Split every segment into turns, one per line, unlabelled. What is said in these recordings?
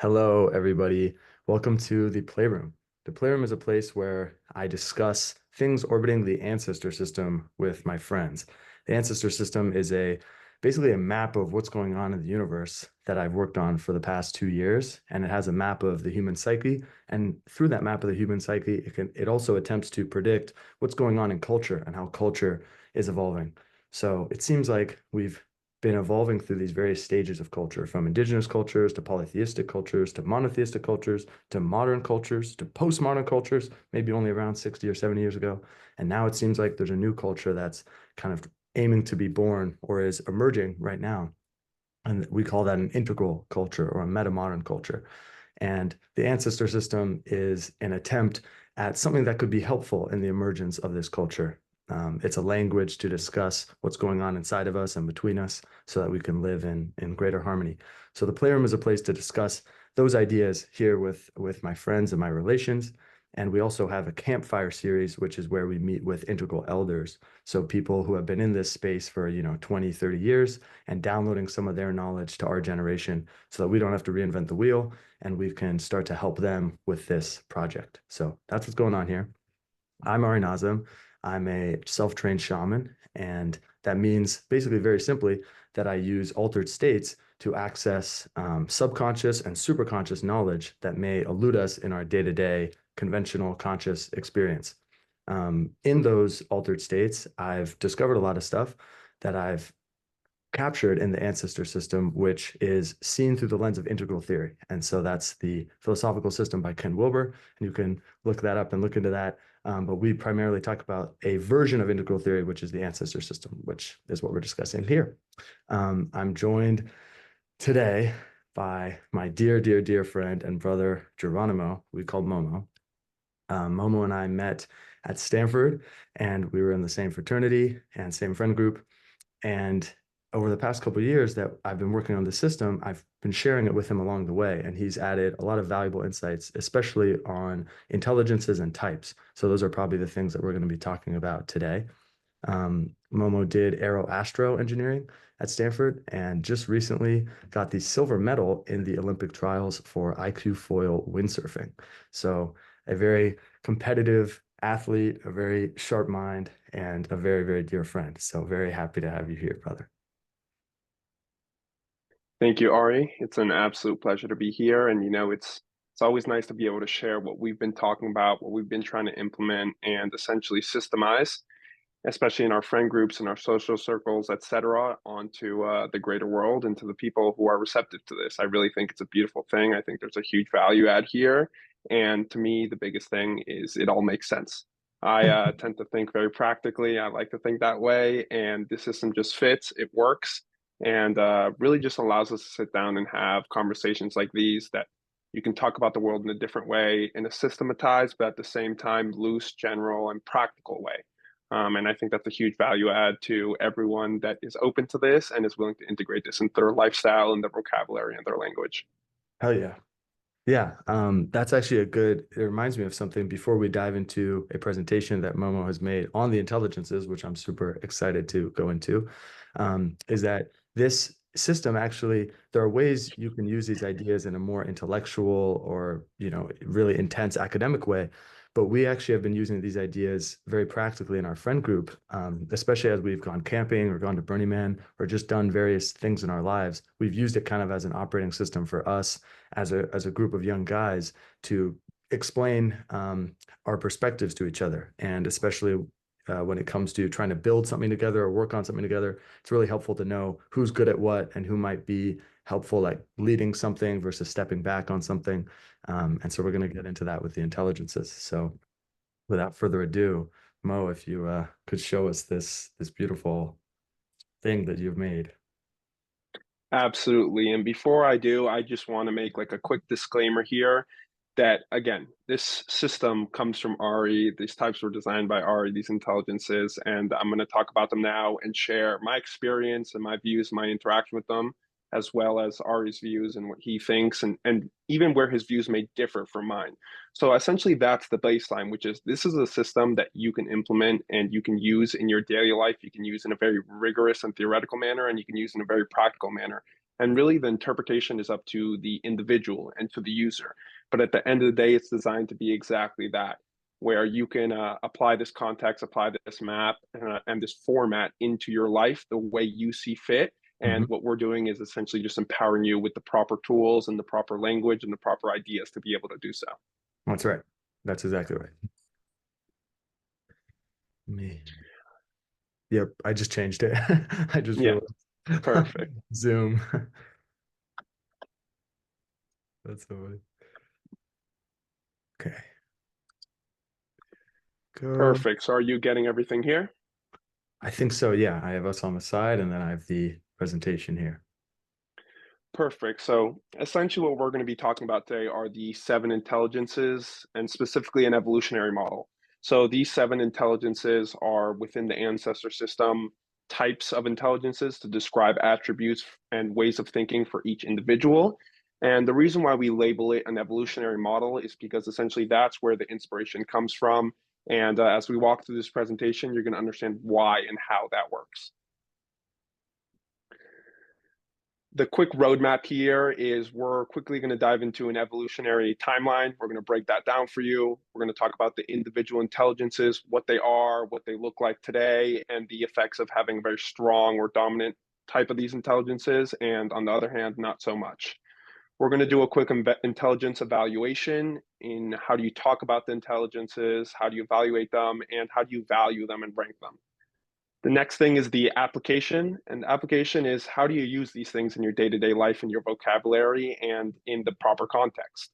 Hello, everybody. Welcome to the Playroom. The Playroom is a place where I discuss things orbiting the Ancestor System with my friends. The Ancestor System is basically a map of what's going on in the universe that I've worked on for the past 2 years, and it has a map of the human psyche. And through that map of the human psyche, it also attempts to predict what's going on in culture and how culture is evolving. So it seems like we've been evolving through these various stages of culture, from indigenous cultures to polytheistic cultures to monotheistic cultures to modern cultures to postmodern cultures, maybe only around 60 or 70 years ago. And now it seems like there's a new culture that's kind of aiming to be born or is emerging right now. And we call that an integral culture or a metamodern culture. And the ancestor system is an attempt at something that could be helpful in the emergence of this culture. It's a language to discuss what's going on inside of us and between us so that we can live in greater harmony. So the playroom is a place to discuss those ideas here with my friends and my relations. And we also have a campfire series, which is where we meet with integral elders. So people who have been in this space for, 20, 30 years and downloading some of their knowledge to our generation so that we don't have to reinvent the wheel and we can start to help them with this project. So that's what's going on here. I'm Ari Nazem. I'm a self-trained shaman, and that means basically very simply that I use altered states to access subconscious and superconscious knowledge that may elude us in our day-to-day conventional conscious experience. In those altered states, I've discovered a lot of stuff that I've captured in the ancestor system, which is seen through the lens of integral theory. And so that's the philosophical system by Ken Wilber. And you can look that up and look into that. But we primarily talk about a version of integral theory, which is the ancestor system, which is what we're discussing here. I'm joined today by my dear, dear, dear friend and brother, Geronimo, we call Momo. Momo and I met at Stanford, and we were in the same fraternity and same friend group. And over the past couple of years that I've been working on the system, I've been sharing it with him along the way, and he's added a lot of valuable insights, especially on intelligences and types. So those are probably the things that we're going to be talking about today. Momo did Aero Astro Engineering at Stanford and just recently got the silver medal in the Olympic trials for IQ foil windsurfing. So a very competitive athlete, a very sharp mind, and a very, very dear friend. So very happy to have you here, brother.
Thank you, Ari. It's an absolute pleasure to be here. And it's always nice to be able to share what we've been talking about, what we've been trying to implement and essentially systemize, especially in our friend groups and our social circles, etc., onto the greater world and to the people who are receptive to this. I really think it's a beautiful thing. I think there's a huge value add here. And to me, the biggest thing is it all makes sense. I tend to think very practically. I like to think that way. And the system just fits, it works, and really just allows us to sit down and have conversations like these that you can talk about the world in a different way, in a systematized, but at the same time, loose, general, and practical way. And I think that's a huge value add to everyone that is open to this and is willing to integrate this into their lifestyle and their vocabulary and their language.
Hell yeah. Yeah, that's actually it reminds me of something before we dive into a presentation that Momo has made on the intelligences, which I'm super excited to go into, is that this system actually, there are ways you can use these ideas in a more intellectual or, really intense academic way. But we actually have been using these ideas very practically in our friend group, especially as we've gone camping or gone to Burning Man or just done various things in our lives. We've used it kind of as an operating system for us as a group of young guys to explain our perspectives to each other, and especially when it comes to trying to build something together or work on something together, it's really helpful to know who's good at what and who might be helpful, like leading something versus stepping back on something. And so we're going to get into that with the intelligences. So without further ado, Mo, if you could show us this beautiful thing that you've made.
Absolutely. And before I do, I just want to make like a quick disclaimer here that again, this system comes from Ari. These types were designed by Ari, these intelligences, and I'm going to talk about them now and share my experience and my views, my interaction with them, as well as Ari's views and what he thinks, and even where his views may differ from mine. So essentially, that's the baseline, which is this is a system that you can implement and you can use in your daily life. You can use in a very rigorous and theoretical manner, and you can use in a very practical manner. And really, the interpretation is up to the individual and to the user. But at the end of the day, it's designed to be exactly that, where you can apply this context, apply this map, and this format into your life the way you see fit. And
Mhm.
what we're doing is essentially just empowering you with the proper tools and the proper language and the proper ideas to be able to do so.
That's right. That's exactly right. Me. Yep, I just changed it. I just
Yeah,
realized.
perfect.
Zoom. That's so funny. Okay, go.
Perfect. So are you getting everything here?
I think so. Yeah, I have us on the side, and then I have the presentation here.
Perfect. So essentially what we're going to be talking about today are the seven intelligences and specifically an evolutionary model. So these seven intelligences are within the ancestor system types of intelligences to describe attributes and ways of thinking for each individual. And the reason why we label it an evolutionary model is because essentially that's where the inspiration comes from. And as we walk through this presentation, you're going to understand why and how that works. The quick roadmap here is we're quickly going to dive into an evolutionary timeline. We're going to break that down for you. We're going to talk about the individual intelligences, what they are, what they look like today, and the effects of having a very strong or dominant type of these intelligences, and on the other hand, not so much. We're going to do a quick intelligence evaluation in how do you talk about the intelligences, how do you evaluate them, and how do you value them and rank them. The next thing is the application. And the application is how do you use these things in your day-to-day life, in your vocabulary, and in the proper context.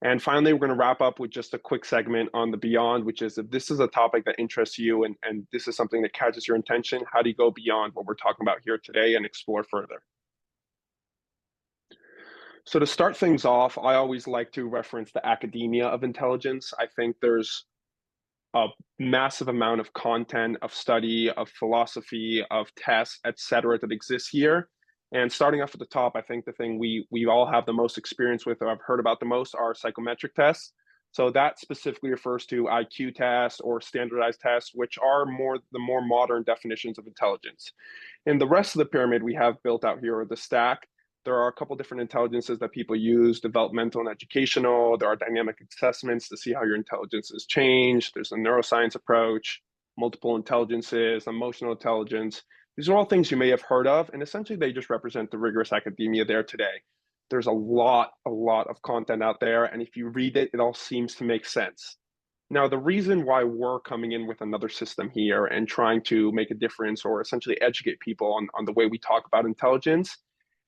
And finally, we're going to wrap up with just a quick segment on the beyond, which is if this is a topic that interests you and this is something that catches your attention, how do you go beyond what we're talking about here today and explore further? So to start things off, I always like to reference the academia of intelligence. I think there's a massive amount of content, of study, of philosophy, of tests, et cetera, that exists here. And starting off at the top, I think the thing we all have the most experience with, or I've heard about the most, are psychometric tests. So that specifically refers to IQ tests or standardized tests, which are the more modern definitions of intelligence. In the rest of the pyramid we have built out here, or the stack, there are a couple different intelligences that people use, developmental and educational. There are dynamic assessments to see how your intelligence has changed. There's a neuroscience approach, multiple intelligences, emotional intelligence. These are all things you may have heard of, and essentially they just represent the rigorous academia there today. There's a lot of content out there, and if you read it, it all seems to make sense. Now, the reason why we're coming in with another system here and trying to make a difference or essentially educate people on the way we talk about intelligence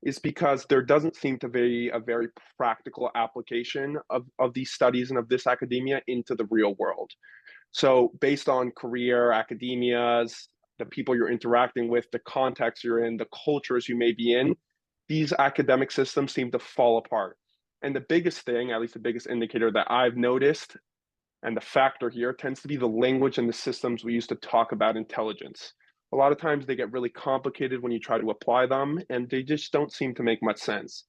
is because there doesn't seem to be a very practical application of these studies and of this academia into the real world. So based on career, academias, the people you're interacting with, the context you're in, the cultures you may be in, these academic systems seem to fall apart. And the biggest thing, at least the biggest indicator that I've noticed, and the factor here tends to be the language and the systems we use to talk about intelligence. A lot of times they get really complicated when you try to apply them, and they just don't seem to make much sense.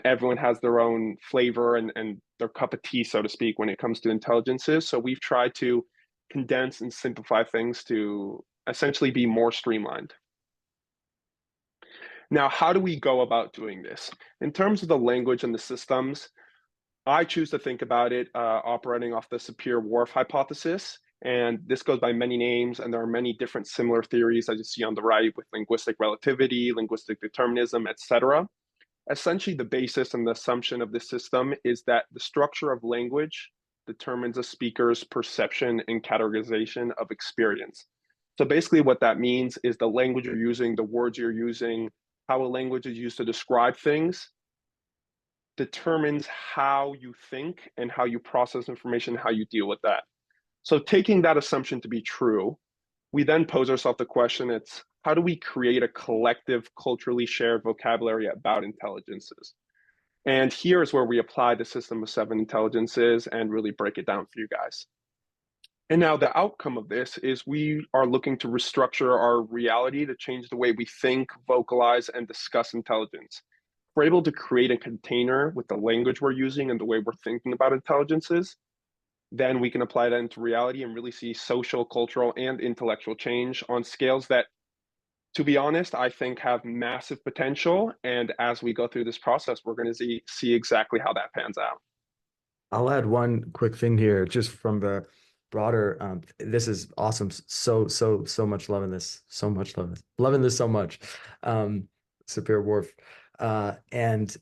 Everyone has their own flavor and their cup of tea, so to speak, when it comes to intelligences. So we've tried to condense and simplify things to essentially be more streamlined. Now, how do we go about doing this? In terms of the language and the systems, I choose to think about it operating off the Sapir-Whorf hypothesis. And this goes by many names, and there are many different similar theories, as you see on the right, with linguistic relativity, linguistic determinism, etc. Essentially, the basis and the assumption of this system is that the structure of language determines a speaker's perception and categorization of experience. So basically, what that means is the language you're using, the words you're using, how a language is used to describe things determines how you think and how you process information, how you deal with that. So taking that assumption to be true, we then pose ourselves the question, it's how do we create a collective, culturally shared vocabulary about intelligences? And here is where we apply the system of seven intelligences and really break it down for you guys. And now the outcome of this is we are looking to restructure our reality to change the way we think, vocalize, and discuss intelligence. We're able to create a container with the language we're using and the way we're thinking about intelligences, then we can apply that into reality and really see social, cultural, and intellectual change on scales that, to be honest, I think have massive potential. And as we go through this process, we're going to see exactly how that pans out.
I'll add one quick thing here, just from the broader. This is awesome. So much loving this. So much loving this so much. Superior Wharf. And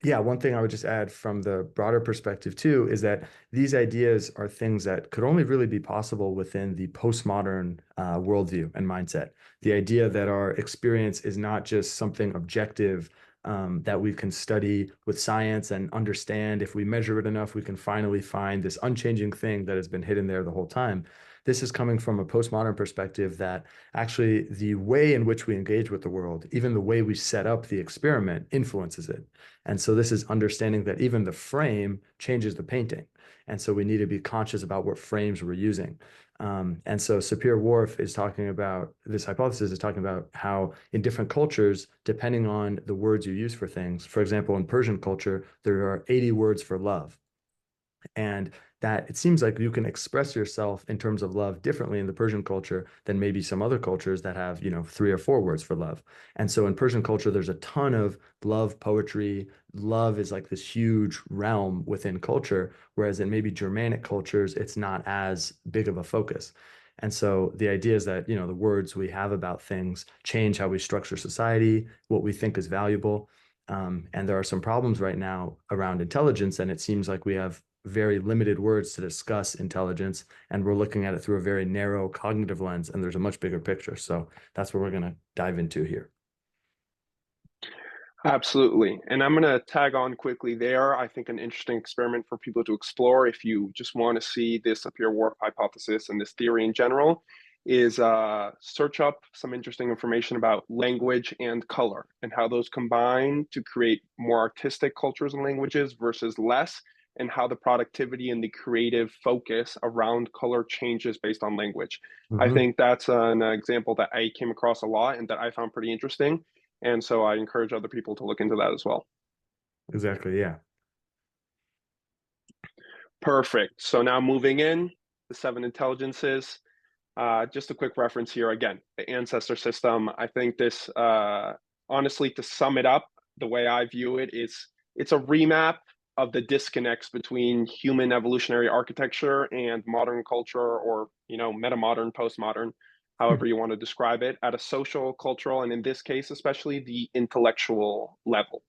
yeah, one thing I would just add from the broader perspective too is that these ideas are things that could only really be possible within the postmodern worldview and mindset. The idea that our experience is not just something objective that we can study with science and understand. If we measure it enough, we can finally find this unchanging thing that has been hidden there the whole time. This is coming from a postmodern perspective that actually the way in which we engage with the world, even the way we set up the experiment, influences it. And so this is understanding that even the frame changes the painting. And so we need to be conscious about what frames we're using. And so Sapir Whorf is talking about, this hypothesis is talking about how in different cultures, depending on the words you use for things, for example, in Persian culture, there are 80 words for love. And that it seems like you can express yourself in terms of love differently in the Persian culture than maybe some other cultures that have, 3 or 4 words for love. And so in Persian culture, there's a ton of love poetry. Love is like this huge realm within culture, whereas in maybe Germanic cultures, it's not as big of a focus. And so the idea is that, the words we have about things change how we structure society, what we think is valuable. And there are some problems right now around intelligence, and it seems like we have very limited words to discuss intelligence, and we're looking at it through a very narrow cognitive lens, and there's a much bigger picture. So that's what we're going to dive into here.
Absolutely. And I'm going to tag on quickly there. I think an interesting experiment for people to explore if you just want to see this Sapir-Whorf hypothesis and this theory in general is search up some interesting information about language and color and how those combine to create more artistic cultures and languages versus less, and how the productivity and the creative focus around color changes based on language. I
Mhm.
think that's an example that I came across a lot and that I found pretty interesting. And so I encourage other people to look into that as well.
Exactly. Yeah.
Perfect. So now moving in, the 7 intelligences. Just a quick reference here again, the ancestor system. I think this, honestly, to sum it up, the way I view it is it's a remap of the disconnects between human evolutionary architecture and modern culture, or metamodern, postmodern, however you want to describe it, at a social, cultural, and in this case, especially the intellectual level.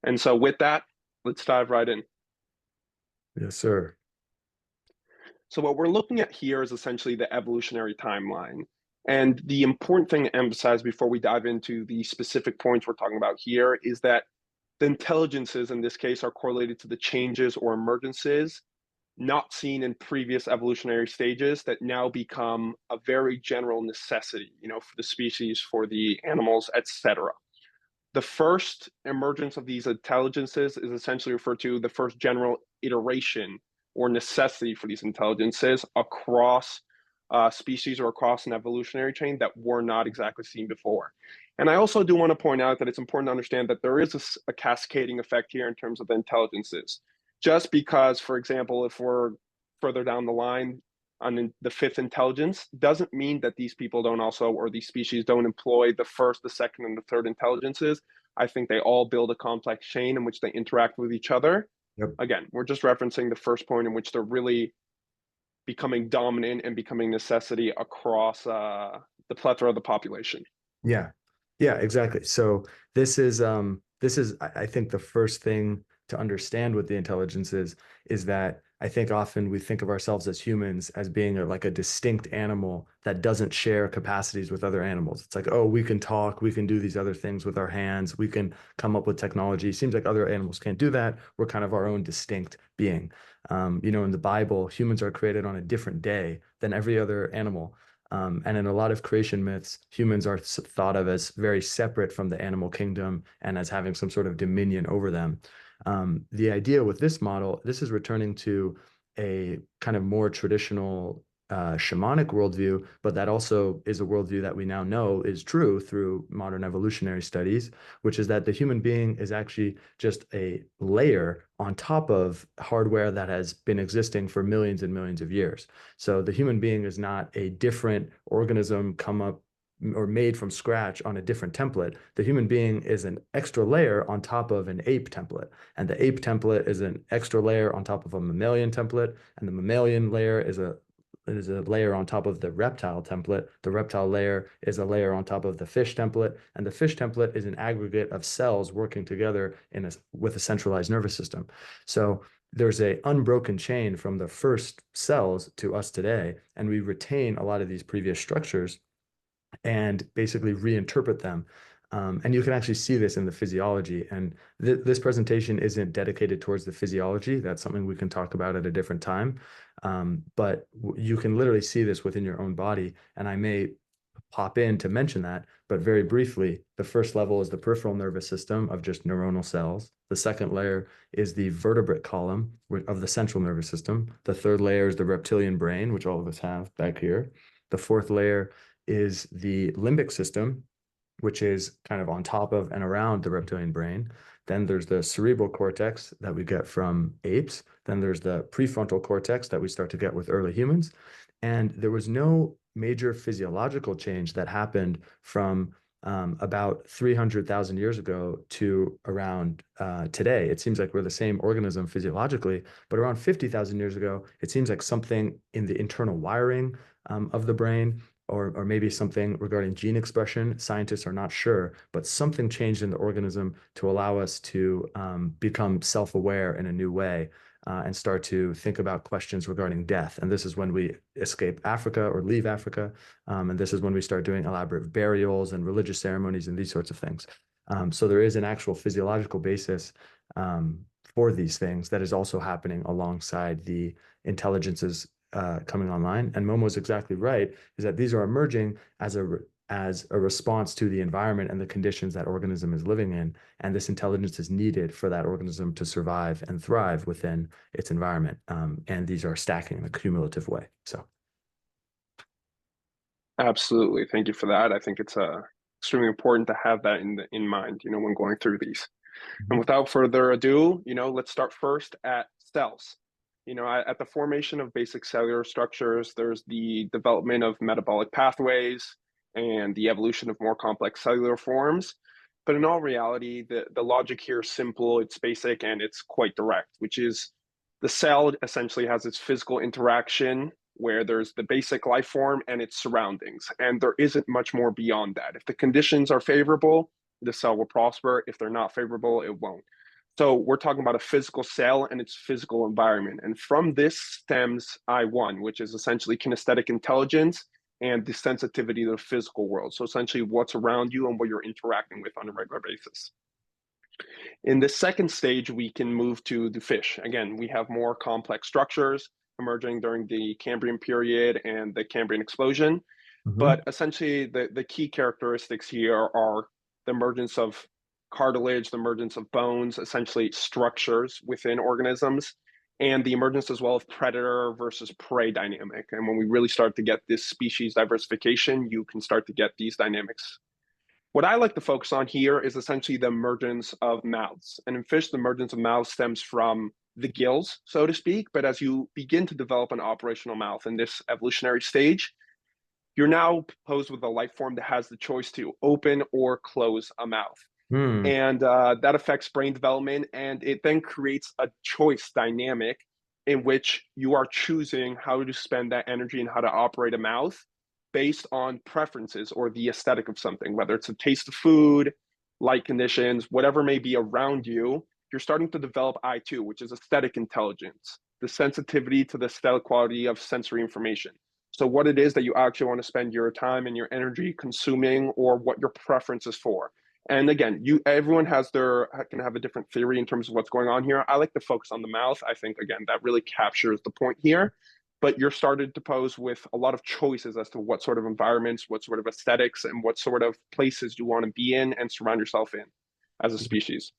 And so with that, let's dive right in.
Yes, sir.
So what we're looking at here is essentially the evolutionary timeline. And the important thing to emphasize before we dive into the specific points we're talking about here is that the intelligences in this case are correlated to the changes or emergences not seen in previous evolutionary stages that now become a very general necessity, for the species, for the animals, etc. The first emergence of these intelligences is essentially referred to the first general iteration or necessity for these intelligences across species or across an evolutionary chain that were not exactly seen before. And I also do want to point out that it's important to understand that there is a cascading effect here in terms of the intelligences. Just because, for example, if we're further down the line, on the 5th intelligence doesn't mean that these people don't also, or these species don't employ the first, the second, and the third intelligences. I think they all build a complex chain in which they interact with each other.
Yep.
Again, we're just referencing the first point in which they're really becoming dominant and becoming necessity across the plethora of the population.
Yeah. Yeah, exactly. So this is I think the first thing to understand with the intelligence is that I think often we think of ourselves as humans as being like a distinct animal that doesn't share capacities with other animals. It's like, oh, we can talk, we can do these other things with our hands, we can come up with technology. Seems like other animals can't do that. We're kind of our own distinct being. In the Bible, humans are created on a different day than every other animal. And in a lot of creation myths, humans are thought of as very separate from the animal kingdom and as having some sort of dominion over them. The idea with this model, this is returning to a kind of more traditional shamanic worldview, but that also is a worldview that we now know is true through modern evolutionary studies, which is that the human being is actually just a layer on top of hardware that has been existing for millions and millions of years. So the human being is not a different organism come up or made from scratch on a different template. The human being is an extra layer on top of an ape template, and the ape template is an extra layer on top of a mammalian template, and the mammalian layer is a layer on top of the reptile template. The reptile layer is a layer on top of the fish template, and the fish template is an aggregate of cells working together with a centralized nervous system. So there's a unbroken chain from the first cells to us today, and we retain a lot of these previous structures and basically reinterpret them. And you can actually see this in the physiology. And this presentation isn't dedicated towards the physiology. That's something we can talk about at a different time. But you can literally see this within your own body. And I may pop in to mention that, but very briefly, the first level is the peripheral nervous system of just neuronal cells. The second layer is the vertebrate column of the central nervous system. The third layer is the reptilian brain, which all of us have back here. The fourth layer is the limbic system, which is kind of on top of and around the reptilian brain. Then there's the cerebral cortex that we get from apes. Then there's the prefrontal cortex that we start to get with early humans. And there was no major physiological change that happened from about 300,000 years ago to around today. It seems like we're the same organism physiologically, but around 50,000 years ago, it seems like something in the internal wiring of the brain or maybe something regarding gene expression. Scientists are not sure, but something changed in the organism to allow us to become self-aware in a new way and start to think about questions regarding death. And this is when we escape Africa or leave Africa. And this is when we start doing elaborate burials and religious ceremonies and these sorts of things. So there is an actual physiological basis for these things that is also happening alongside the intelligences coming online. And Momo is exactly right, is that these are emerging as a response to the environment and the conditions that organism is living in. And this intelligence is needed for that organism to survive and thrive within its environment. And these are stacking in a cumulative way. So
Absolutely. Thank you for that. I think it's extremely important to have that in mind, when going through these. And without further ado, let's start first at cells. At the formation of basic cellular structures, there's the development of metabolic pathways and the evolution of more complex cellular forms. But in all reality, the logic here is simple, it's basic, and it's quite direct, which is the cell essentially has its physical interaction where there's the basic life form and its surroundings. And there isn't much more beyond that. If the conditions are favorable, the cell will prosper. If they're not favorable, it won't. So we're talking about a physical cell and its physical environment. And from this stems I1, which is essentially kinesthetic intelligence and the sensitivity to the physical world. So essentially what's around you and what you're interacting with on a regular basis. In the second stage, we can move to the fish. Again, we have more complex structures emerging during the Cambrian period and the Cambrian explosion.
Mhm.
But essentially, the key characteristics here are the emergence of cartilage, the emergence of bones, essentially structures within organisms, and the emergence as well of predator versus prey dynamic. And when we really start to get this species diversification, you can start to get these dynamics. What I like to focus on here is essentially the emergence of mouths. And in fish, the emergence of mouths stems from the gills, so to speak. But as you begin to develop an operational mouth in this evolutionary stage, you're now posed with a life form that has the choice to open or close a mouth.
Hmm.
And that affects brain development. And it then creates a choice dynamic in which you are choosing how to spend that energy and how to operate a mouth based on preferences or the aesthetic of something, whether it's a taste of food, light conditions, whatever may be around you. You're starting to develop I2, which is aesthetic intelligence, the sensitivity to the aesthetic quality of sensory information. So what it is that you actually want to spend your time and your energy consuming, or what your preference is for. And again, everyone can have a different theory in terms of what's going on here. I like to focus on the mouth. I think again that really captures the point here. But you're started to pose with a lot of choices as to what sort of environments, what sort of aesthetics, and what sort of places you want to be in and surround yourself in as a species.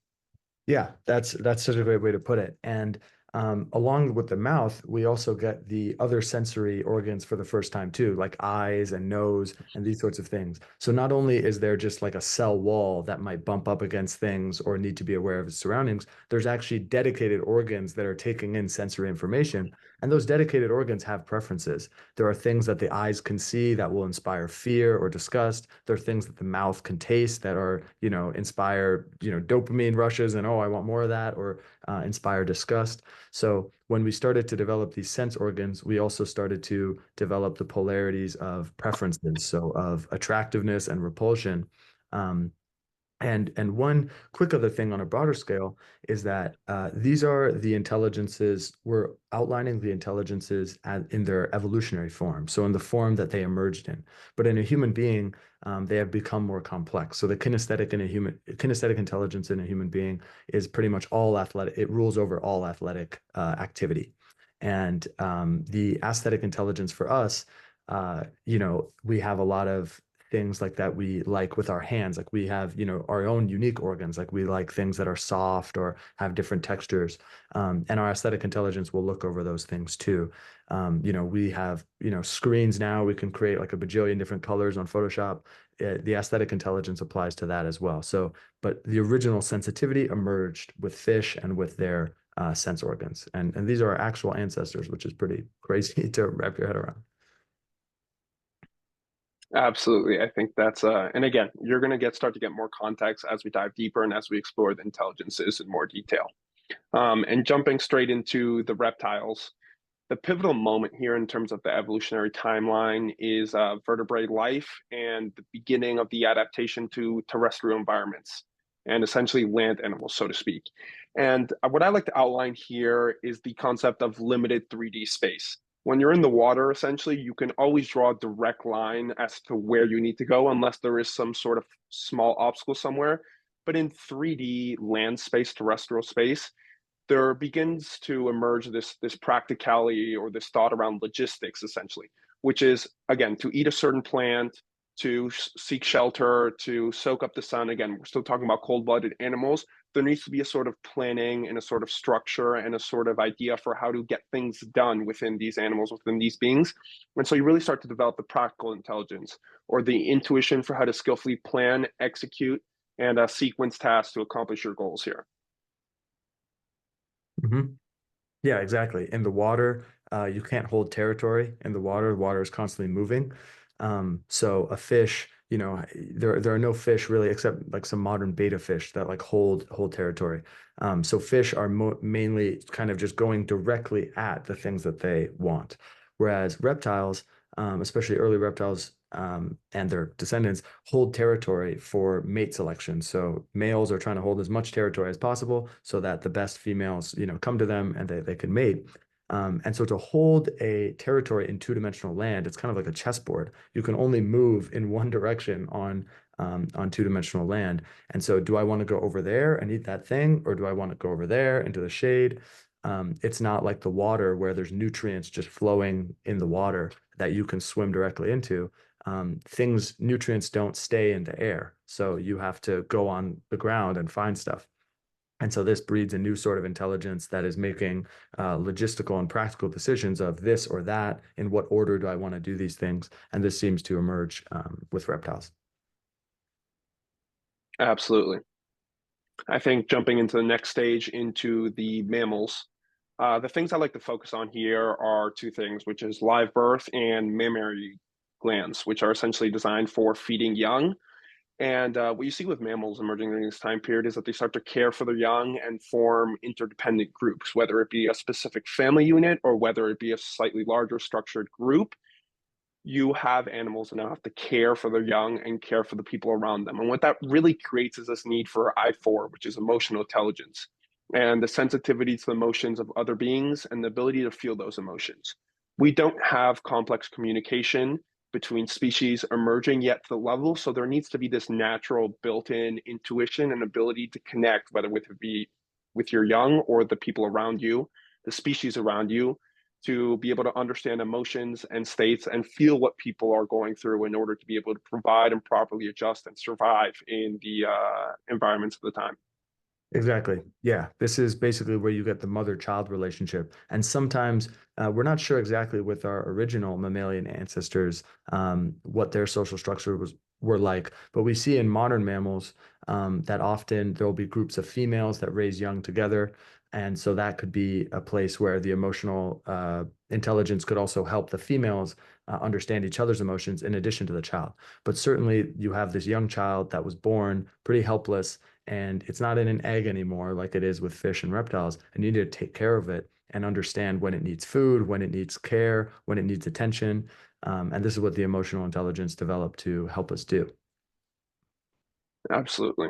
Yeah, that's such a great way to put it. And Along with the mouth, we also get the other sensory organs for the first time too, like eyes and nose and these sorts of things. So not only is there just like a cell wall that might bump up against things or need to be aware of its surroundings, there's actually dedicated organs that are taking in sensory information. And those dedicated organs have preferences. There are things that the eyes can see that will inspire fear or disgust. There are things that the mouth can taste that are, inspire, dopamine rushes and, oh, I want more of that, or inspire disgust. So when we started to develop these sense organs, we also started to develop the polarities of preferences, so of attractiveness and repulsion. Um, and one quick other thing on a broader scale is that these are the intelligences, we're outlining the intelligences in their evolutionary form, so in the form that they emerged in. But in a human being, they have become more complex. So the kinesthetic intelligence in a human being is pretty much all athletic. It rules over all athletic activity. And the aesthetic intelligence for us, we have a lot of things like that we like with our hands. Like we have, our own unique organs. Like we like things that are soft or have different textures. And our aesthetic intelligence will look over those things too. We have, screens now. We can create like a bajillion different colors on Photoshop. The aesthetic intelligence applies to that as well. So, but the original sensitivity emerged with fish and with their sense organs. And these are our actual ancestors, which is pretty crazy to wrap your head around.
Absolutely. I think that's and again, you're going to start to get more context as we dive deeper and as we explore the intelligences in more detail. And jumping straight into the reptiles, the pivotal moment here in terms of the evolutionary timeline is vertebrate life and the beginning of the adaptation to terrestrial environments and essentially land animals, so to speak. And what I like to outline here is the concept of limited 3D space. When you're in the water, essentially, you can always draw a direct line as to where you need to go, unless there is some sort of small obstacle somewhere. But in 3D land space, terrestrial space, there begins to emerge this practicality or this thought around logistics, essentially, which is, again, to eat a certain plant, to seek shelter, to soak up the sun. Again, we're still talking about cold-blooded animals. There needs to be a sort of planning and a sort of structure and a sort of idea for how to get things done within these animals, within these beings. And so you really start to develop the practical intelligence or the intuition for how to skillfully plan, execute, and sequence tasks to accomplish your goals here.
Mhm. Yeah, exactly. In the water, you can't hold territory in the water. Water is constantly moving. So a fish, there are no fish really except like some modern beta fish that like hold territory. So fish are mo mainly kind of just going directly at the things that they want. Whereas reptiles, especially early reptiles, and their descendants hold territory for mate selection. So males are trying to hold as much territory as possible so that the best females, come to them and they can mate. And so to hold a territory in two-dimensional land, it's kind of like a chessboard. You can only move in one direction on two-dimensional land. And so do I want to go over there and eat that thing, or do I want to go over there into the shade? It's not like the water where there's nutrients just flowing in the water that you can swim directly into. Nutrients don't stay in the air. So you have to go on the ground and find stuff. And so this breeds a new sort of intelligence that is making logistical and practical decisions of this or that. In what order do I want to do these things? And this seems to emerge with reptiles.
Absolutely. I think jumping into the next stage into the mammals, the things I like to focus on here are two things, which is live birth and mammary glands, which are essentially designed for feeding young. And what you see with mammals emerging during this time period is that they start to care for their young and form interdependent groups, whether it be a specific family unit or whether it be a slightly larger structured group. You have animals that now have to care for their young and care for the people around them. And what that really creates is this need for I4, which is emotional intelligence, and the sensitivity to the emotions of other beings and the ability to feel those emotions. We don't have complex communication between species emerging yet to the level, so there needs to be this natural built-in intuition and ability to connect, whether with it be with your young or the people around you, the species around you, to be able to understand emotions and states and feel what people are going through in order to be able to provide and properly adjust and survive in the environments of the time.
Exactly. Yeah. This is basically where you get the mother-child relationship. And sometimes we're not sure exactly with our original mammalian ancestors what their social structure were like, but we see in modern mammals that often there will be groups of females that raise young together. And so that could be a place where the emotional intelligence could also help the females understand each other's emotions in addition to the child. But certainly you have this young child that was born pretty helpless and it's not in an egg anymore like it is with fish and reptiles. And you need to take care of it and understand when it needs food, when it needs care, when it needs attention. And this is what the emotional intelligence developed to help us do.
Absolutely.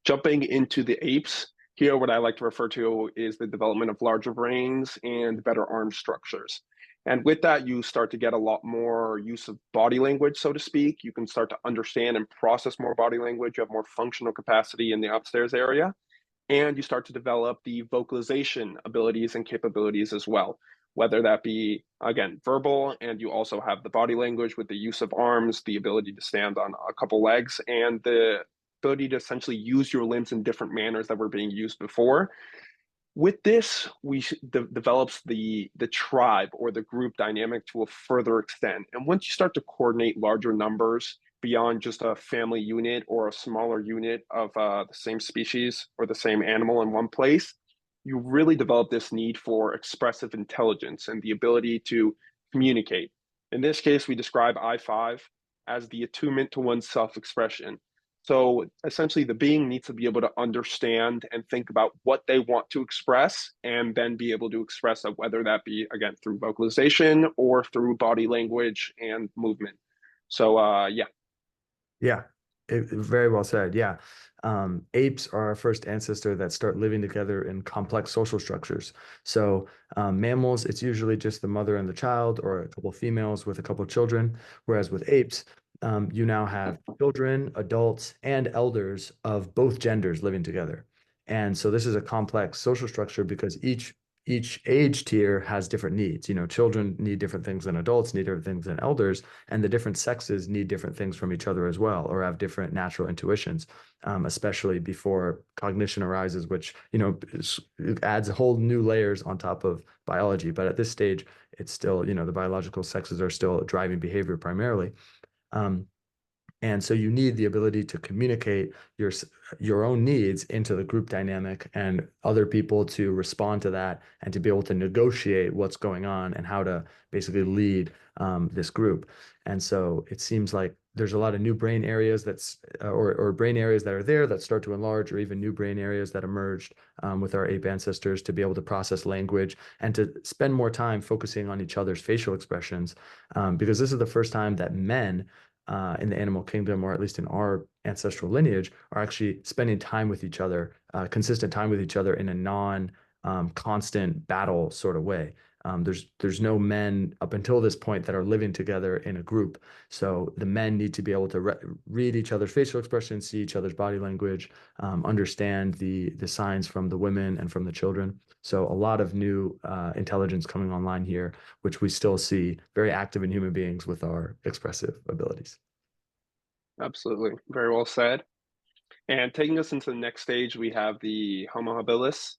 Jumping into the apes, here what I like to refer to is the development of larger brains and better arm structures. And with that, you start to get a lot more use of body language, so to speak. You can start to understand and process more body language. You have more functional capacity in the upstairs area. And you start to develop the vocalization abilities and capabilities as well, whether that be, again, verbal, and you also have the body language with the use of arms, the ability to stand on a couple legs, and the ability to essentially use your limbs in different manners that were being used before. With this, we develops the tribe or the group dynamic to a further extent. And once you start to coordinate larger numbers beyond just a family unit or a smaller unit of the same species or the same animal in one place, you really develop this need for expressive intelligence and the ability to communicate. In this case, we describe I5 as the attunement to one's self-expression. So essentially, the being needs to be able to understand and think about what they want to express and then be able to express it, whether that be, again, through vocalization or through body language and movement. So, yeah,
Yeah, very well said. Yeah. Apes are our first ancestor that start living together in complex social structures. So, mammals, it's usually just the mother and the child, or a couple of females with a couple of children. Whereas with apes, you now have children, adults, and elders of both genders living together. And so this is a complex social structure because each age tier has different needs. You know, children need different things than adults, need different things than elders, and the different sexes need different things from each other as well, or have different natural intuitions, especially before cognition arises, which, adds whole new layers on top of biology. But at this stage, it's still, the biological sexes are still driving behavior primarily. Um, and so you need the ability to communicate your own needs into the group dynamic and other people to respond to that and to be able to negotiate what's going on and how to basically lead this group. And so it seems like there's a lot of new brain areas or brain areas that are there that start to enlarge, or even new brain areas that emerged with our ape ancestors to be able to process language and to spend more time focusing on each other's facial expressions, because this is the first time that men in the animal kingdom, or at least in our ancestral lineage, are actually spending time with each other, consistent time with each other in a constant battle sort of way. There's no men up until this point that are living together in a group. So the men need to be able to read each other's facial expressions, see each other's body language, understand the signs from the women and from the children. So a lot of new intelligence coming online here, which we still see very active in human beings with our expressive abilities.
absolutely. Very well said. And taking us into the next stage, we have the Homo habilis.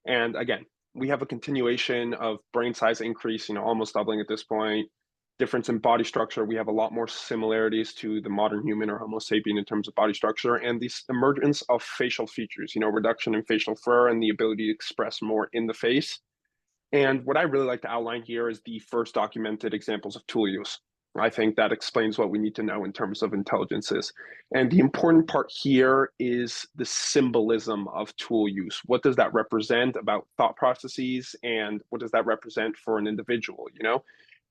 And again, we have a continuation of brain size increase, almost doubling at this point. Difference in body structure. We have a lot more similarities to the modern human or Homo sapien in terms of body structure, and the emergence of facial features, reduction in facial fur and the ability to express more in the face. And what I really like to outline here is the first documented examples of tool use. I think that explains what we need to know in terms of intelligences. And the important part here is the symbolism of tool use. What does that represent about thought processes, and what does that represent for an individual?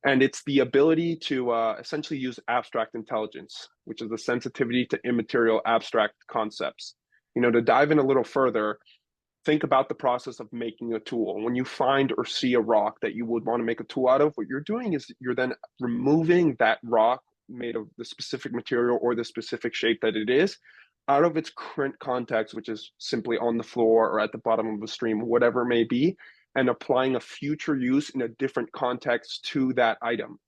And it's the ability to essentially use abstract intelligence, which is the sensitivity to immaterial abstract concepts. To dive in a little further, think about the process of making a tool. When you find or see a rock that you would want to make a tool out of, what you're doing is you're then removing that rock made of the specific material or the specific shape that it is out of its current context, which is simply on the floor or at the bottom of a stream, whatever it may be, and applying a future use in a different context to that item.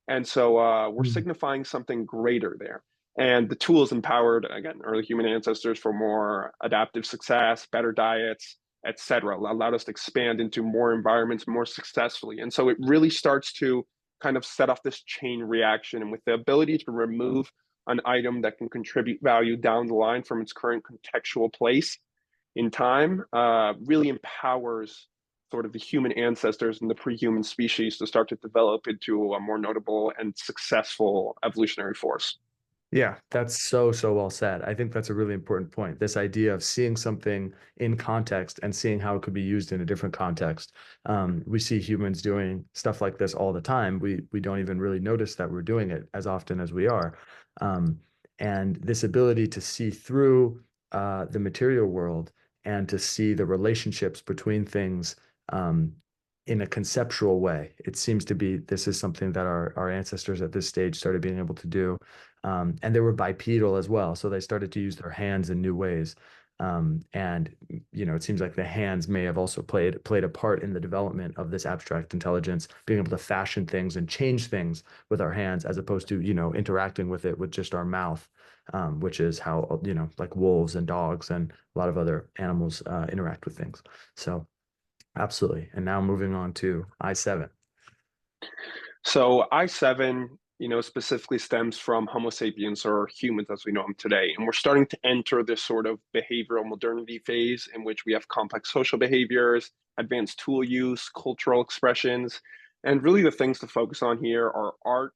And so we're
Mm.
signifying something greater there. And the tools empowered, again, early human ancestors for more adaptive success, better diets, etc., allowed us to expand into more environments more successfully. And so it really starts to kind of set off this chain reaction. And with the ability to remove an item that can contribute value down the line from its current contextual place in time, really empowers sort of the human ancestors and the pre-human species to start to develop into a more notable and successful evolutionary force.
Yeah, that's so, so well said. I think that's a really important point. This idea of seeing something in context and seeing how it could be used in a different context. We see humans doing stuff like this all the time. We don't even really notice that we're doing it as often as we are. Um, and this ability to see through the material world and to see the relationships between things in a conceptual way. It seems to be this is something that our ancestors at this stage started being able to do. And they were bipedal as well, so they started to use their hands in new ways. And it seems like the hands may have also played a part in the development of this abstract intelligence, being able to fashion things and change things with our hands, as opposed to interacting with it with just our mouth, which is how like wolves and dogs and a lot of other animals interact with things. So absolutely. And now moving on to I7.
So I7, specifically stems from Homo sapiens or humans as we know them today. And we're starting to enter this sort of behavioral modernity phase in which we have complex social behaviors, advanced tool use, cultural expressions. And really the things to focus on here are art,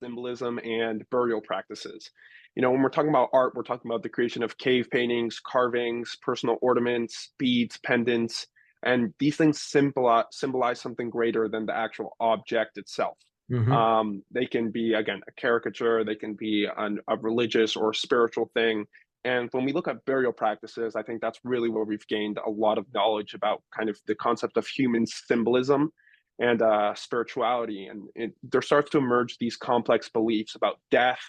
symbolism, and burial practices. When we're talking about art, we're talking about the creation of cave paintings, carvings, personal ornaments, beads, pendants, and these things symbolize something greater than the actual object itself.
Hmm.
They can be, again, a caricature, they can be a religious or spiritual thing. And when we look at burial practices, I think that's really where we've gained a lot of knowledge about kind of the concept of human symbolism and spirituality. And there starts to emerge these complex beliefs about death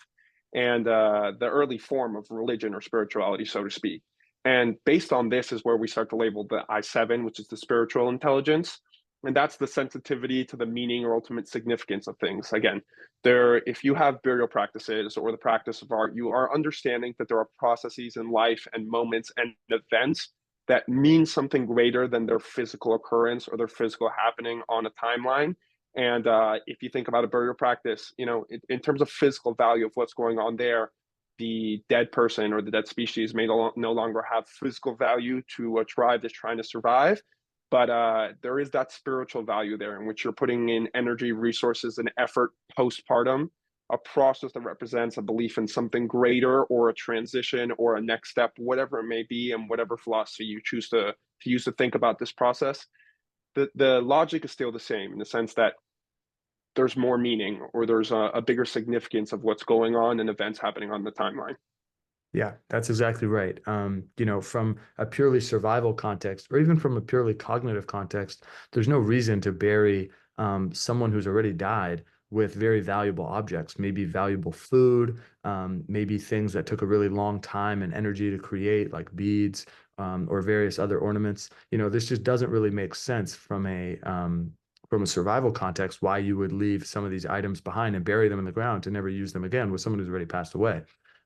and the early form of religion or spirituality, so to speak. And based on this is where we start to label the I7, which is the spiritual intelligence. And that's the sensitivity to the meaning or ultimate significance of things. Again, if you have burial practices or the practice of art, you are understanding that there are processes in life and moments and events that mean something greater than their physical occurrence or their physical happening on a timeline. And if you think about a burial practice, in terms of physical value of what's going on there, the dead person or the dead species may no longer have physical value to a tribe that's trying to survive. But there is that spiritual value there in which you're putting in energy, resources, and effort postpartum, a process that represents a belief in something greater or a transition or a next step, whatever it may be, and whatever philosophy you choose to use to think about this process. The logic is still the same in the sense that there's more meaning or there's a bigger significance of what's going on and events happening on the timeline.
Yeah, that's exactly right. From a purely survival context, or even from a purely cognitive context, there's no reason to bury someone who's already died with very valuable objects, maybe valuable food, maybe things that took a really long time and energy to create, like beads, or various other ornaments. This just doesn't really make sense from a survival context, why you would leave some of these items behind and bury them in the ground to never use them again with someone who's already passed away.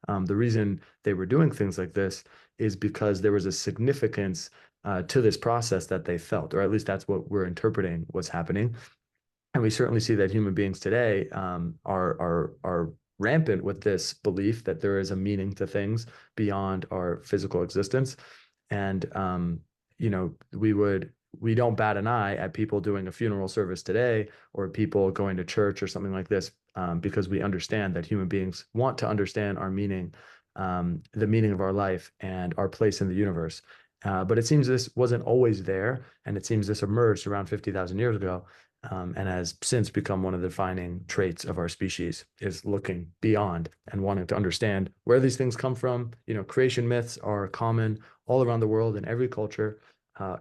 The reason they were doing things like this is because there was a significance to this process that they felt, or at least that's what we're interpreting what's happening. And we certainly see that human beings today are rampant with this belief that there is a meaning to things beyond our physical existence. And we don't bat an eye at people doing a funeral service today or people going to church or something like this, because we understand that human beings want to understand our meaning, the meaning of our life and our place in the universe. But it seems this wasn't always there, and it seems this emerged around 50,000 years ago, and has since become one of the defining traits of our species, is looking beyond and wanting to understand where these things come from. Creation myths are common all around the world in every culture.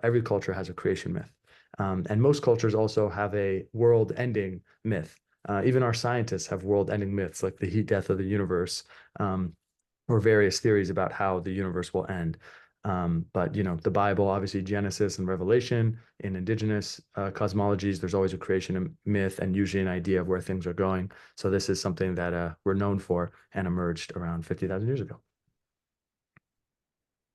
Every culture has a creation myth. And most cultures also have a world-ending myth. Even our scientists have world-ending myths, like the heat death of the universe, or various theories about how the universe will end. But the Bible, obviously Genesis and Revelation, in indigenous cosmologies, there's always a creation myth and usually an idea of where things are going. So this is something that we're known for and emerged around 50,000 years ago.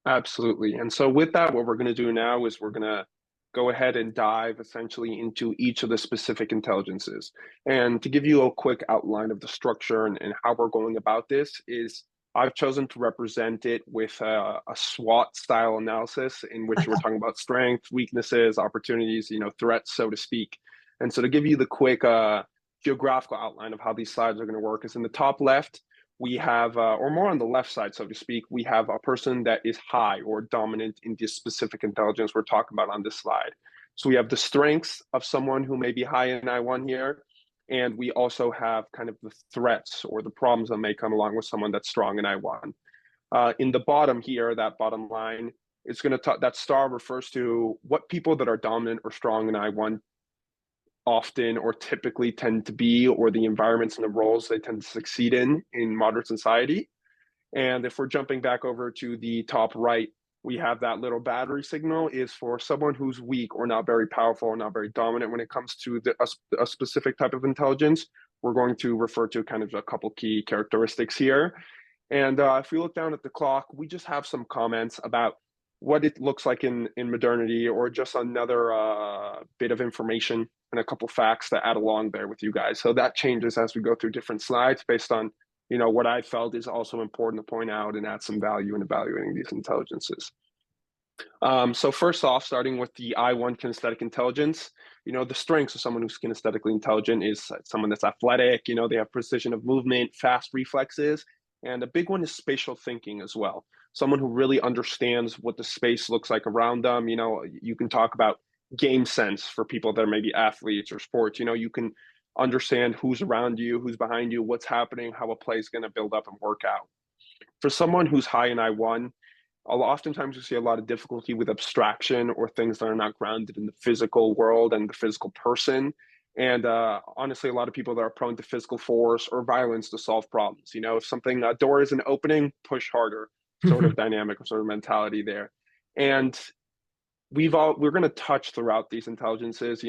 Absolutely. And so with that, what we're going to do now is we're going to go ahead and dive essentially into each of the specific intelligences. And to give you a quick outline of the structure and how we're going about this is I've chosen to represent it with a SWOT style analysis in which we're talking about strengths, weaknesses, opportunities, threats, so to speak. And so to give you the quick geographical outline of how these slides are going to work is in the top left, we have, or more on the left side, so to speak, we have a person that is high or dominant in this specific intelligence we're talking about on this slide. So we have the strengths of someone who may be high in I1 here. And we also have kind of the threats or the problems that may come along with someone that's strong in I1. In the bottom here, that bottom line, it's going to that star refers to what people that are dominant or strong in I1 often or typically tend to be, or the environments and the roles they tend to succeed in modern society. And if we're jumping back over to the top right, we have that little battery signal is for someone who's weak or not very powerful or not very dominant when it comes to a specific type of intelligence. We're going to refer to kind of a couple key characteristics here. And if we look down at the clock, we just have some comments about what it looks like in modernity, or just another bit of information and a couple facts to add along there with you guys. So that changes as we go through different slides based on what I felt is also important to point out and add some value in evaluating these intelligences. So first off, starting with the I1 kinesthetic intelligence, the strengths of someone who's kinesthetically intelligent is someone that's athletic, they have precision of movement, fast reflexes, and a big one is spatial thinking as well. Someone who really understands what the space looks like around them. You can talk about game sense for people that are maybe athletes or sports. You can understand who's around you, who's behind you, what's happening, how a play is going to build up and work out. For someone who's high in I1, oftentimes you see a lot of difficulty with abstraction or things that are not grounded in the physical world and the physical person. And honestly, a lot of people that are prone to physical force or violence to solve problems. If something, a door isn't opening, push harder, sort of dynamic or sort of mentality there. And we're going to touch throughout these intelligences,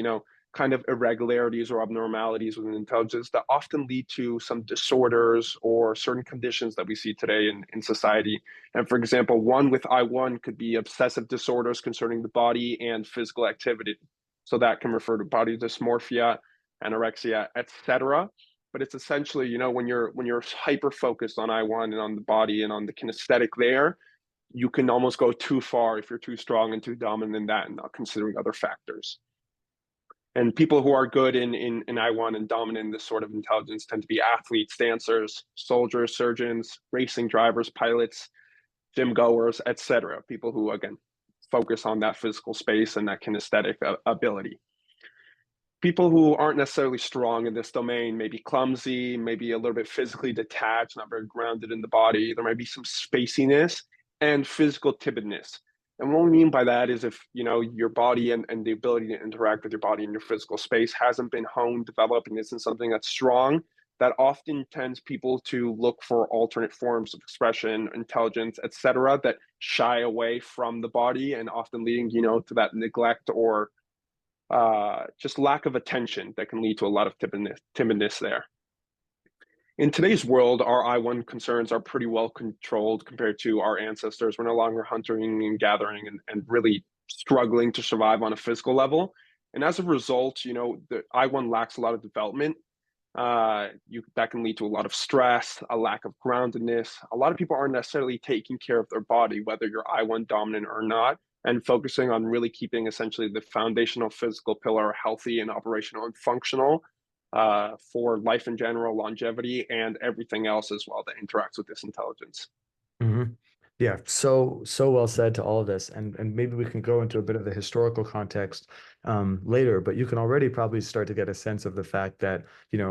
kind of irregularities or abnormalities within intelligence that often lead to some disorders or certain conditions that we see today in society. And for example, one with I1 could be obsessive disorders concerning the body and physical activity. So that can refer to body dysmorphia, anorexia, etc. But it's essentially, when you're hyper focused on I1 and on the body and on the kinesthetic there, you can almost go too far if you're too strong and too dominant in that and not considering other factors. And people who are good in I1 and dominant in this sort of intelligence tend to be athletes, dancers, soldiers, surgeons, racing drivers, pilots, gym goers, etc. People who, again, focus on that physical space and that kinesthetic ability. People who aren't necessarily strong in this domain may be clumsy, maybe a little bit physically detached, not very grounded in the body. There might be some spaciness and physical timidness. And what we mean by that is if your body and the ability to interact with your body in your physical space hasn't been honed, developed, and isn't something that's strong, that often tends people to look for alternate forms of expression, intelligence, etc., that shy away from the body and often leading, to that neglect or just lack of attention that can lead to a lot of timidness there. In today's world, our I1 concerns are pretty well controlled compared to our ancestors. We're no longer hunting and gathering and really struggling to survive on a physical level. And as a result, the I1 lacks a lot of development. That can lead to a lot of stress, a lack of groundedness. A lot of people aren't necessarily taking care of their body, whether you're I1 dominant or not, and focusing on really keeping essentially the foundational physical pillar healthy and operational and functional for life in general, longevity, and everything else as well that interacts with this intelligence.
Mm-hmm. Yeah, so well said to all of this, and maybe we can go into a bit of the historical context later. But you can already probably start to get a sense of the fact that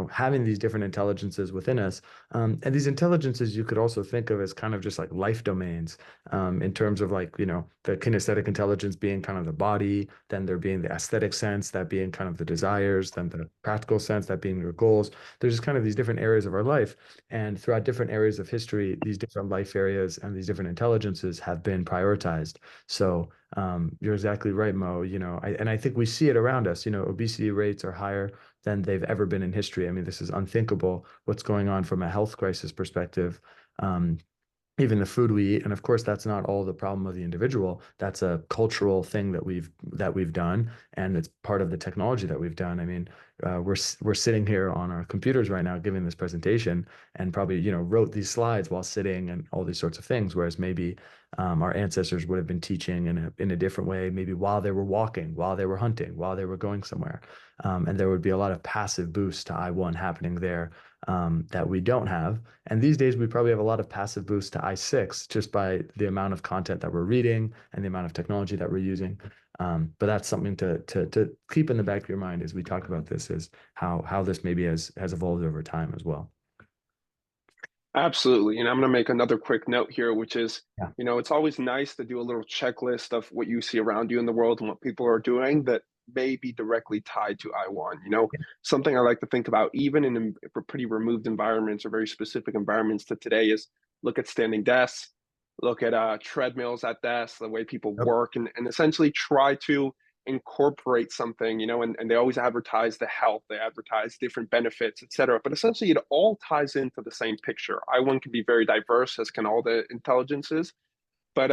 having these different intelligences within us, and these intelligences you could also think of as kind of just like life domains, in terms of like the kinesthetic intelligence being kind of the body, then there being the aesthetic sense, that being kind of the desires, then the practical sense, that being your goals. There's just kind of these different areas of our life, and throughout different areas of history, these different life areas and these different intelligences have been prioritized. So you're exactly right, Mo. And I think we see it around us. Obesity rates are higher than they've ever been in history. I mean, this is unthinkable what's going on from a health crisis perspective. Um, Even the food we eat, and of course that's not all the problem of the individual. That's a cultural thing that we've done, and it's part of the technology that we've done. I mean, we're sitting here on our computers right now giving this presentation, and probably wrote these slides while sitting and all these sorts of things, whereas maybe our ancestors would have been teaching in a different way, maybe while they were walking, while they were hunting, while they were going somewhere. And there would be a lot of passive boost to I1 happening there, that we don't have. And these days, we probably have a lot of passive boost to I6 just by the amount of content that we're reading and the amount of technology that we're using. But that's something to keep in the back of your mind as we talk about this, is how this maybe has evolved over time as well.
Absolutely. And I'm going to make another quick note here, which is,
Yeah.
it's always nice to do a little checklist of what you see around you in the world and what people are doing that may be directly tied to I1. Something I like to think about, even in pretty removed environments or very specific environments to today, is look at standing desks, look at treadmills at desks, the way people
Yep.
work, and essentially try to incorporate something, and they always advertise the health, they advertise different benefits, etc. But essentially, it all ties into the same picture. I1 can be very diverse, as can all the intelligences, but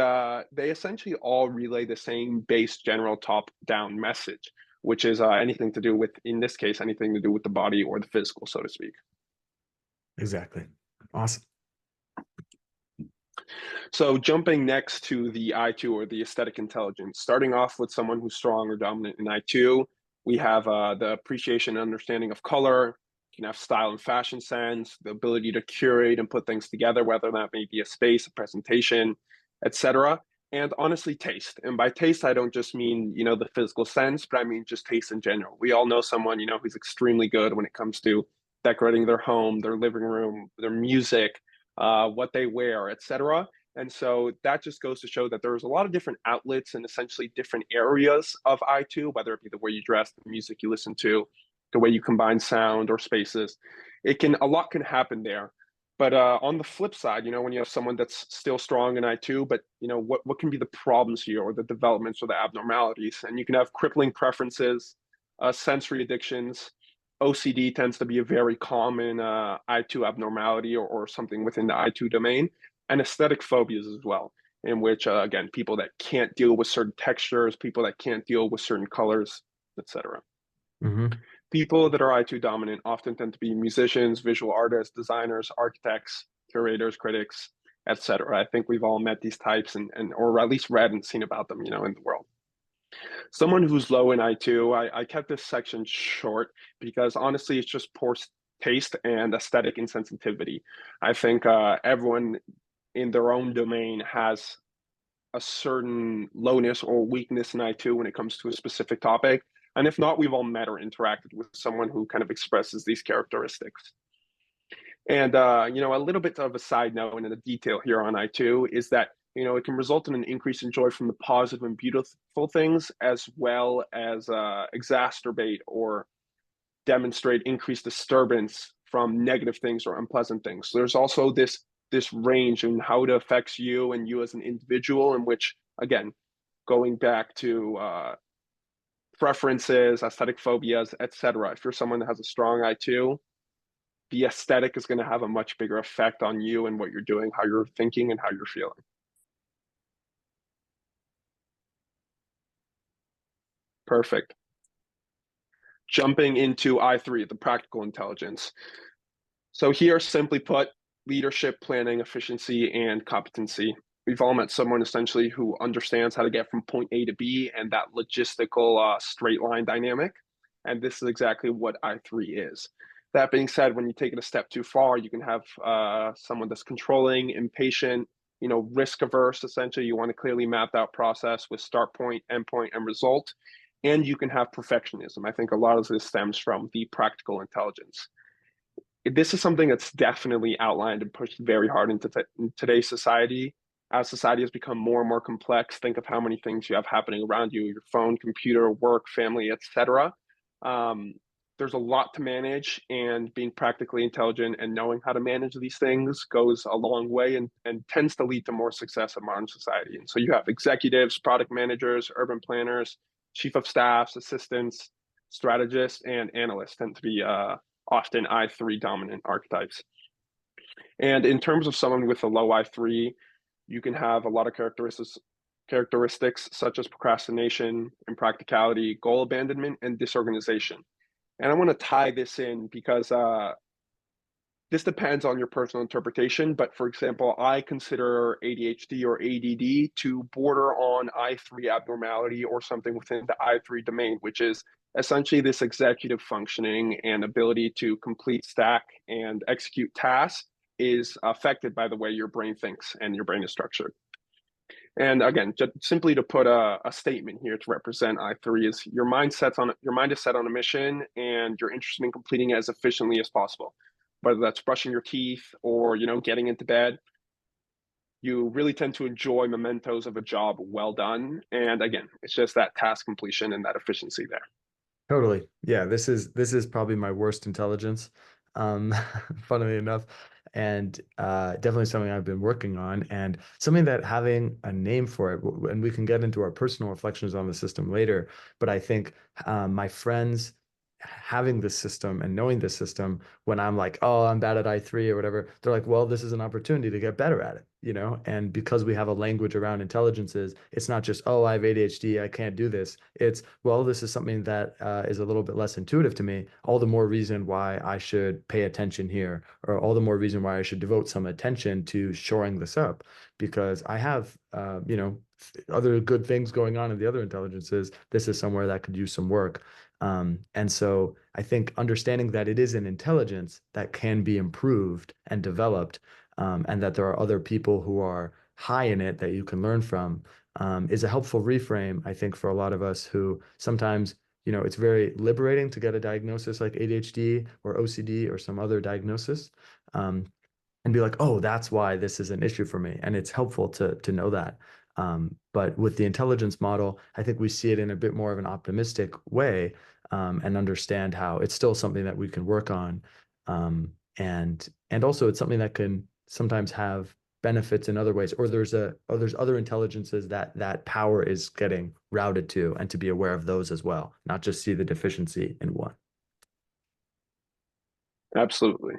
they essentially all relay the same base general top-down message, which is anything to do with, in this case, anything to do with the body or the physical, so to speak.
Exactly. Awesome.
So jumping next to the I2, or the aesthetic intelligence, starting off with someone who's strong or dominant in I2, we have the appreciation and understanding of color, you can have style and fashion sense, the ability to curate and put things together, whether that may be a space, a presentation, etc. And honestly, taste. And by taste, I don't just mean, the physical sense, but I mean just taste in general. We all know someone, who's extremely good when it comes to decorating their home, their living room, their music, what they wear, etc. And so that just goes to show that there's a lot of different outlets and essentially different areas of I2, whether it be the way you dress, the music you listen to, the way you combine sound or spaces. A lot can happen there. But on the flip side, when you have someone that's still strong in I2, but what can be the problems here, or the developments or the abnormalities? And you can have crippling preferences, sensory addictions. OCD tends to be a very common I2 abnormality, or something within the I2 domain, and aesthetic phobias as well, in which, again, people that can't deal with certain textures, people that can't deal with certain colors, etc.
Hmm.
People that are I2 dominant often tend to be musicians, visual artists, designers, architects, curators, critics, etc. I think we've all met these types, and or at least read and seen about them, in the world. Someone who's low in I2, I kept this section short because honestly, it's just poor taste and aesthetic insensitivity. I think everyone in their own domain has a certain lowness or weakness in I2 when it comes to a specific topic. And if not, we've all met or interacted with someone who kind of expresses these characteristics. And, a little bit of a side note and a detail here on I2 is that, it can result in an increase in joy from the positive and beautiful things, as well as exacerbate or demonstrate increased disturbance from negative things or unpleasant things. So there's also this range in how it affects you and you as an individual, in which, again, going back to preferences, aesthetic phobias, etc. If you're someone that has a strong I2, the aesthetic is going to have a much bigger effect on you and what you're doing, how you're thinking, and how you're feeling. Perfect. Jumping into I3, the practical intelligence. So here, simply put, leadership, planning, efficiency, and competency. We've all met someone essentially who understands how to get from point A to B, and that logistical straight line dynamic. And this is exactly what I3 is. That being said, when you take it a step too far, you can have someone that's controlling, impatient, risk averse. Essentially, you want to clearly map out process with start point, end point, and result. And you can have perfectionism. I think a lot of this stems from the practical intelligence. This is something that's definitely outlined and pushed very hard into in today's society. As society has become more and more complex, think of how many things you have happening around you: your phone, computer, work, family, etc. there's a lot to manage, and being practically intelligent and knowing how to manage these things goes a long way and tends to lead to more success in modern society. And so you have executives, product managers, urban planners, chief of staffs, assistants, strategists, and analysts tend to be often I3 dominant archetypes. And in terms of someone with a low I3, you can have a lot of characteristics such as procrastination, impracticality, goal abandonment, and disorganization. And I want to tie this in because this depends on your personal interpretation. But for example, I consider ADHD or ADD to border on I3 abnormality or something within the I3 domain, which is essentially this executive functioning and ability to complete, stack, and execute tasks is affected by the way your brain thinks and your brain is structured. And again, just simply to put a statement here to represent I3 is your mind is set on a mission, and you're interested in completing it as efficiently as possible. Whether that's brushing your teeth or getting into bed, you really tend to enjoy mementos of a job well done. And again, it's just that task completion and that efficiency there.
Totally. Yeah, this is probably my worst intelligence, um, funnily enough, and definitely something I've been working on, and something that having a name for it, and we can get into our personal reflections on the system later, but I think my friends having this system and knowing this system, when I'm like, oh, I'm bad at I3 or whatever, they're like, well, this is an opportunity to get better at it, And because we have a language around intelligences, it's not just, oh, I have ADHD, I can't do this. It's, well, this is something that is a little bit less intuitive to me. All the more reason why I should pay attention here, or all the more reason why I should devote some attention to shoring this up, because I have, other good things going on in the other intelligences. This is somewhere that could use some work. And so I think understanding that it is an intelligence that can be improved and developed, and that there are other people who are high in it that you can learn from, is a helpful reframe, I think, for a lot of us who sometimes, it's very liberating to get a diagnosis like ADHD or OCD or some other diagnosis, and be like, oh, that's why this is an issue for me. And it's helpful to know that. But with the intelligence model, I think we see it in a bit more of an optimistic way, and understand how it's still something that we can work on. And also it's something that can sometimes have benefits in other ways, or there's other intelligences that power is getting routed to, and to be aware of those as well, not just see the deficiency in one.
Absolutely.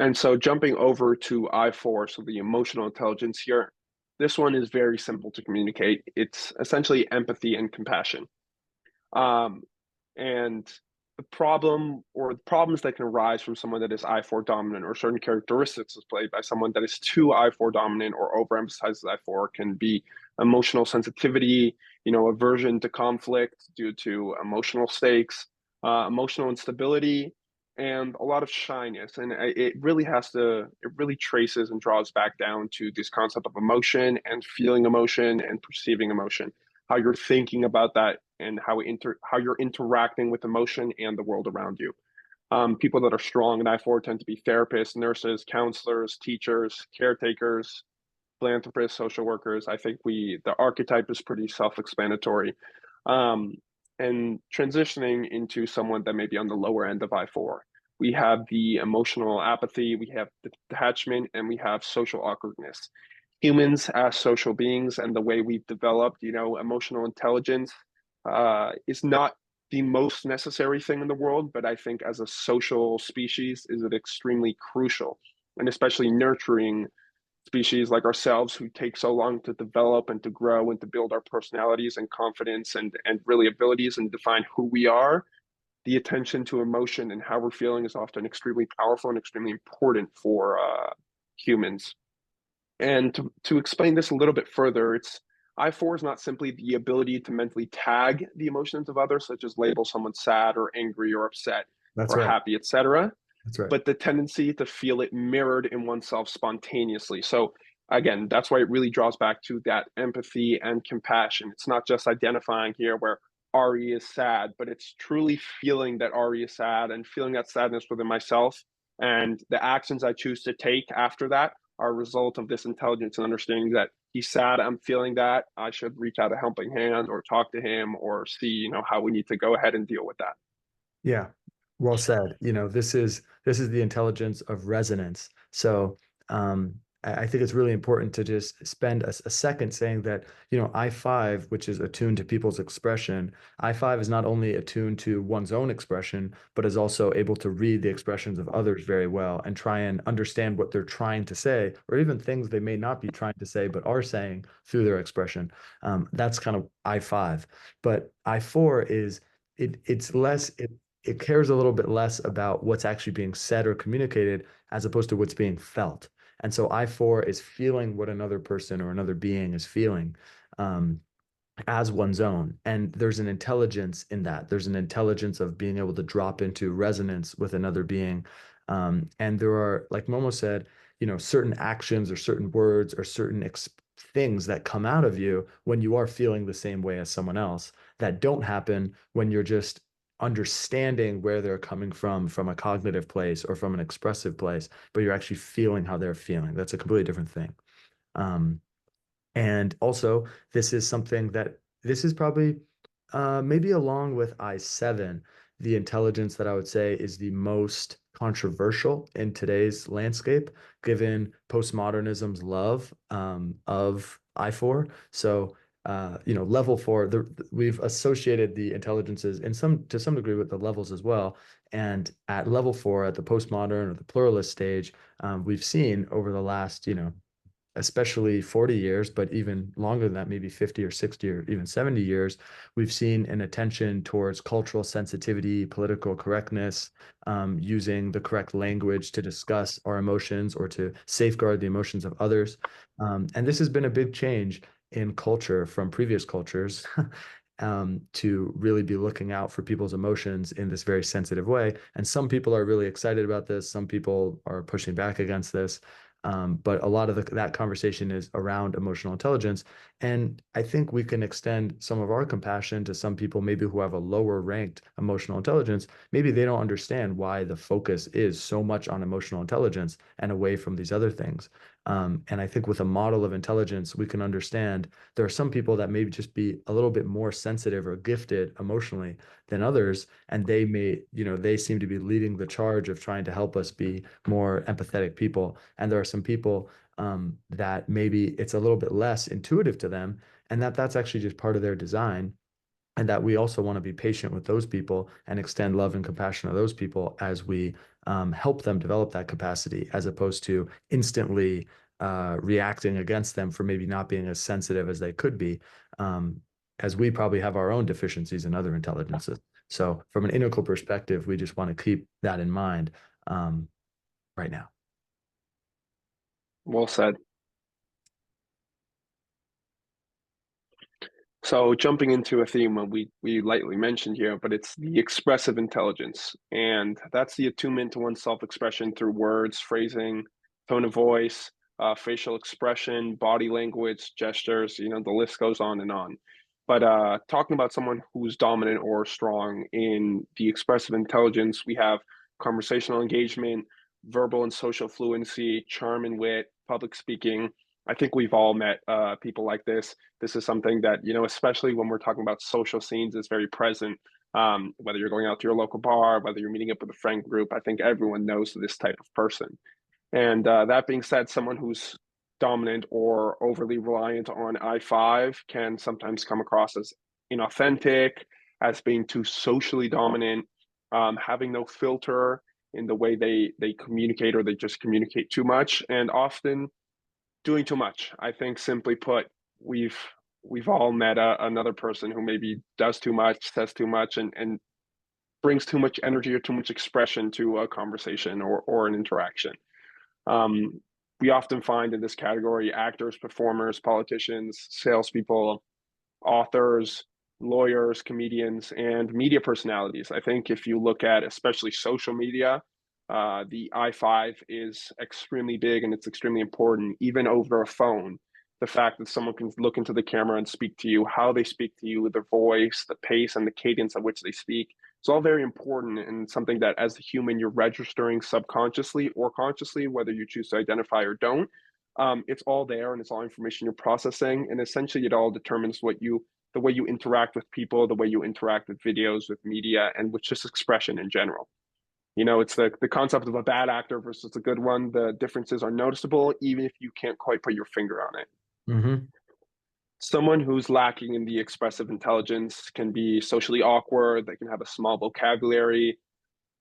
And so jumping over to I4, so the emotional intelligence here, this one is very simple to communicate. It's essentially empathy and compassion. Um, and the problems that can arise from someone that is I4 dominant, or certain characteristics displayed by someone that is too I4 dominant or overemphasizes I4, can be emotional sensitivity, aversion to conflict due to emotional stakes, emotional instability, and a lot of shyness. And it really traces and draws back down to this concept of emotion and feeling emotion and perceiving emotion, how you're thinking about that, and how you're interacting with emotion and the world around you. People that are strong in I4 tend to be therapists, nurses, counselors, teachers, caretakers, philanthropists, social workers. I think the archetype is pretty self-explanatory. Um, and transitioning into someone that may be on the lower end of I4, we have the emotional apathy, we have the detachment, and we have social awkwardness. Humans as social beings, and the way we've developed, emotional intelligence is not the most necessary thing in the world, but I think as a social species is it extremely crucial, and especially nurturing species like ourselves who take so long to develop and to grow and to build our personalities and confidence and really abilities and define who we are. The attention to emotion and how we're feeling is often extremely powerful and extremely important for humans. And to explain this a little bit further, it's I4 is not simply the ability to mentally tag the emotions of others, such as label someone sad or angry or upset
That's
or
right.
happy, etc.,
That's right.
but the tendency to feel it mirrored in oneself spontaneously. So again, that's why it really draws back to that empathy and compassion. It's not just identifying here where Ari is sad, but it's truly feeling that Ari is sad and feeling that sadness within myself. And the actions I choose to take after that are a result of this intelligence and understanding that he's sad, I'm feeling that, I should reach out a helping hand or talk to him or see, how we need to go ahead and deal with that.
Yeah, well said. This is the intelligence of resonance. So I think it's really important to just spend a second saying that, I5, which is attuned to people's expression, I5 is not only attuned to one's own expression, but is also able to read the expressions of others very well and try and understand what they're trying to say, or even things they may not be trying to say, but are saying through their expression. That's kind of I5. But I4 is it's less it cares a little bit less about what's actually being said or communicated as opposed to what's being felt. And so I4 is feeling what another person or another being is feeling um, as one's own. And there's an intelligence in that. There's an intelligence of being able to drop into resonance with another being. And there are, like Momo said, certain actions or certain words or certain things that come out of you when you are feeling the same way as someone else that don't happen when you're just understanding where they're coming from a cognitive place or from an expressive place, but you're actually feeling how they're feeling. That's a completely different thing. Um, and also, this is probably maybe along with I7, the intelligence that I would say is the most controversial in today's landscape, given postmodernism's love of I4. So, level four, we've associated the intelligences to some degree with the levels as well. And at level four, at the postmodern or the pluralist stage, we've seen over the last, especially 40 years, but even longer than that, maybe 50 or 60 or even 70 years, we've seen an attention towards cultural sensitivity, political correctness, using the correct language to discuss our emotions or to safeguard the emotions of others. And this has been a big change in culture from previous cultures. To really be looking out for people's emotions in this very sensitive way. And some people are really excited about this. Some people are pushing back against this. But a lot of that conversation is around emotional intelligence. And I think we can extend some of our compassion to some people, maybe who have a lower ranked emotional intelligence. Maybe they don't understand why the focus is so much on emotional intelligence and away from these other things. And I think with a model of intelligence, we can understand there are some people that maybe just be a little bit more sensitive or gifted emotionally than others. And they seem to be leading the charge of trying to help us be more empathetic people. And there are some people that maybe it's a little bit less intuitive to them, and that's actually just part of their design. And that we also want to be patient with those people and extend love and compassion to those people as we help them develop that capacity, as opposed to instantly reacting against them for maybe not being as sensitive as they could be, as we probably have our own deficiencies in other intelligences. So, from an integral perspective, we just want to keep that in mind right now.
Well said. So jumping into a theme that we lightly mentioned here, but it's the expressive intelligence, and that's the attunement to one's self-expression through words, phrasing, tone of voice, facial expression, body language, gestures. The list goes on and on. But talking about someone who's dominant or strong in the expressive intelligence, we have conversational engagement, verbal and social fluency, charm and wit, public speaking. I think we've all met people like this. This is something that, especially when we're talking about social scenes, is very present. Whether you're going out to your local bar, whether you're meeting up with a friend group, I think everyone knows this type of person. And that being said, someone who's dominant or overly reliant on I5 can sometimes come across as inauthentic, as being too socially dominant, having no filter in the way they communicate, or they just communicate too much, and often doing too much. I think, simply put, we've we've all met another person who maybe does too much, says too much, and brings too much energy or too much expression to a conversation or an interaction. Um, we often find in this category actors, performers, politicians, salespeople, authors, lawyers, comedians, and media personalities. I think if you look at especially social media, the I5 is extremely big and it's extremely important, even over a phone. The fact that someone can look into the camera and speak to you, how they speak to you, their voice, the pace, and the cadence at which they speak, it's all very important and something that as a human you're registering subconsciously or consciously, whether you choose to identify or don't. It's all there and it's all information you're processing. And essentially it all determines the way you interact with people, the way you interact with videos, with media, and with just expression in general. It's the concept of a bad actor versus a good one. The differences are noticeable, even if you can't quite put your finger on it.
Hmm.
Someone who's lacking in the expressive intelligence can be socially awkward, they can have a small vocabulary,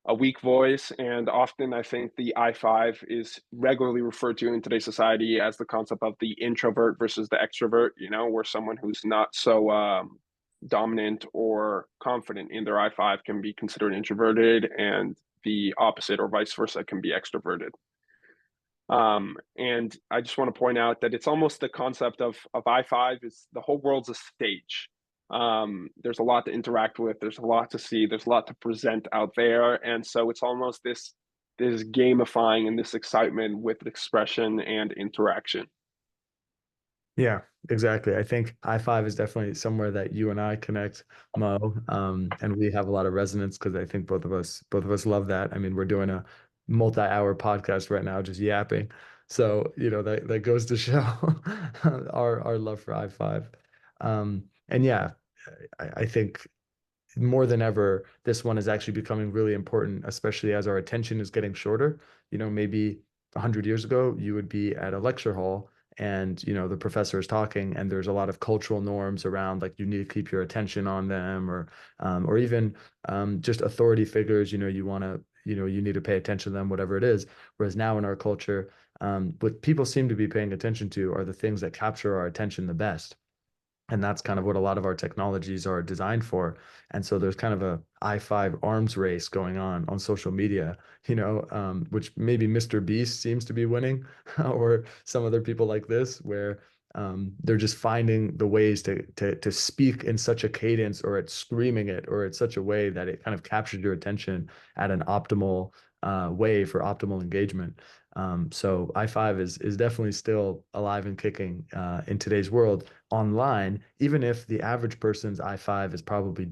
a weak voice, and often I think the I5 is regularly referred to in today's society as the concept of the introvert versus the extrovert, where someone who's not so dominant or confident in their I5 can be considered introverted, and the opposite or vice versa can be extroverted. And I just want to point out that it's almost the concept of I5 is the whole world's a stage. There's a lot to interact with, there's a lot to see, there's a lot to present out there. And so it's almost this gamifying and this excitement with expression and interaction.
Yeah, exactly. I think I5 is definitely somewhere that you and I connect, Mo, and we have a lot of resonance because I think both of us love that. I mean, we're doing a multi-hour podcast right now, just yapping. So, that goes to show our love for I5. And yeah, I think more than ever, this one is actually becoming really important, especially as our attention is getting shorter. Maybe 100 years ago, you would be at a lecture hall and, the professor is talking and there's a lot of cultural norms around like you need to keep your attention on them or even just authority figures, you want to, you need to pay attention to them, whatever it is. Whereas now in our culture, what people seem to be paying attention to are the things that capture our attention the best. And that's kind of what a lot of our technologies are designed for. And so there's kind of a I5 arms race going on social media, which maybe Mr. Beast seems to be winning, or some other people like this, where they're just finding the ways to speak in such a cadence or at screaming it or at such a way that it kind of captures your attention at an optimal way for optimal engagement. So I5 is definitely still alive and kicking in today's world online, even if the average person's I5 is probably,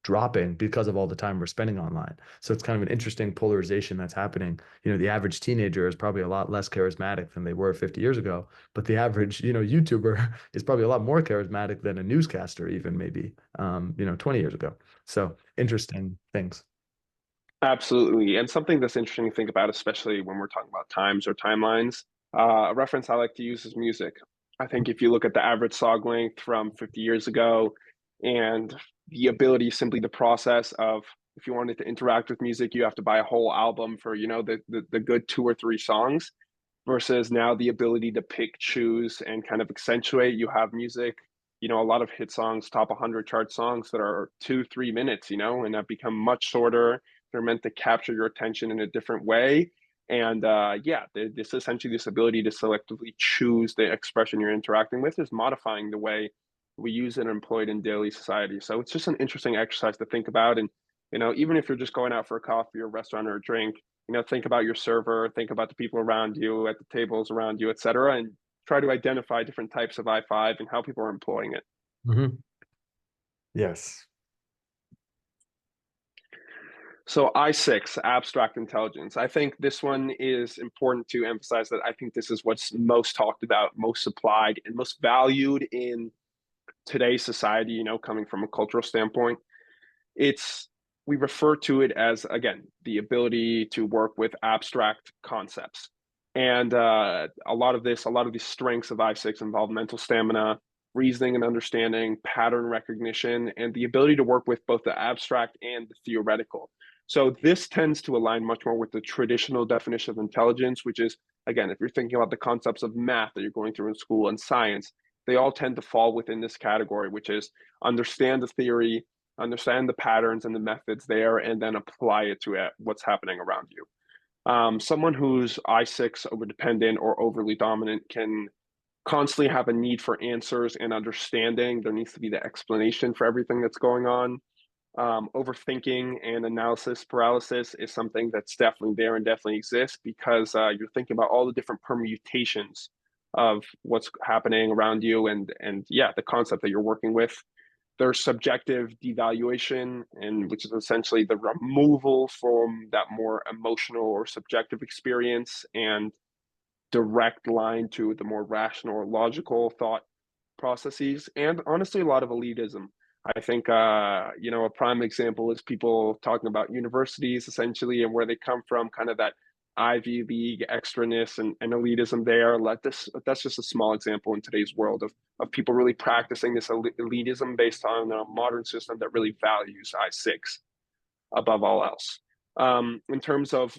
dropping because of all the time we're spending online. So it's kind of an interesting polarization that's happening. The average teenager is probably a lot less charismatic than they were 50 years ago, but the average, YouTuber is probably a lot more charismatic than a newscaster, even maybe, 20 years ago. So interesting things.
Absolutely. And something that's interesting to think about, especially when we're talking about times or timelines, a reference I like to use is music. I think if you look at the average song length from 50 years ago and the ability simply to process of if you wanted to interact with music, you have to buy a whole album for, the good two or three songs versus now the ability to pick, choose, and kind of accentuate. You have music, a lot of hit songs, top 100 chart songs that are 2, 3 minutes, and have become much shorter. They're meant to capture your attention in a different way. And yeah, this essentially this ability to selectively choose the expression you're interacting with is modifying the way we use it and employ it in daily society. So it's just an interesting exercise to think about. And, even if you're just going out for a coffee or a restaurant or a drink, think about your server, think about the people around you at the tables around you, et cetera, and try to identify different types of I5 and how people are employing it.
Hmm. Yes.
So I6, abstract intelligence. I think this one is important to emphasize that I think this is what's most talked about, most supplied, and most valued in today's society, coming from a cultural standpoint. It's we refer to it as, again, the ability to work with abstract concepts. And a lot of these strengths of I6 involve mental stamina, reasoning and understanding, pattern recognition, and the ability to work with both the abstract and the theoretical. So this tends to align much more with the traditional definition of intelligence, which is, again, if you're thinking about the concepts of math that you're going through in school and science, they all tend to fall within this category, which is understand the theory, understand the patterns and the methods there, and then apply it to what's happening around you. Someone who's I6 over dependent or overly dominant can constantly have a need for answers and understanding. There needs to be the explanation for everything that's going on. Overthinking and analysis paralysis is something that's definitely there and definitely exists because you're thinking about all the different permutations of what's happening around you and yeah, the concept that you're working with. There's subjective devaluation, and which is essentially the removal from that more emotional or subjective experience. And direct line to the more rational or logical thought processes, and honestly, a lot of elitism. I think, a prime example is people talking about universities essentially and where they come from, kind of that Ivy League extraness and elitism there. That's just a small example in today's world of people really practicing this elitism based on a modern system that really values I6 above all else. In terms of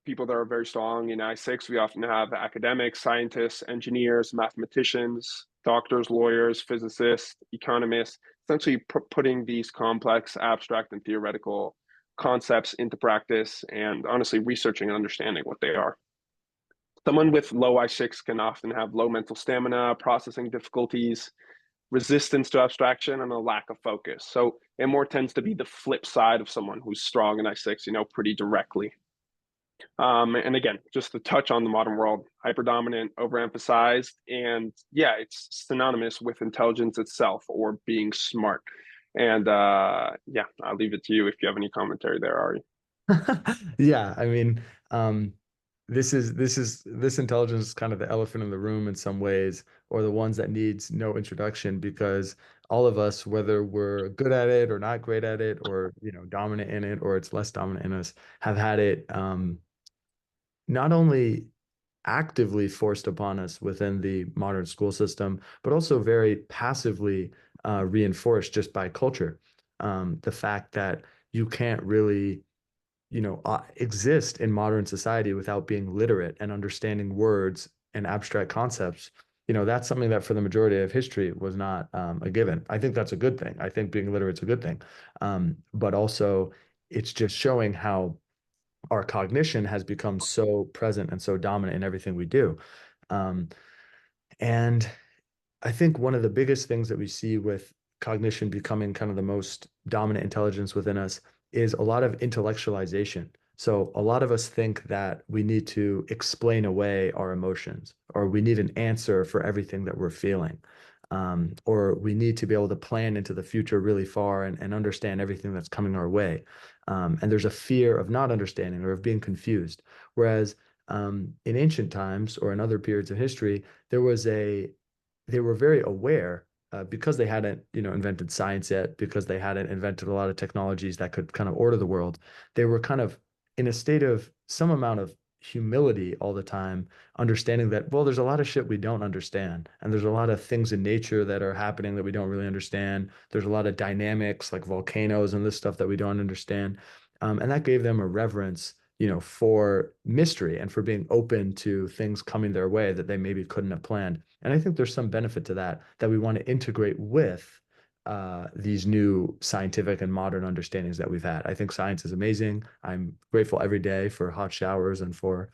people that are very strong in I6, we often have academics, scientists, engineers, mathematicians, doctors, lawyers, physicists, economists, essentially putting these complex, abstract, and theoretical concepts into practice and honestly researching and understanding what they are. Someone with low I6 can often have low mental stamina, processing difficulties, resistance to abstraction, and a lack of focus. So it more tends to be the flip side of someone who's strong in I6, pretty directly. And again, just to touch on the modern world, hyperdominant, overemphasized, and yeah, it's synonymous with intelligence itself or being smart. And yeah, I'll leave it to you if you have any commentary there, Ari.
Yeah, I mean, this intelligence is kind of the elephant in the room in some ways, or the ones that needs no introduction because all of us, whether we're good at it or not great at it, or dominant in it, or it's less dominant in us, have had it not only actively forced upon us within the modern school system, but also very passively reinforced just by culture. The fact that you can't really exist in modern society without being literate and understanding words and abstract concepts. That's something that for the majority of history was not a given. I think that's a good thing. I think being literate is a good thing. But also, it's just showing how our cognition has become so present and so dominant in everything we do. Um, and I think one of the biggest things that we see with cognition becoming kind of the most dominant intelligence within us is a lot of intellectualization. So a lot of us think that we need to explain away our emotions, or we need an answer for everything that we're feeling, or we need to be able to plan into the future really far and understand everything that's coming our way. And there's a fear of not understanding or of being confused. Whereas in ancient times or in other periods of history, they were very aware because they hadn't, invented science yet, because they hadn't invented a lot of technologies that could kind of order the world. They were kind of in a state of some amount of humility all the time, understanding that, well, there's a lot of shit we don't understand. And there's a lot of things in nature that are happening that we don't really understand. There's a lot of dynamics like volcanoes and this stuff that we don't understand. And that gave them a reverence for mystery and for being open to things coming their way that they maybe couldn't have planned. And I think there's some benefit to that we want to integrate with these new scientific and modern understandings that we've had. I think science is amazing. I'm grateful every day for hot showers and for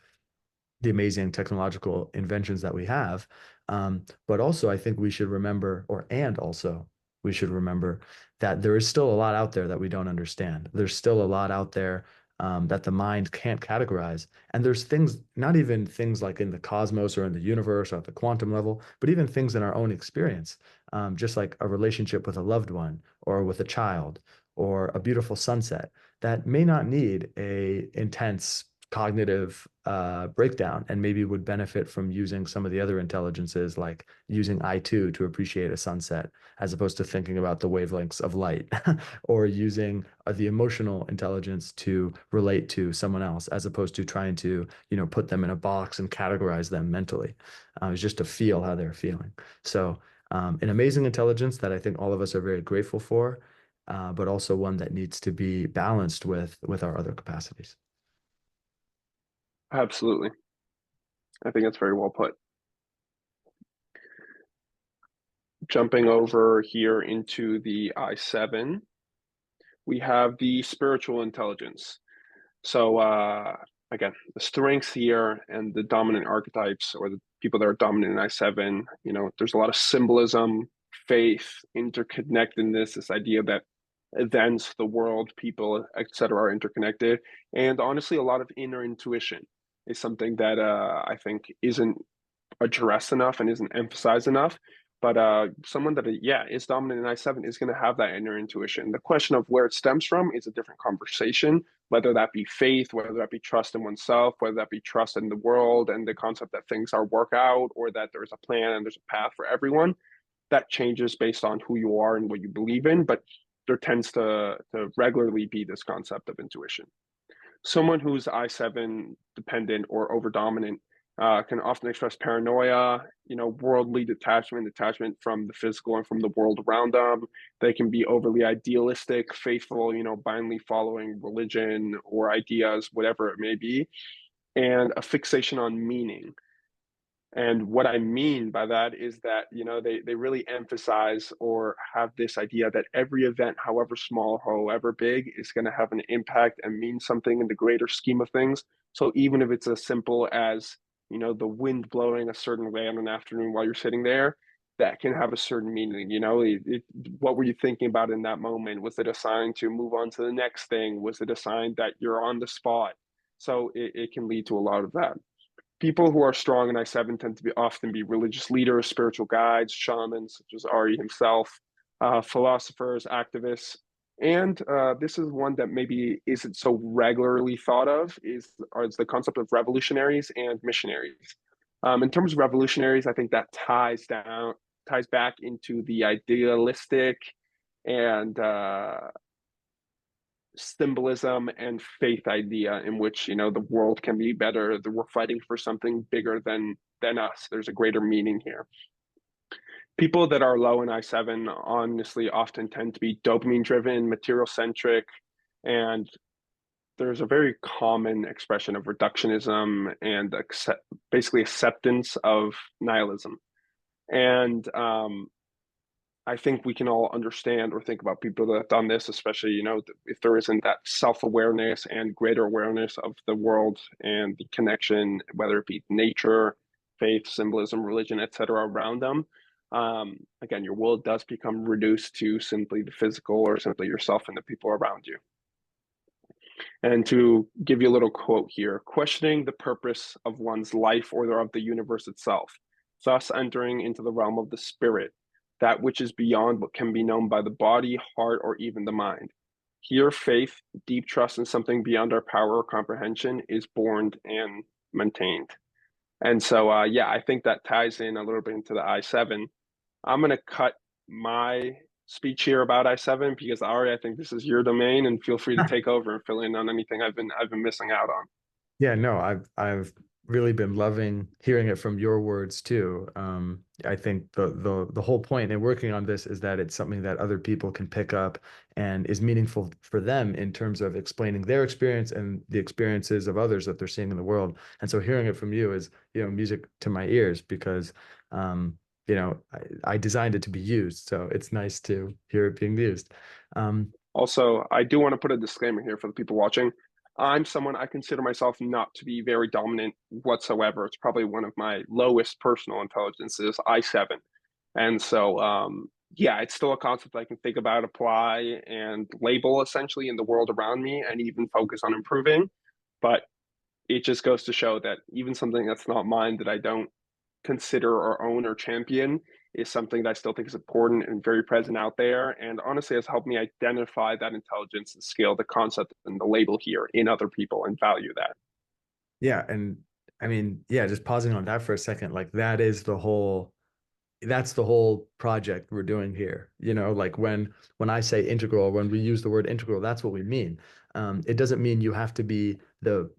the amazing technological inventions that we have. But also, I think we should remember, and also we should remember that there is still a lot out there that we don't understand. There's still a lot out there that the mind can't categorize. And there's things, not even things like in the cosmos or in the universe or at the quantum level, but even things in our own experience, just like a relationship with a loved one or with a child or a beautiful sunset that may not need a intense cognitive breakdown and maybe would benefit from using some of the other intelligences like using I2 to appreciate a sunset as opposed to thinking about the wavelengths of light or using the emotional intelligence to relate to someone else as opposed to trying to put them in a box and categorize them mentally. It's just to feel how they're feeling. So an amazing intelligence that I think all of us are very grateful for, but also one that needs to be balanced with our other capacities.
Absolutely. I think that's very well put. Jumping over here into the I7, we have the spiritual intelligence. So again, the strengths here and the dominant archetypes or the people that are dominant in I7, there's a lot of symbolism, faith, interconnectedness, this idea that events, the world, people, etc., are interconnected. And honestly, a lot of inner intuition is something that I think isn't addressed enough and isn't emphasized enough. But someone that yeah is dominant in I7 is going to have that inner intuition. The question of where it stems from is a different conversation, whether that be faith, whether that be trust in oneself, whether that be trust in the world and the concept that things are work out, or that there's a plan and there's a path for everyone. That changes based on who you are and what you believe in, but there tends to regularly be this concept of intuition. Someone who's I7 dependent or over dominant can often express paranoia, worldly detachment from the physical and from the world around them. They can be overly idealistic, faithful, blindly following religion or ideas, whatever it may be, and a fixation on meaning. And what I mean by that is that, they really emphasize or have this idea that every event, however small, however big, is going to have an impact and mean something in the greater scheme of things. So even if it's as simple as, the wind blowing a certain way on an afternoon while you're sitting there, that can have a certain meaning. What were you thinking about in that moment? Was it a sign to move on to the next thing? Was it a sign that you're on the spot? So it can lead to a lot of that. People who are strong in I7 tend to be often be religious leaders, spiritual guides, shamans, such as Ari himself, philosophers, activists. And this is one that maybe isn't so regularly thought of is the concept of revolutionaries and missionaries. In terms of revolutionaries, I think that ties back into the idealistic and symbolism and faith idea in which the world can be better, that we're fighting for something bigger than us. There's a greater meaning here. People that are low in I7 honestly often tend to be dopamine driven, material centric, and there's a very common expression of reductionism and basically acceptance of nihilism. And I think we can all understand or think about people that have done this, especially, if there isn't that self-awareness and greater awareness of the world and the connection, whether it be nature, faith, symbolism, religion, etc., around them. Again, your world does become reduced to simply the physical or simply yourself and the people around you. And to give you a little quote here, questioning the purpose of one's life or of the universe itself, thus entering into the realm of the spirit, that which is beyond what can be known by the body, heart, or even the mind. Here, faith, deep trust in something beyond our power or comprehension is born and maintained. And so, yeah, I think that ties in a little bit into the I7. I'm going to cut my speech here about I7 because Ari, I think this is your domain, and feel free to take over and fill in on anything I've been missing out on.
Yeah, no, I've really been loving hearing it from your words too. I think the whole point in working on this is that it's something that other people can pick up and is meaningful for them in terms of explaining their experience and the experiences of others that they're seeing in the world. And so hearing it from you is, music to my ears because I designed it to be used. So it's nice to hear it being used. Um,
Also, I do want to put a disclaimer here for the people watching. I'm someone I consider myself not to be very dominant whatsoever. It's probably one of my lowest personal intelligences, I7. And so, yeah, it's still a concept I can think about, apply, and label essentially in the world around me and even focus on improving. But it just goes to show that even something that's not mine, that I don't consider or own or champion, is something that I still think is important and very present out there. And honestly, has helped me identify that intelligence and scale the concept and the label here in other people and value that.
yeah, and I mean, yeah, just pausing on that for a second, like that's the whole project we're doing here. Like when I say integral, when we use the word integral, that's what we mean. It doesn't mean you have to be the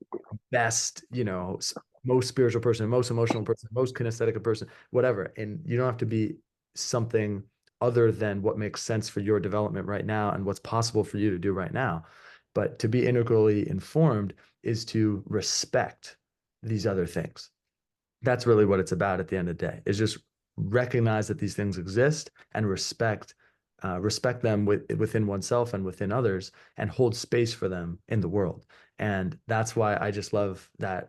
best, most spiritual person, most emotional person, most kinesthetic person, whatever. And you don't have to be something other than what makes sense for your development right now and what's possible for you to do right now. But to be integrally informed is to respect these other things. That's really what it's about at the end of the day. Is just recognize that these things exist and respect them within oneself and within others, and hold space for them in the world. And that's why I just love that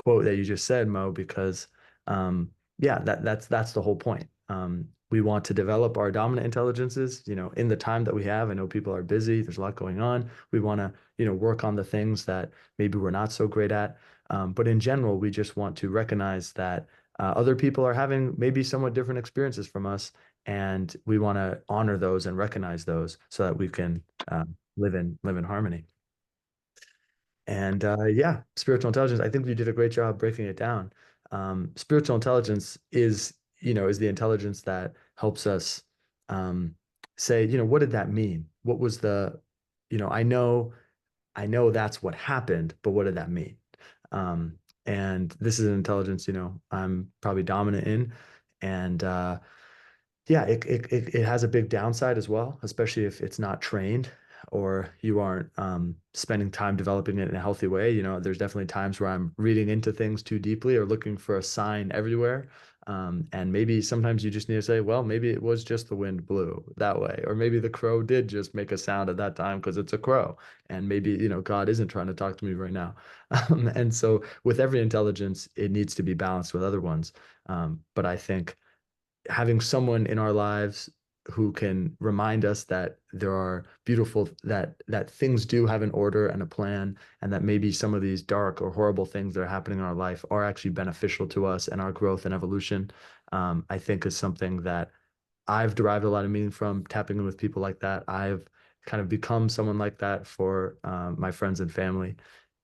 quote that you just said, Mo, because yeah, that's the whole point. We want to develop our dominant intelligences, in the time that we have. I know people are busy, there's a lot going on. We want to, work on the things that maybe we're not so great at. But in general, we just want to recognize that Other people are having maybe somewhat different experiences from us, and we want to honor those and recognize those so that we can live in harmony. And yeah, spiritual intelligence, I think you did a great job breaking it down. Spiritual intelligence is the intelligence that helps us say, what did that mean? What was the, you know, I know that's what happened, but what did that mean? And this is an intelligence, I'm probably dominant in. And yeah, it has a big downside as well, especially if it's not trained or you aren't spending time developing it in a healthy way. There's definitely times where I'm reading into things too deeply or looking for a sign everywhere. And maybe sometimes you just need to say, well, maybe it was just the wind blew that way, or maybe the crow did just make a sound at that time because it's a crow. And maybe, God isn't trying to talk to me right now. And so with every intelligence, it needs to be balanced with other ones. But I think having someone in our lives who can remind us that there are beautiful that things do have an order and a plan, and that maybe some of these dark or horrible things that are happening in our life are actually beneficial to us and our growth and evolution. I think is something that I've derived a lot of meaning from tapping in with people like that. I've kind of become someone like that for my friends and family.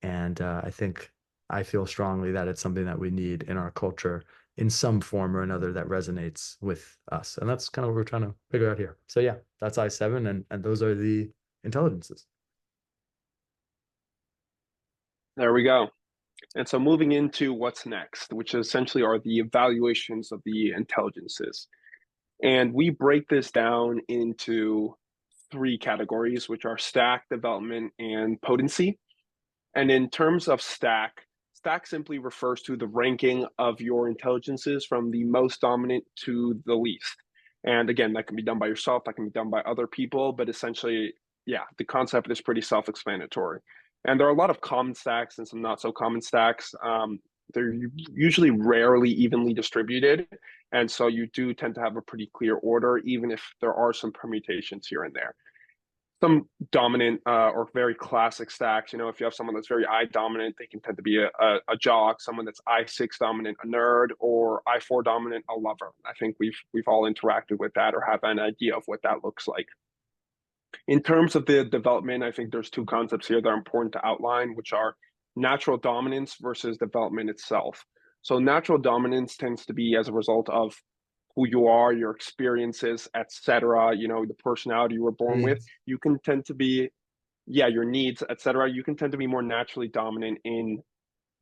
And I think I feel strongly that it's something that we need in our culture in some form or another that resonates with us. And that's kind of what we're trying to figure out here. So yeah, that's I7 and those are the intelligences.
There we go. And so moving into what's next, which essentially are the evaluations of the intelligences. And we break this down into three categories, which are stack, development, and potency. And in terms of stack, stack simply refers to the ranking of your intelligences from the most dominant to the least. And again, that can be done by yourself, that can be done by other people, but essentially, yeah, the concept is pretty self-explanatory. And there are a lot of common stacks and some not so common stacks. They're usually rarely evenly distributed. And so you do tend to have a pretty clear order, even if there are some permutations here and there. Some dominant or very classic stacks. If you have someone that's very I dominant, they can tend to be a jock. Someone that's I6 dominant, a nerd, or I4 dominant, a lover. I think we've all interacted with that or have an idea of what that looks like. In terms of the development, I think there's two concepts here that are important to outline, which are natural dominance versus development itself. So natural dominance tends to be as a result of who you are, your experiences, etc. The personality you were born with.
Needs.
You can tend to be, yeah, your needs, etc. You can tend to be more naturally dominant in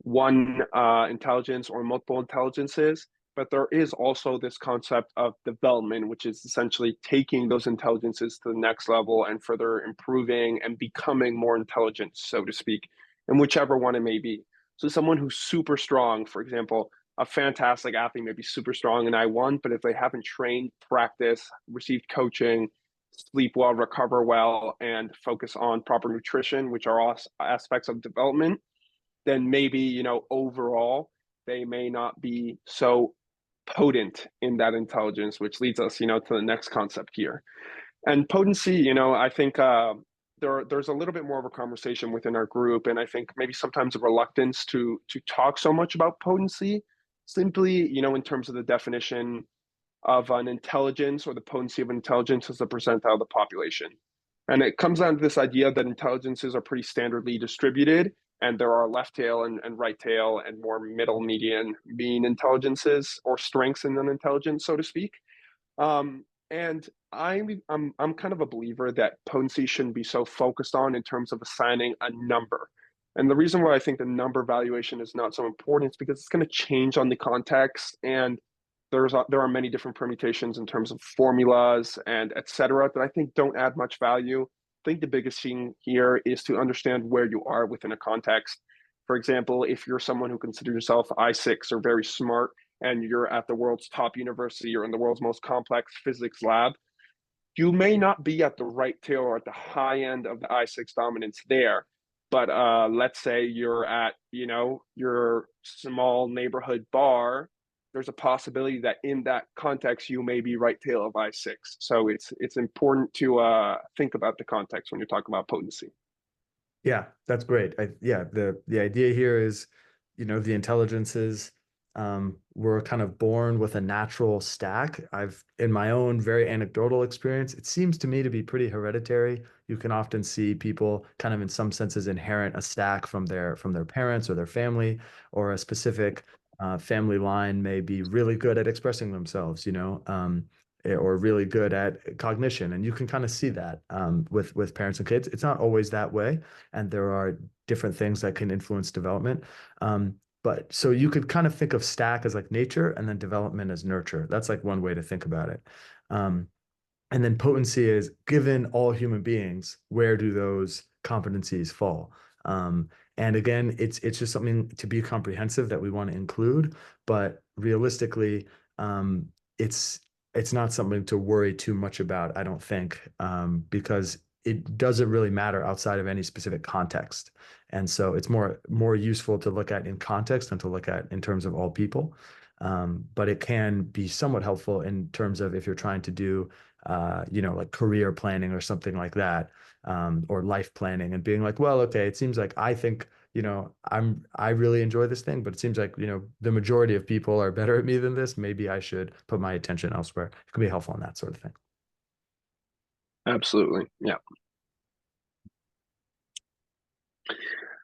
one intelligence or multiple intelligences. But there is also this concept of development, which is essentially taking those intelligences to the next level and further improving and becoming more intelligent, so to speak, and whichever one it may be. So someone who's super strong, for example, a fantastic athlete may be super strong in I1, but if they haven't trained, practiced, received coaching, sleep well, recover well, and focus on proper nutrition, which are all aspects of development, then maybe, overall, they may not be so potent in that intelligence, which leads us, to the next concept here. And potency, I think there's a little bit more of a conversation within our group, and I think maybe sometimes a reluctance to talk so much about potency, simply, in terms of the definition of an intelligence or the potency of intelligence as a percentile of the population. And it comes down to this idea that intelligences are pretty standardly distributed, and there are left tail and right tail and more middle median mean intelligences or strengths in an intelligence, so to speak. And I'm kind of a believer that potency shouldn't be so focused on in terms of assigning a number. And the reason why I think the number valuation is not so important is because it's going to change on the context, and there are many different permutations in terms of formulas and et cetera that I think don't add much value. I think the biggest thing here is to understand where you are within a context. For example, if you're someone who considers yourself I6 or very smart, and you're at the world's top university or in the world's most complex physics lab, you may not be at the right tail or at the high end of the I6 dominance there. But let's say you're at, your small neighborhood bar. There's a possibility that in that context, you may be right tail of I6. So it's important to think about the context when you're talking about potency.
Yeah, that's great. Yeah, the idea here is, the intelligences. we're kind of born with a natural stack. In my own very anecdotal experience, it seems to me to be pretty hereditary. You can often see people kind of in some senses inherit a stack from their parents or their family, or a specific family line may be really good at expressing themselves, or really good at cognition. And you can kind of see that with parents and kids. It's not always that way, and there are different things that can influence development. But so you could kind of think of stack as like nature and then development as nurture. That's like one way to think about it. Um, and then potency is given all human beings, where do those competencies fall? And again, it's just something to be comprehensive that we want to include, but realistically, it's it's not something to worry too much about, I don't think, because it doesn't really matter outside of any specific context. And so it's more useful to look at in context than to look at in terms of all people. But it can be somewhat helpful in terms of if you're trying to do like career planning or something like that, or life planning and being like, well, okay, it seems like I think, I really enjoy this thing, but it seems like, the majority of people are better at me than this. Maybe I should put my attention elsewhere. It can be helpful in that sort of thing.
Absolutely. Yeah.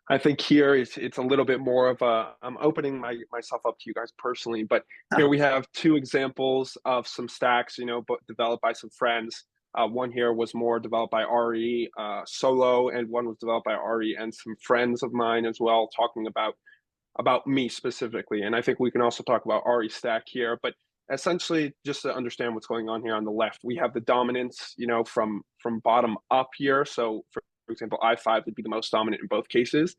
I think here it's a little bit more of a I'm opening myself up to you guys personally, but here we have two examples of some stacks, but developed by some friends. One here was more developed by Ari solo, and one was developed by Ari and some friends of mine as well, talking about me specifically. And I think we can also talk about Ari stack here, but essentially just to understand what's going on here on the left, we have the dominance, from bottom up here. So for example, I5 would be the most dominant in both cases.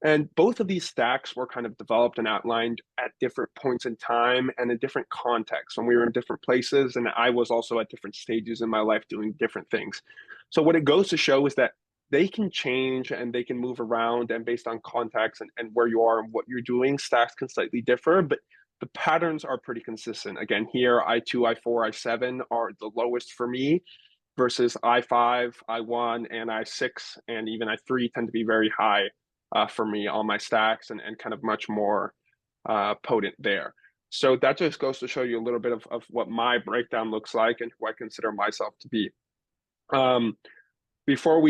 And both of these stacks were kind of developed and outlined at different points in time and in different contexts when we were in different places. And I was also at different stages in my life doing different things. So, what it goes to show is that they can change and they can move around, and based on context and where you are and what you're doing, stacks can slightly differ, but the patterns are pretty consistent. Again, here, I2, I4, I7 are the lowest for me versus I5, I1, and I6, and even I3 tend to be very high for me on my stacks and kind of much more potent there. So that just goes to show you a little bit of what my breakdown looks like and who I consider myself to be. Um, before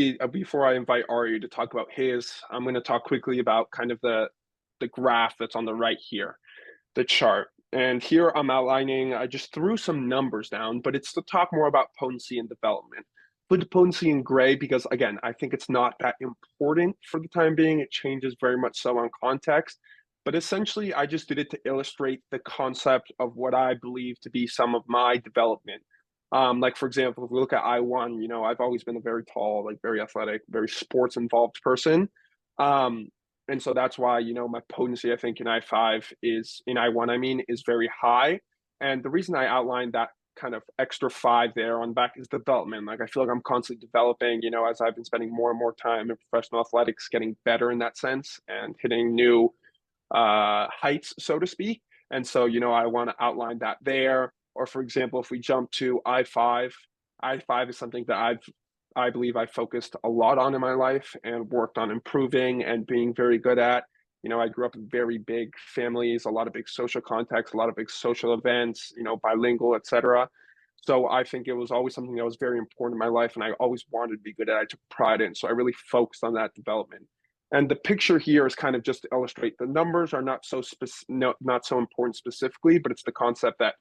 I invite Ari to talk about his, I'm going to talk quickly about kind of the graph that's on the right here, the chart. And here I'm outlining, I just threw some numbers down, but it's to talk more about potency and development. Put the potency in gray because, again, I think it's not that important for the time being. It changes very much so on context. But essentially, I just did it to illustrate the concept of what I believe to be some of my development. Like, for example, if we look at I1, I've always been a very tall, like very athletic, very sports involved person. Um, and so that's why, my potency, I think, in I5 is in I1, is very high. And the reason I outlined that kind of extra five there on back is development. Like I feel like I'm constantly developing, as I've been spending more and more time in professional athletics, getting better in that sense and hitting new heights, so to speak. And so, I want to outline that there. Or for example, if we jump to I5, I5 is something that I believe I focused a lot on in my life and worked on improving and being very good at. I grew up in very big families, a lot of big social contexts, a lot of big social events, bilingual, etc. So I think it was always something that was very important in my life, and I always wanted to be good at. I took pride in, so I really focused on that development. And the picture here is kind of just to illustrate the numbers are not so not so important specifically, but it's the concept that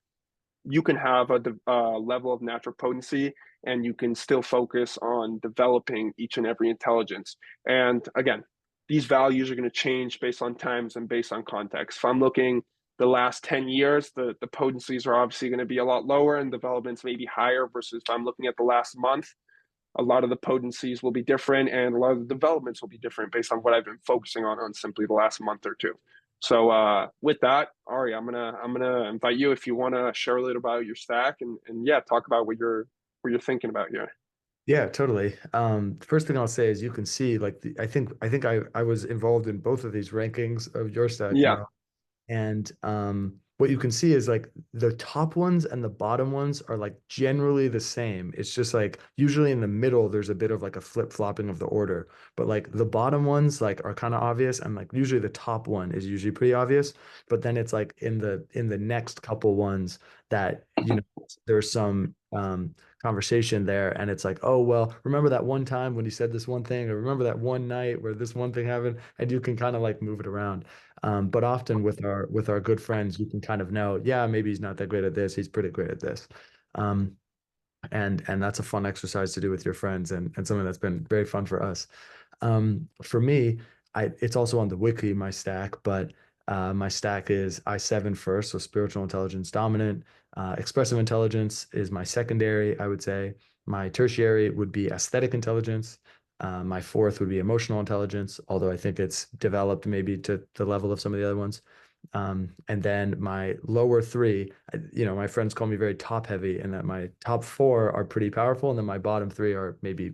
you can have a level of natural potency and you can still focus on developing each and every intelligence. And again, these values are going to change based on times and based on context. If I'm looking the last 10 years, the potencies are obviously going to be a lot lower and developments may be higher versus if I'm looking at the last month, a lot of the potencies will be different and a lot of the developments will be different based on what I've been focusing on simply the last month or two. So with that, Ari, I'm gonna invite you if you want to share a little about your stack and yeah, talk about what you're thinking about here.
Yeah, totally. The first thing I'll say is you can see like I think I was involved in both of these rankings of your stack,
Yeah,
And what you can see is like the top ones and the bottom ones are like generally the same. It's just like usually in the middle there's a bit of like a flip-flopping of the order, but like the bottom ones like are kind of obvious, and like usually the top one is usually pretty obvious, but then it's like in the next couple ones that there's some conversation there, and it's like, oh well, remember that one time when you said this one thing, or remember that one night where this one thing happened, and you can kind of like move it around. But often with our good friends, you can kind of know, yeah, maybe he's not that great at this. He's pretty great at this. Um, and that's a fun exercise to do with your friends, and something that's been very fun for us. For me, it's also on the wiki, my stack, but my stack is I7 first, so spiritual intelligence dominant. Expressive intelligence is my secondary, I would say. My tertiary would be aesthetic intelligence. My fourth would be emotional intelligence, although I think it's developed maybe to the level of some of the other ones. And then my lower three, my friends call me very top heavy, and that my top four are pretty powerful, and then my bottom three are maybe,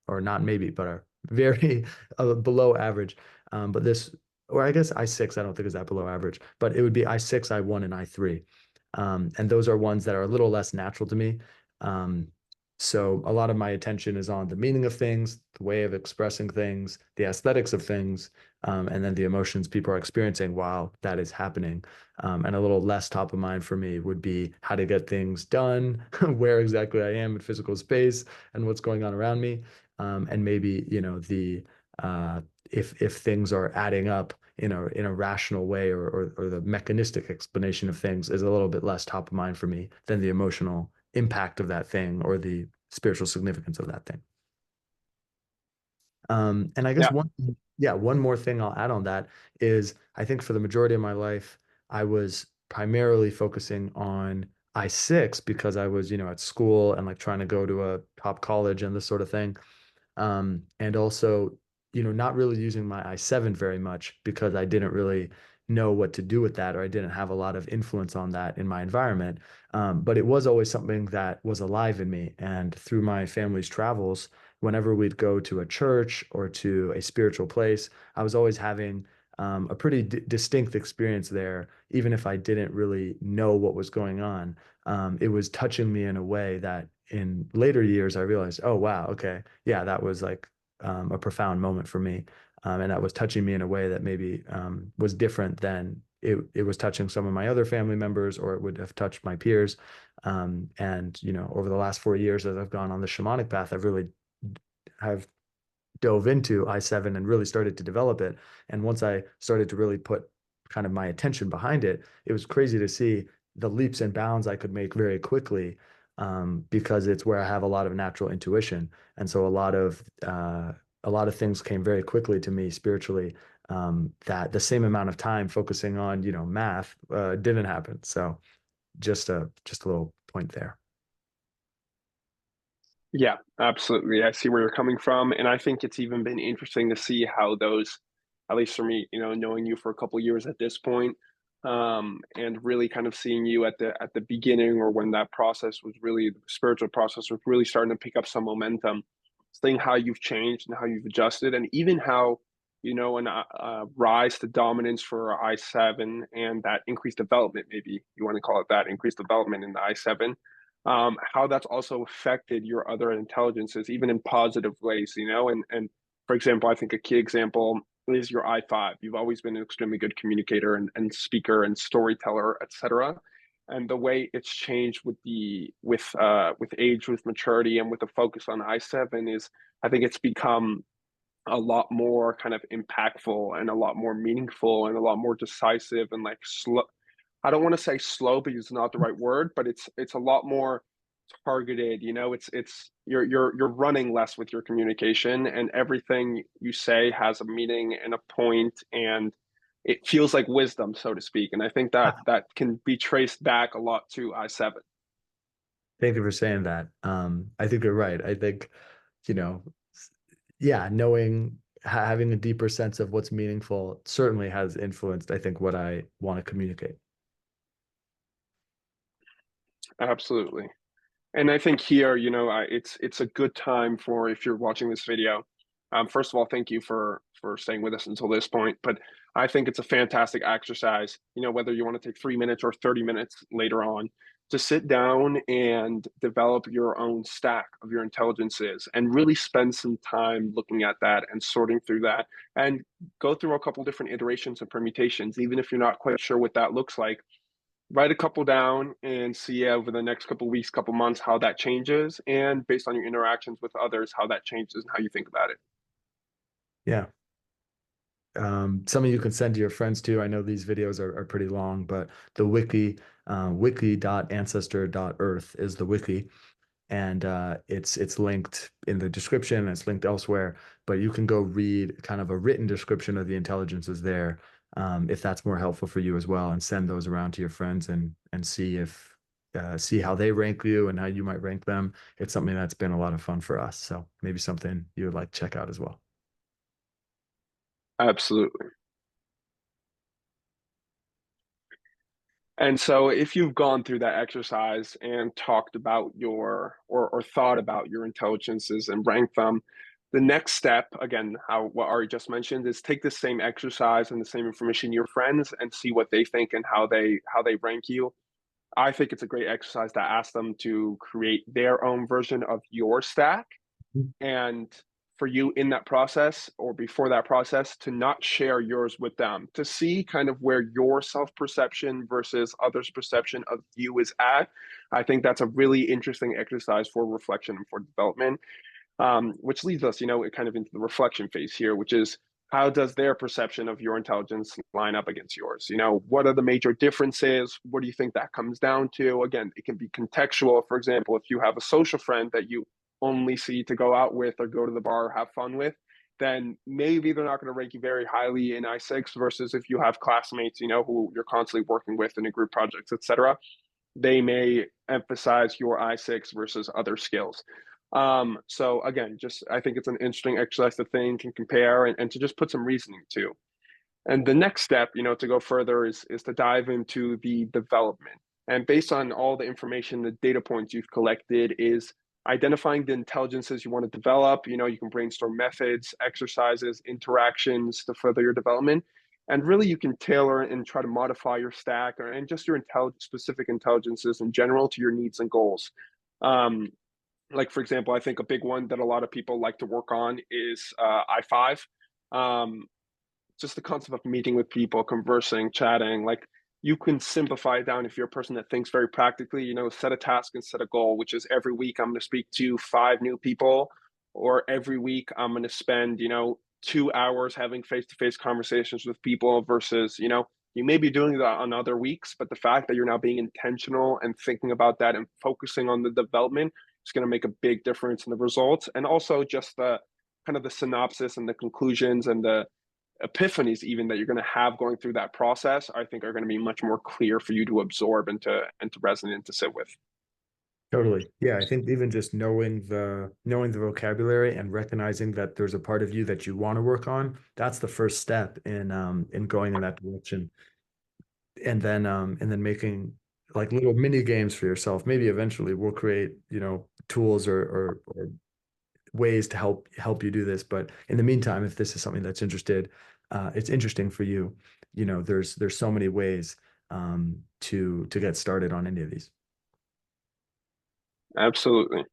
or not maybe, but are very below average. But this, or I guess I6, I don't think is that below average, but it would be I6, I1, and I3. And those are ones that are a little less natural to me. Um, so a lot of my attention is on the meaning of things, the way of expressing things, the aesthetics of things, and then the emotions people are experiencing while that is happening. And a little less top of mind for me would be how to get things done, where exactly I am in physical space, and what's going on around me. And maybe, the uh, if things are adding up in a rational way, or the mechanistic explanation of things is a little bit less top of mind for me than the emotional impact of that thing or the spiritual significance of that thing. And I guess
Yeah.
one more thing I'll add on that is I think for the majority of my life, I was primarily focusing on I6 because I was, at school and like trying to go to a top college and this sort of thing. And also, not really using my I7 very much because I didn't really know what to do with that, or I didn't have a lot of influence on that in my environment. But it was always something that was alive in me. And through my family's travels, whenever we'd go to a church or to a spiritual place, I was always having a pretty distinct experience there, even if I didn't really know what was going on. It was touching me in a way that in later years I realized, oh wow, okay, yeah, that was like a profound moment for me, and that was touching me in a way that maybe was different than it was touching some of my other family members, or it would have touched my peers. And over the last 4 years, as I've gone on the shamanic path, I've really have dove into I7 and really started to develop it. And once I started to really put kind of my attention behind it, it was crazy to see the leaps and bounds I could make very quickly, because it's where I have a lot of natural intuition. And so a lot of things came very quickly to me spiritually, that the same amount of time focusing on, math, didn't happen. So just a little point there.
Yeah, absolutely. I see where you're coming from, and I think it's even been interesting to see how those, at least for me, knowing you for a couple years at this point, and really kind of seeing you at the beginning, or when that process was really, the spiritual process was really starting to pick up some momentum, seeing how you've changed and how you've adjusted, and even how, an rise to dominance for I7 and that increased development, maybe you want to call it that, increased development in the I7, how that's also affected your other intelligences, even in positive ways, and for example, I think a key example is your I5. You've always been an extremely good communicator and speaker and storyteller, etc. And the way it's changed with age, with maturity, and with the focus on I7 is, I think it's become a lot more kind of impactful and a lot more meaningful and a lot more decisive and like slow. I don't want to say slow because it's not the right word, but it's a lot more targeted. It's you're running less with your communication, and everything you say has a meaning and a point, and it feels like wisdom, so to speak. And I think that that can be traced back a lot to I7.
Thank you for saying that. I think you're right. I think, you know, yeah, knowing, having a deeper sense of what's meaningful certainly has influenced, I think, what I want to communicate.
Absolutely. And I think here, it's a good time for, if you're watching this video. First of all, thank you for staying with us until this point. But I think it's a fantastic exercise, whether you want to take 3 minutes or 30 minutes later on to sit down and develop your own stack of your intelligences and really spend some time looking at that and sorting through that and go through a couple different iterations and permutations, even if you're not quite sure what that looks like. Write a couple down and see over the next couple weeks, couple months, how that changes, and based on your interactions with others, how that changes and how you think about it.
Yeah. Some of you can send to your friends too. I know these videos are pretty long, but the wiki, wiki.ancestor.earth is the wiki, and it's linked in the description and it's linked elsewhere. But you can go read kind of a written description of the intelligences there, if that's more helpful for you as well, and send those around to your friends and see if see how they rank you and how you might rank them. It's something that's been a lot of fun for us. So maybe something you would like to check out as well.
Absolutely. And so if you've gone through that exercise and talked about or thought about your intelligences and ranked them, the next step, again, what Ari just mentioned, is take the same exercise and the same information to your friends and see what they think and how they rank you. I think it's a great exercise to ask them to create their own version of your stack, and for you in that process or before that process to not share yours with them, to see kind of where your self-perception versus others' perception of you is at. I think that's a really interesting exercise for reflection and for development, which leads us, kind of into the reflection phase here, which is how does their perception of your intelligence line up against yours? What are the major differences? What do you think that comes down to? Again, it can be contextual. For example, if you have a social friend that you only see to go out with or go to the bar or have fun with, then maybe they're not going to rank you very highly in I6 versus if you have classmates, who you're constantly working with in a group projects, etc. They may emphasize your I6 versus other skills. So again, just I think it's an interesting exercise to think and compare and to just put some reasoning to. And the next step, to go further is to dive into the development. And based on all the information, the data points you've collected is identifying the intelligences you want to develop. You can brainstorm methods, exercises, interactions to further your development. And really you can tailor and try to modify your stack and just your specific intelligences in general to your needs and goals. Like, for example, I think a big one that a lot of people like to work on is I5. Just the concept of meeting with people, conversing, chatting, like you can simplify it down if you're a person that thinks very practically, set a task and set a goal, which is every week I'm going to speak to 5 new people, or every week I'm going to spend, 2 hours having face-to-face conversations with people versus, you may be doing that on other weeks, but the fact that you're now being intentional and thinking about that and focusing on the development is going to make a big difference in the results. And also just the kind of the synopsis and the conclusions and the epiphanies even that you're going to have going through that process, I think are going to be much more clear for you to absorb and to resonate and to sit with.
Totally. Yeah, I think even just knowing the vocabulary and recognizing that there's a part of you that you want to work on, that's the first step in going in that direction. And then making like little mini games for yourself. Maybe eventually we'll create, tools or ways to help you do this. But in the meantime, if this is something that's it's interesting for you, there's so many ways to get started on any of these.
Absolutely.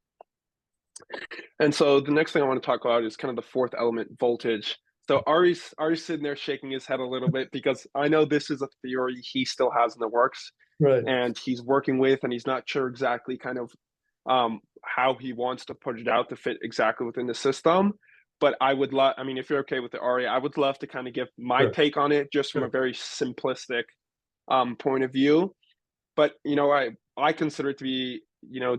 And so the next thing I want to talk about is kind of the fourth element, voltage. So Ari's sitting there shaking his head a little bit because I know this is a theory he still has in the works
Right.
and he's working with, and he's not sure exactly kind of how he wants to put it out to fit exactly within the system. But I would love, I mean, if you're okay with it, Ari, I would love to kind of give my
Sure.
take on it just from a
Sure.
very simplistic point of view. But I consider it to be,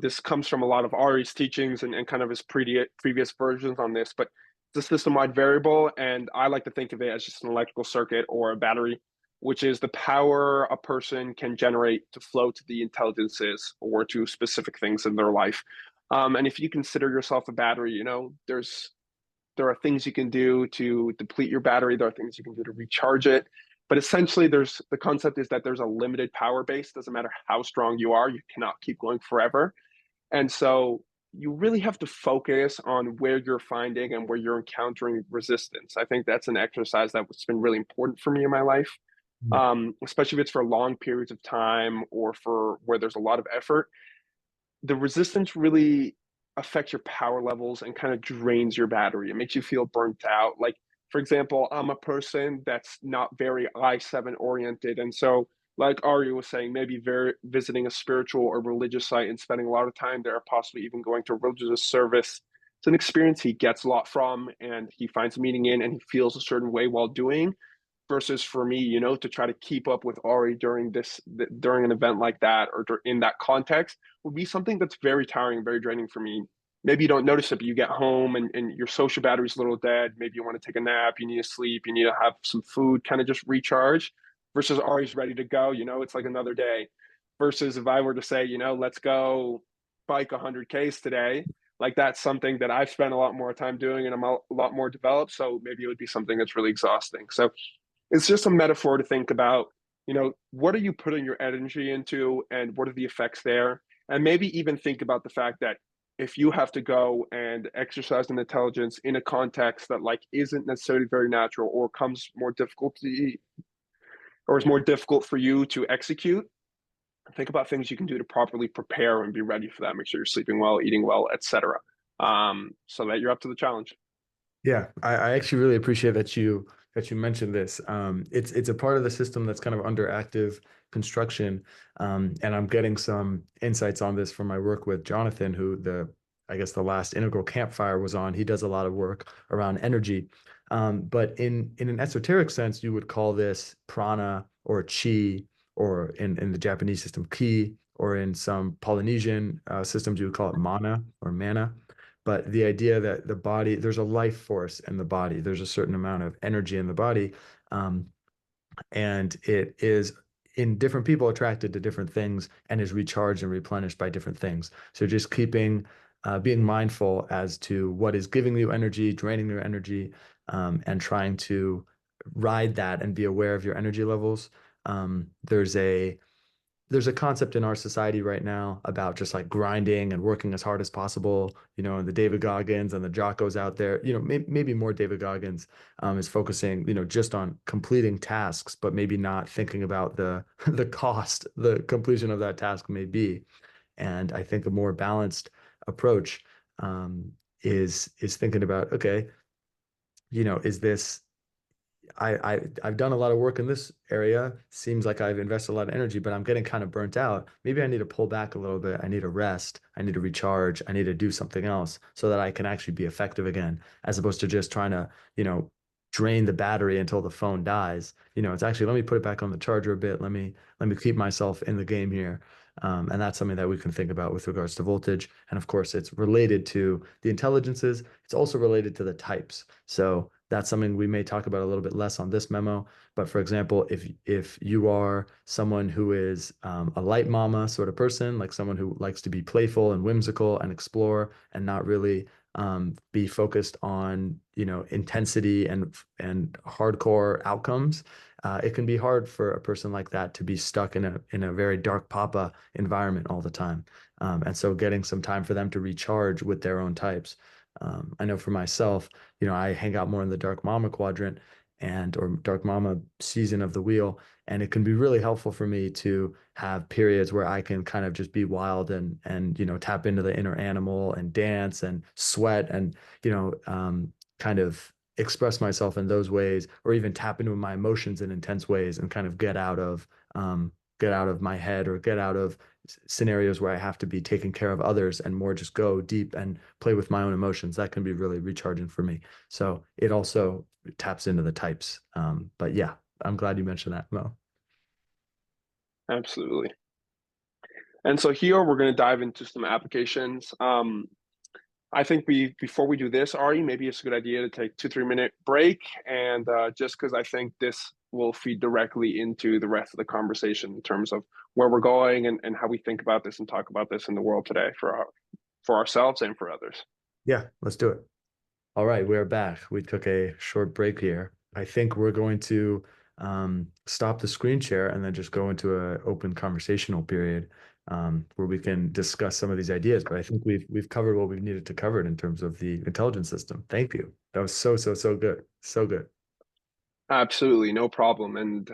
this comes from a lot of Ari's teachings and kind of his previous versions on this, but it's a system-wide variable, and I like to think of it as just an electrical circuit or a battery, which is the power a person can generate to flow to the intelligences or to specific things in their life. And if you consider yourself a battery, there are things you can do to deplete your battery. There are things you can do to recharge it. But essentially, there's the concept is that there's a limited power base. Doesn't matter how strong you are, you cannot keep going forever. And so you really have to focus on where you're finding and where you're encountering resistance. I think that's an exercise that's been really important for me in my life,
Mm.
especially if it's for long periods of time or for where there's a lot of effort. The resistance really affects your power levels and kind of drains your battery. It makes you feel burnt out. Like, for example, I'm a person that's not very I-7 oriented. And so, like Ari was saying, maybe visiting a spiritual or religious site and spending a lot of time there, possibly even going to a religious service. It's an experience he gets a lot from and he finds meaning in and he feels a certain way while doing versus for me, to try to keep up with Ari during an event like that or in that context would be something that's very tiring, very draining for me. Maybe you don't notice it, but you get home and your social battery's a little dead. Maybe you want to take a nap, you need to sleep, you need to have some food, kind of just recharge. Versus Ari's ready to go, it's like another day. Versus if I were to say, let's go bike 100 Ks today, like that's something that I've spent a lot more time doing and I'm a lot more developed. So maybe it would be something that's really exhausting. So it's just a metaphor to think about, what are you putting your energy into and what are the effects there? And maybe even think about the fact that if you have to go and exercise an intelligence in a context that like isn't necessarily very natural or comes more difficulty or is more difficult for you to execute, think about things you can do to properly prepare and be ready for that. Make sure you're sleeping well, eating well, etc. So that you're up to the challenge.
Yeah, I actually really appreciate that you mentioned this. It's a part of the system that's kind of under active construction, and I'm getting some insights on this from my work with Jonathan, who I guess the last integral campfire was on. He does a lot of work around energy, but in an esoteric sense, you would call this prana or chi, or in the Japanese system ki, or in some Polynesian systems you would call it mana or mana. But the idea that the body, there's a life force in the body, there's a certain amount of energy in the body, um, and it is in different people attracted to different things and is recharged and replenished by different things. So just being mindful as to what is giving you energy, draining your energy, and trying to ride that and be aware of your energy levels. There's a concept in our society right now about just like grinding and working as hard as possible, and the David Goggins and the Jockos out there, maybe more David Goggins is focusing, just on completing tasks, but maybe not thinking about the the cost the completion of that task may be. And I think a more balanced approach is thinking about, okay, is this I've done a lot of work in this area. Seems like I've invested a lot of energy, but I'm getting kind of burnt out. Maybe I need to pull back a little bit. I need to rest. I need to recharge. I need to do something else so that I can actually be effective again, as opposed to just trying to, drain the battery until the phone dies. It's actually let me put it back on the charger a bit. Let me keep myself in the game here. And that's something that we can think about with regards to voltage. And of course, it's related to the intelligences. It's also related to the types. So that's something we may talk about a little bit less on this memo. But for example, if you are someone who is a light mama sort of person, like someone who likes to be playful and whimsical and explore and not really be focused on intensity and hardcore outcomes, it can be hard for a person like that to be stuck in a very dark papa environment all the time. And so getting some time for them to recharge with their own types. I know for myself, I hang out more in the dark mama quadrant or dark mama season of the wheel, and it can be really helpful for me to have periods where I can kind of just be wild and tap into the inner animal and dance and sweat and kind of express myself in those ways, or even tap into my emotions in intense ways and kind of get out of my head or get out of scenarios where I have to be taking care of others and more just go deep and play with my own emotions. That can be really recharging for me. So it also taps into the types. But yeah, I'm glad you mentioned that, Mo.
Absolutely. And so here we're going to dive into some applications. I think before we do this, Ari, maybe it's a good idea to take 2-3 minute break, and just because I think this will feed directly into the rest of the conversation in terms of where we're going and how we think about this and talk about this in the world today for ourselves and for others.
Yeah, let's do it. All right, we're back. We took a short break here. I think we're going to stop the screen share and then just go into an open conversational period. where we can discuss some of these ideas. But I think we've covered what we've needed to cover in terms of the intelligence system. Thank you. That was so good. So good.
Absolutely, no problem. And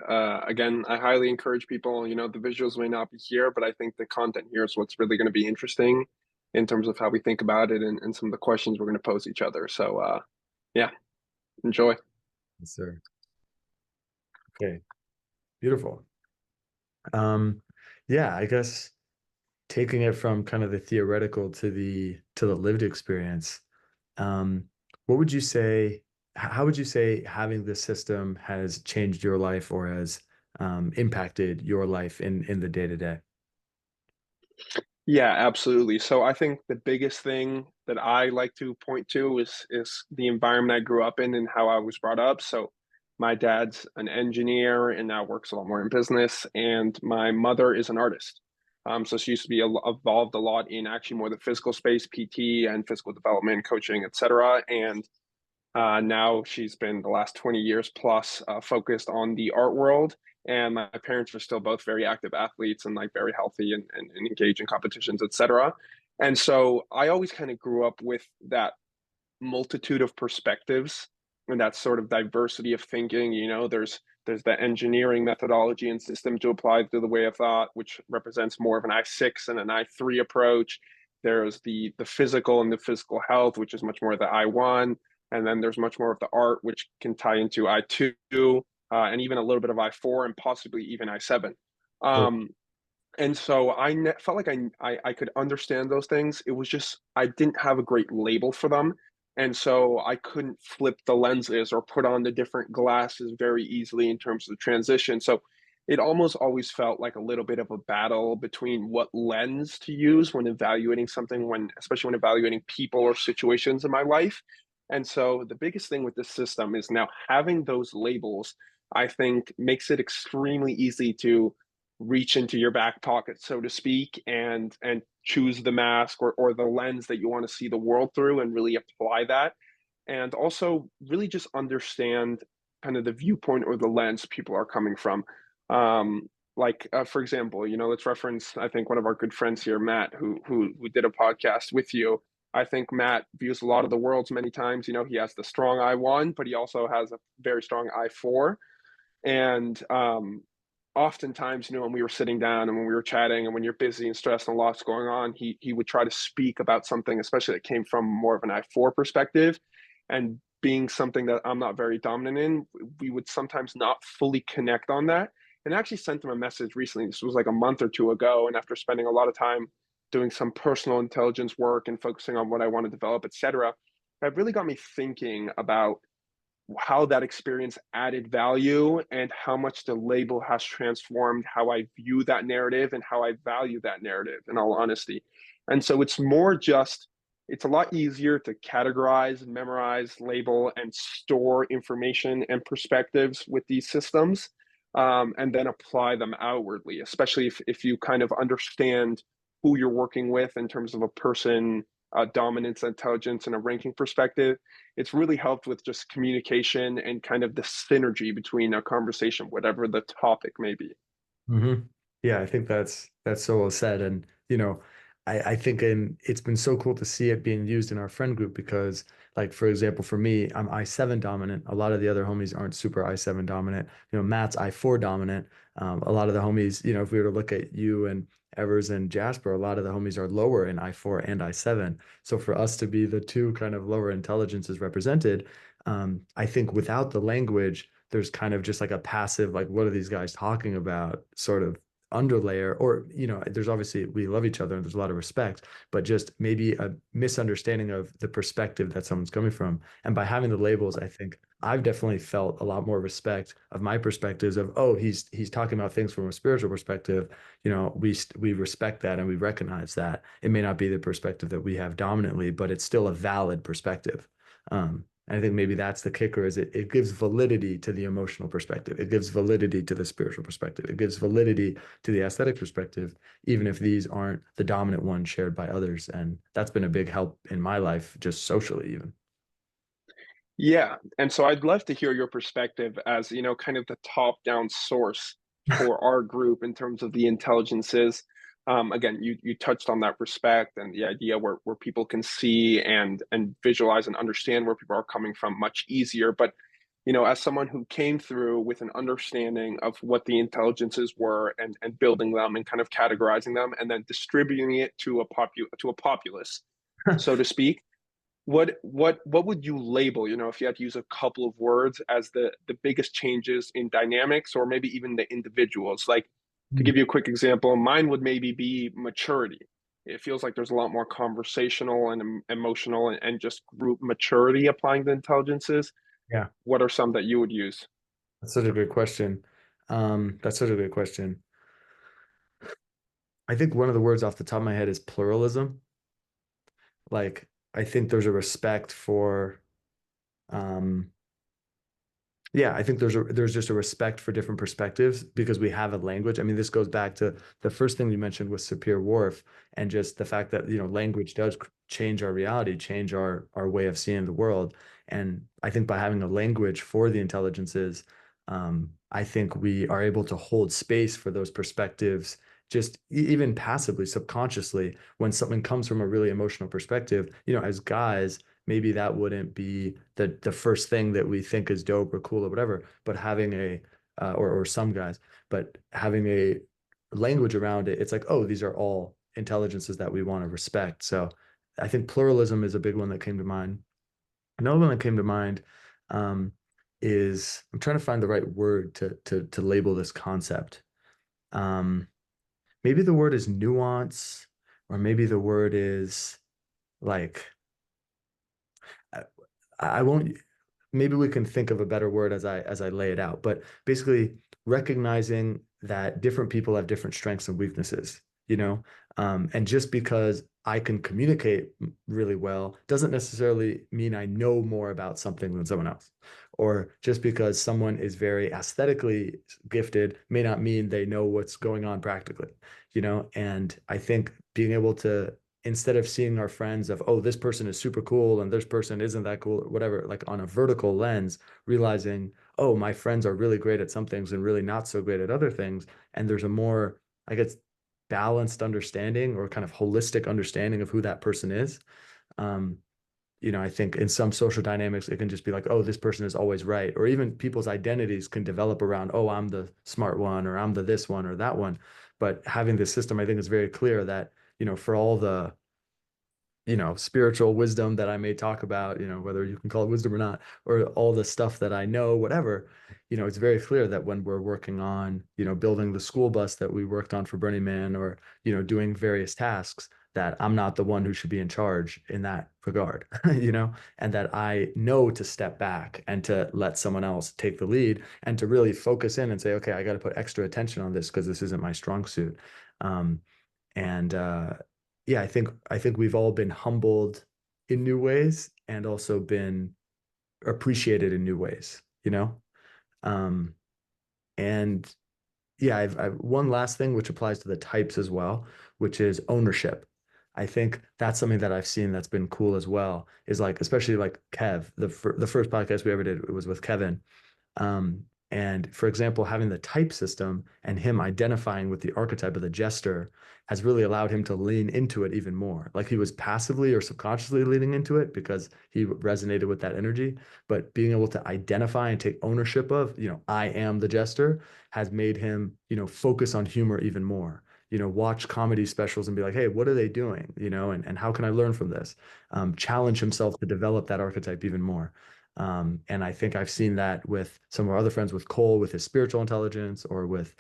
again, I highly encourage people, the visuals may not be here, but I think the content here is what's really going to be interesting in terms of how we think about it and some of the questions we're going to pose each other. So yeah, enjoy.
Yes, sir. Okay, beautiful. Um, yeah, I guess taking it from kind of the theoretical to the lived experience, um, what would you say, how would you say having this system has changed your life or has impacted your life in the day to day?
Yeah, absolutely. So I think the biggest thing that I like to point to is the environment I grew up in and how I was brought up. So my dad's an engineer and now works a lot more in business, and my mother is an artist. So she used to be involved a lot in actually more the physical space, PT and physical development, coaching, etc. And now she's been the last 20 years plus focused on the art world. And my parents are still both very active athletes and like very healthy and engage in competitions, etc. And so I always kind of grew up with that multitude of perspectives and that sort of diversity of thinking. There's the engineering methodology and system to apply to the way of thought, which represents more of an I6 and an I3 approach. There's the physical and the physical health, which is much more the I1. And then there's much more of the art, which can tie into I2, and even a little bit of I4 and possibly even I7.
Oh,
Um, and so felt like I could understand those things. It was just I didn't have a great label for them. And so I couldn't flip the lenses or put on the different glasses very easily in terms of the transition. So it almost always felt like a little bit of a battle between what lens to use when evaluating something, especially when evaluating people or situations in my life. And so the biggest thing with this system is now having those labels, I think makes it extremely easy to reach into your back pocket, so to speak, and choose the mask or the lens that you want to see the world through and really apply that. And also really just understand kind of the viewpoint or the lens people are coming from. For example, let's reference, I think, one of our good friends here, Matt, who did a podcast with you. I think Matt views a lot of the worlds many times. He has the strong I1, but he also has a very strong I4. And oftentimes, when we were sitting down and when we were chatting and when you're busy and stressed and lots going on, he would try to speak about something, especially that came from more of an I4 perspective. And being something that I'm not very dominant in, we would sometimes not fully connect on that. And I actually sent him a message recently. This was like a month or two ago. And after spending a lot of time doing some personal intelligence work and focusing on what I want to develop, etc., that really got me thinking about how that experience added value and how much the label has transformed how I view that narrative and how I value that narrative, in all honesty. And so it's a lot easier to categorize, memorize, label, and store information and perspectives with these systems, and then apply them outwardly, especially if you kind of understand who you're working with in terms of a person, dominance, intelligence, and a ranking perspective. It's really helped with just communication and kind of the synergy between a conversation, whatever the topic may be.
hmm. Yeah, I think that's so well said. And I think it's been so cool to see it being used in our friend group because, like, for example, for me, I'm I7 dominant. A lot of the other homies aren't super I7 dominant. Matt's I4 dominant. A lot of the homies, if we were to look at you and Evers and Jasper, a lot of the homies are lower in I4 and I7. So for us to be the two kind of lower intelligences represented, I think without the language, there's kind of just like a passive, like, what are these guys talking about sort of underlayer, or, there's obviously we love each other and there's a lot of respect, but just maybe a misunderstanding of the perspective that someone's coming from. And by having the labels, I think I've definitely felt a lot more respect of my perspectives of, oh, he's talking about things from a spiritual perspective. We respect that and we recognize that it may not be the perspective that we have dominantly, but it's still a valid perspective. And I think maybe that's the kicker is it gives validity to the emotional perspective. It gives validity to the spiritual perspective. It gives validity to the aesthetic perspective, even if these aren't the dominant ones shared by others. And that's been a big help in my life, just socially, even.
Yeah. And so I'd love to hear your perspective as, kind of the top down source for our group in terms of the intelligences. Again, you touched on that respect and the idea where people can see and visualize and understand where people are coming from much easier. But as someone who came through with an understanding of what the intelligences were and building them and kind of categorizing them and then distributing it to a populace, so to speak, what would you label, if you had to use a couple of words as the biggest changes in dynamics or maybe even the individuals? Like, to give you a quick example, mine would maybe be maturity. It feels like there's a lot more conversational and emotional and just group maturity applying the intelligences.
Yeah,
What are some that you would use?
that's such a good question. That's such a good question. I think one of the words off the top of my head is pluralism. Like, I think there's a respect for, um, yeah, I think there's just a respect for different perspectives because we have a language. I mean, this goes back to the first thing you mentioned was Sapir Whorf and just the fact that, language does change our reality, change our way of seeing the world. And I think by having a language for the intelligences, I think we are able to hold space for those perspectives, just even passively, subconsciously, when something comes from a really emotional perspective, as guys maybe that wouldn't be the first thing that we think is dope or cool or whatever. But having or some guys, but having a language around it, it's like, oh, these are all intelligences that we want to respect. So I think pluralism is a big one that came to mind. Another one that came to mind um, is I'm trying to find the right word to label this concept. Um, Maybe the word is nuance, or maybe the word is like I won't, maybe we can think of a better word as I lay it out, but basically recognizing that different people have different strengths and weaknesses, and just because I can communicate really well doesn't necessarily mean I know more about something than someone else. Or just because someone is very aesthetically gifted may not mean they know what's going on practically, and I think being able to instead of seeing our friends of, oh, this person is super cool and this person isn't that cool, or whatever, like on a vertical lens, realizing, oh, my friends are really great at some things and really not so great at other things. And there's a more, I guess, balanced understanding or kind of holistic understanding of who that person is. Um, I think in some social dynamics, it can just be like, oh, this person is always right. Or even people's identities can develop around, oh, I'm the smart one, or I'm the this one or that one. But having this system, I think is very clear that, for all the spiritual wisdom that I may talk about, whether you can call it wisdom or not, or all the stuff that I know, whatever, it's very clear that when we're working on, building the school bus that we worked on for Burning Man or, doing various tasks, that I'm not the one who should be in charge in that regard, and that I know to step back and to let someone else take the lead and to really focus in and say, okay, I got to put extra attention on this because this isn't my strong suit. Um, and yeah, I think we've all been humbled in new ways and also been appreciated in new ways. Um, and yeah, I've one last thing which applies to the types as well, which is ownership. I think that's something that I've seen that's been cool as well, is like, especially like Kev, the first podcast we ever did, it was with Kevin. And for example, having the type system and him identifying with the archetype of the jester has really allowed him to lean into it even more. Like he was passively or subconsciously leaning into it because he resonated with that energy. But being able to identify and take ownership of, I am the jester has made him, focus on humor even more. Watch comedy specials and be like, hey, what are they doing? And how can I learn from this? Challenge himself to develop that archetype even more. And I think I've seen that with some of our other friends, with Cole, with his spiritual intelligence, or with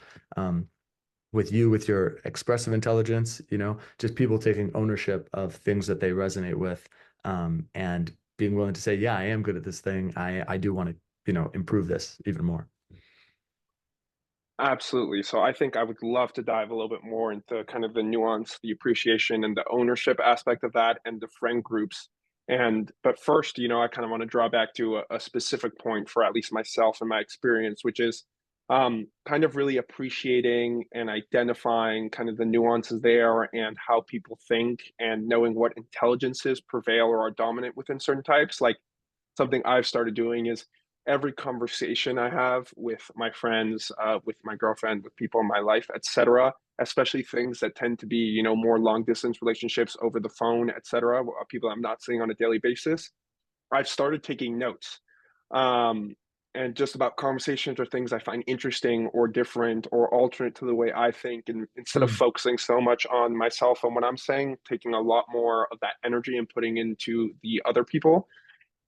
you, with your expressive intelligence, just people taking ownership of things that they resonate with, and being willing to say, yeah, I am good at this thing. I do want to, improve this even more.
Absolutely. So I think I would love to dive a little bit more into kind of the nuance, the appreciation, and the ownership aspect of that, and the friend groups. But first, I kind of want to draw back to a specific point for at least myself and my experience, which is kind of really appreciating and identifying kind of the nuances there and how people think and knowing what intelligences prevail or are dominant within certain types. Like, something I've started doing is every conversation I have with my friends, with my girlfriend, with people in my life, etc. especially things that tend to be, more long distance relationships over the phone, etc., people I'm not seeing on a daily basis. I've started taking notes. Um, and just about conversations or things I find interesting or different or alternate to the way I think. And instead of
Mm.
focusing so much on myself and what I'm saying, taking a lot more of that energy and putting into the other people.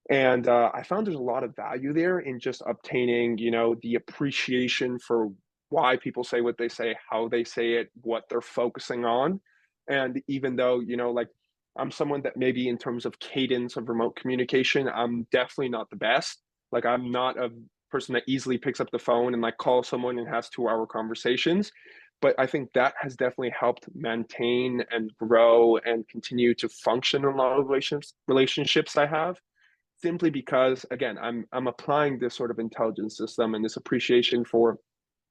And I found there's a lot of value there in just obtaining, the appreciation for why people say what they say, how they say it, what they're focusing on. And even though, like I'm someone that maybe in terms of cadence of remote communication, I'm definitely not the best. Like I'm not a person that easily picks up the phone and like calls someone and has 2 hour conversations. But I think that has definitely helped maintain and grow and continue to function in a lot of relationships I have, simply because again I'm applying this sort of intelligence system and this appreciation for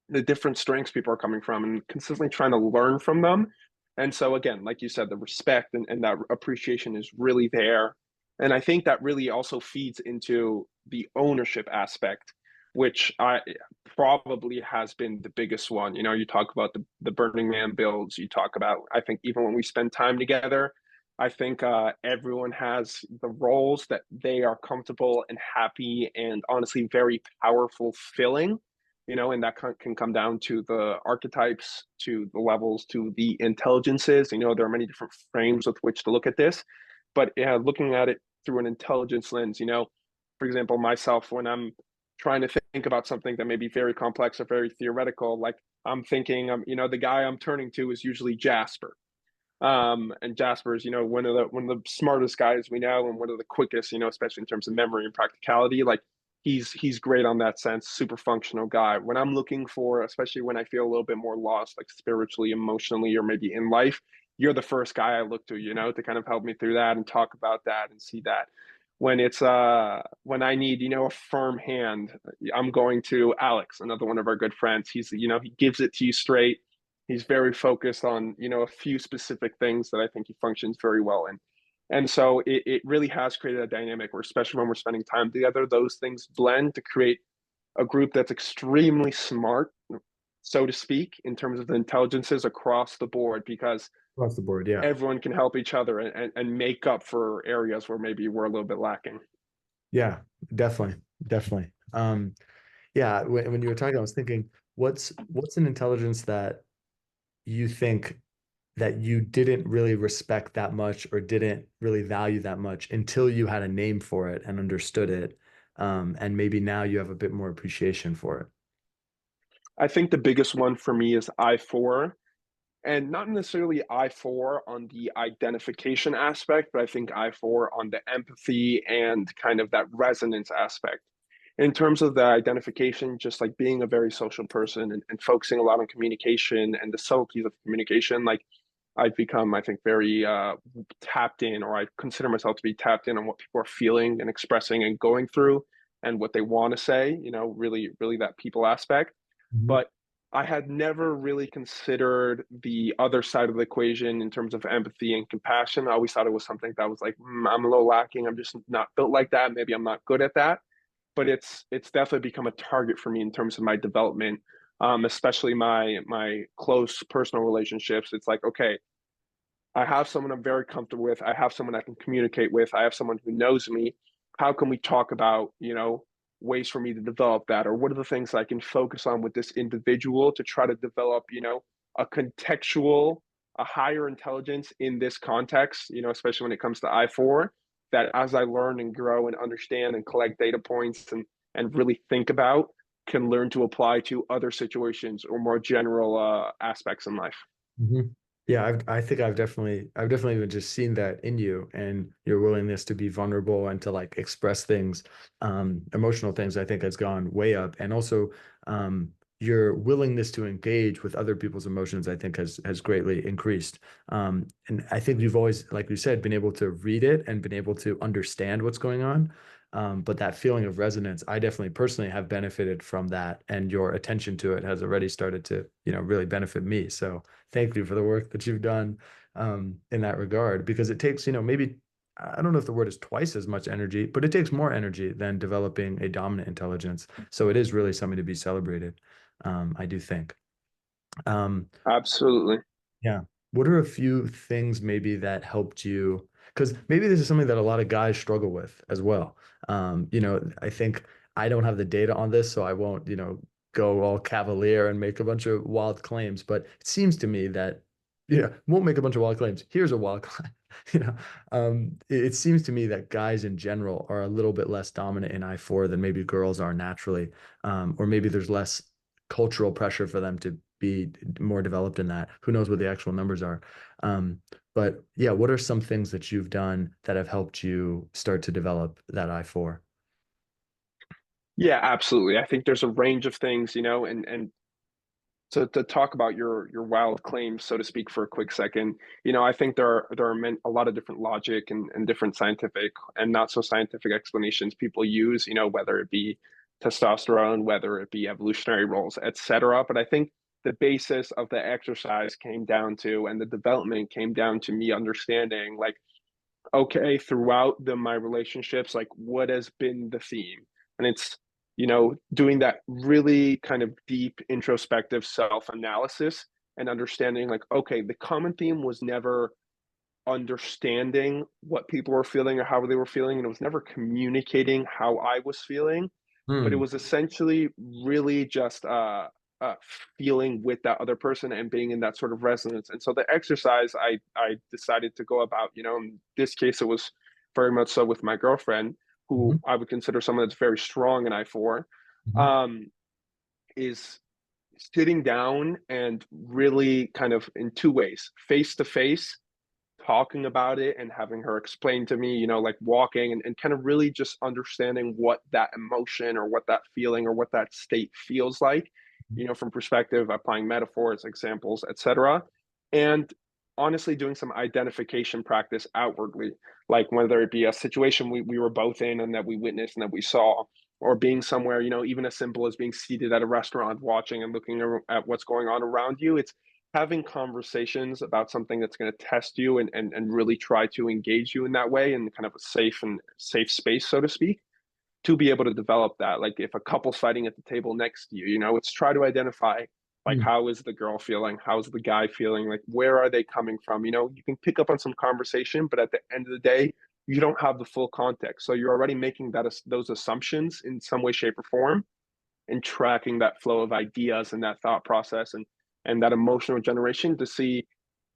the different strengths people are coming from and consistently trying to learn from them. And so again, like you said, the respect and that appreciation is really there. And I think that really also feeds into the ownership aspect, which I probably has been the biggest one. You talk about the Burning Man builds, you talk about, I think even when we spend time together, I think everyone has the roles that they are comfortable and happy and honestly very powerful filling, and that can come down to the archetypes, to the levels, to the intelligences. There are many different frames with which to look at this, but looking at it through an intelligence lens, for example, myself, when I'm trying to think about something that may be very complex or very theoretical, like I'm thinking, the guy I'm turning to is usually Jasper. And Jasper is, one of the smartest guys we know, and one of the quickest, especially in terms of memory and practicality. Like he's great on that sense, super functional guy. When I'm looking for, especially when I feel a little bit more lost, like spiritually, emotionally, or maybe in life, you're the first guy I look to, to kind of help me through that and talk about that and see that. When I need, a firm hand, I'm going to Alex, another one of our good friends. He gives it to you straight. He's very focused on, a few specific things that I think he functions very well in. And so it really has created a dynamic where, especially when we're spending time together, those things blend to create a group that's extremely smart, so to speak, in terms of the intelligences across the board, because
Across the board, yeah.
everyone can help each other and make up for areas where maybe we're a little bit lacking.
Yeah, definitely. Definitely. Yeah, when you were talking, I was thinking, what's an intelligence that you think that you didn't really respect that much or didn't really value that much until you had a name for it and understood it. And maybe now you have a bit more appreciation for it.
I think the biggest one for me is I4, and not necessarily I4 on the identification aspect, but I think I4 on the empathy and kind of that resonance aspect. In terms of the identification, just like being a very social person and focusing a lot on communication and the subtleties of communication, like I've become, I think, very tapped in, or I consider myself to be tapped in on what people are feeling and expressing and going through and what they want to say, really, really that people aspect.
Mhm.
But I had never really considered the other side of the equation in terms of empathy and compassion. I always thought it was something that was like, I'm a little lacking. I'm just not built like that. Maybe I'm not good at that. But it's definitely become a target for me in terms of my development, especially my close personal relationships. It's like, okay, I have someone I'm very comfortable with. I have someone I can communicate with. I have someone who knows me. How can we talk about, ways for me to develop that? Or what are the things I can focus on with this individual to try to develop, a contextual, a higher intelligence in this context, especially when it comes to I4, that as I learn and grow and understand and collect data points and really think about, can learn to apply to other situations or more general aspects in life.
Mhm. Yeah, I think I've definitely even just seen that in you and your willingness to be vulnerable and to like express things, emotional things, I think has gone way up. And also, your willingness to engage with other people's emotions, I think has greatly increased. And I think you've always, like you said, been able to read it and been able to understand what's going on. But that feeling of resonance, I definitely personally have benefited from that, and your attention to it has already started to, really benefit me. So thank you for the work that you've done in that regard, because it takes, maybe I don't know if the word is twice as much energy, but it takes more energy than developing a dominant intelligence. So it is really something to be celebrated. I do think. Um,
Absolutely.
yeah. What are a few things maybe that helped you? Because maybe this is something that a lot of guys struggle with as well. I think I don't have the data on this, so I won't, go all cavalier and make a bunch of wild claims. But it seems to me that, won't make a bunch of wild claims. Here's a wild claim. You know, it seems to me that guys in general are a little bit less dominant in I4 than maybe girls are naturally, or maybe there's less cultural pressure for them to be more developed in that. Who knows what the actual numbers are? Um, but yeah, what are some things that you've done that have helped you start to develop that I4?
Yeah, absolutely. I think there's a range of things, and to talk about your wild claims, so to speak, for a quick second, I think there are a lot of different logic and different scientific and not so scientific explanations people use, whether it be testosterone, whether it be evolutionary roles, etc. But I think the basis of the exercise came down to, and the development came down to me understanding, like, okay, throughout my relationships, like what has been the theme? And it's, doing that really kind of deep introspective self-analysis and understanding, like, okay, the common theme was never understanding what people were feeling or how they were feeling, and it was never communicating how I was feeling, but it
Hmm.
was essentially really just uh, feeling with that other person and being in that sort of resonance. And so the exercise I decided to go about, in this case, it was very much so with my girlfriend,
Hmm.
who I would consider someone that's very strong in I4,
Hmm.
um, is sitting down and really kind of in two ways, face to face, talking about it and having her explain to me, like walking and kind of really just understanding what that emotion or what that feeling or what that state feels like, from perspective, applying metaphors, examples, etc. And honestly, doing some identification practice outwardly, like whether it be a situation we were both in and that we witnessed and that we saw, or being somewhere, even as simple as being seated at a restaurant, watching and looking at what's going on around you. It's having conversations about something that's going to test you and really try to engage you in that way in kind of a safe space, so to speak, to be able to develop that. Like if a couple's fighting at the table next to you, it's try to identify, like,
Hmm.
how is the girl feeling? How's the guy feeling? Like, where are they coming from? You can pick up on some conversation, but at the end of the day, you don't have the full context. So you're already making those assumptions in some way, shape, or form, and tracking that flow of ideas and that thought process and that emotional generation to see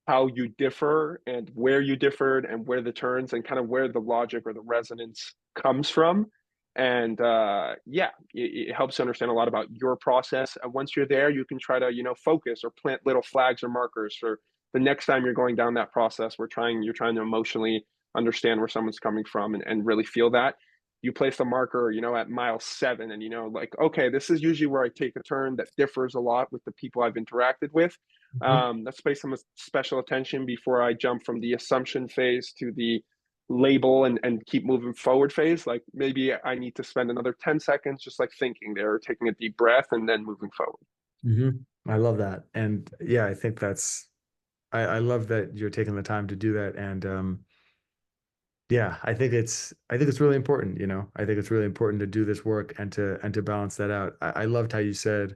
how you differ and where you differed and where the turns and kind of where the logic or the resonance comes from. And yeah, it helps you understand a lot about your process. And once you're there, you can try to, focus or plant little flags or markers for the next time you're going down that process. You're trying to emotionally understand where someone's coming from and really feel that. You place a marker, at mile 7, and like, okay, this is usually where I take a turn that differs a lot with the people I've interacted with.
Hmm.
Let's pay some special attention before I jump from the assumption phase to the label and keep moving forward phase. Like maybe I need to spend another 10 seconds just like thinking there, taking a deep breath, and then moving forward.
Hmm. I love that. And yeah, I think I love that you're taking the time to do that. And yeah, I think it's really important, I think it's really important to do this work and to balance that out. I loved how you said,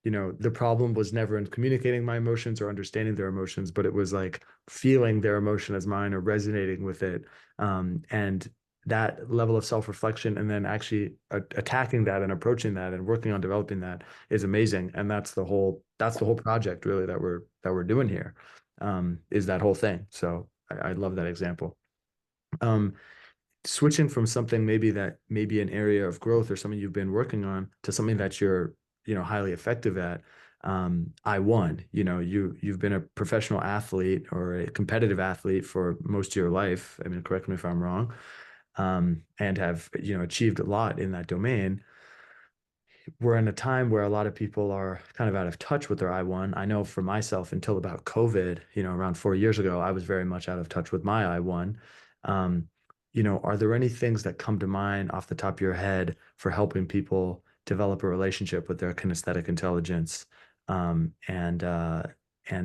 the problem was never in communicating my emotions or understanding their emotions, but it was like feeling their emotion as mine or resonating with it. And that level of self-reflection and then actually attacking that and approaching that and working on developing that is amazing. And that's the whole project really that we're doing here, is that whole thing. So I love that example. Um, Switching from something maybe that may be an area of growth or something you've been working on to something that you're, highly effective at. I won, you've been a professional athlete or a competitive athlete for most of your life. I mean, correct me if I'm wrong. And have, achieved a lot in that domain. We're in a time where a lot of people are kind of out of touch with their I1. I know for myself, until about COVID, around 4 years ago, I was very much out of touch with my I1. Um, are there any things that come to mind off the top of your head for helping people develop a relationship with their kinesthetic intelligence, and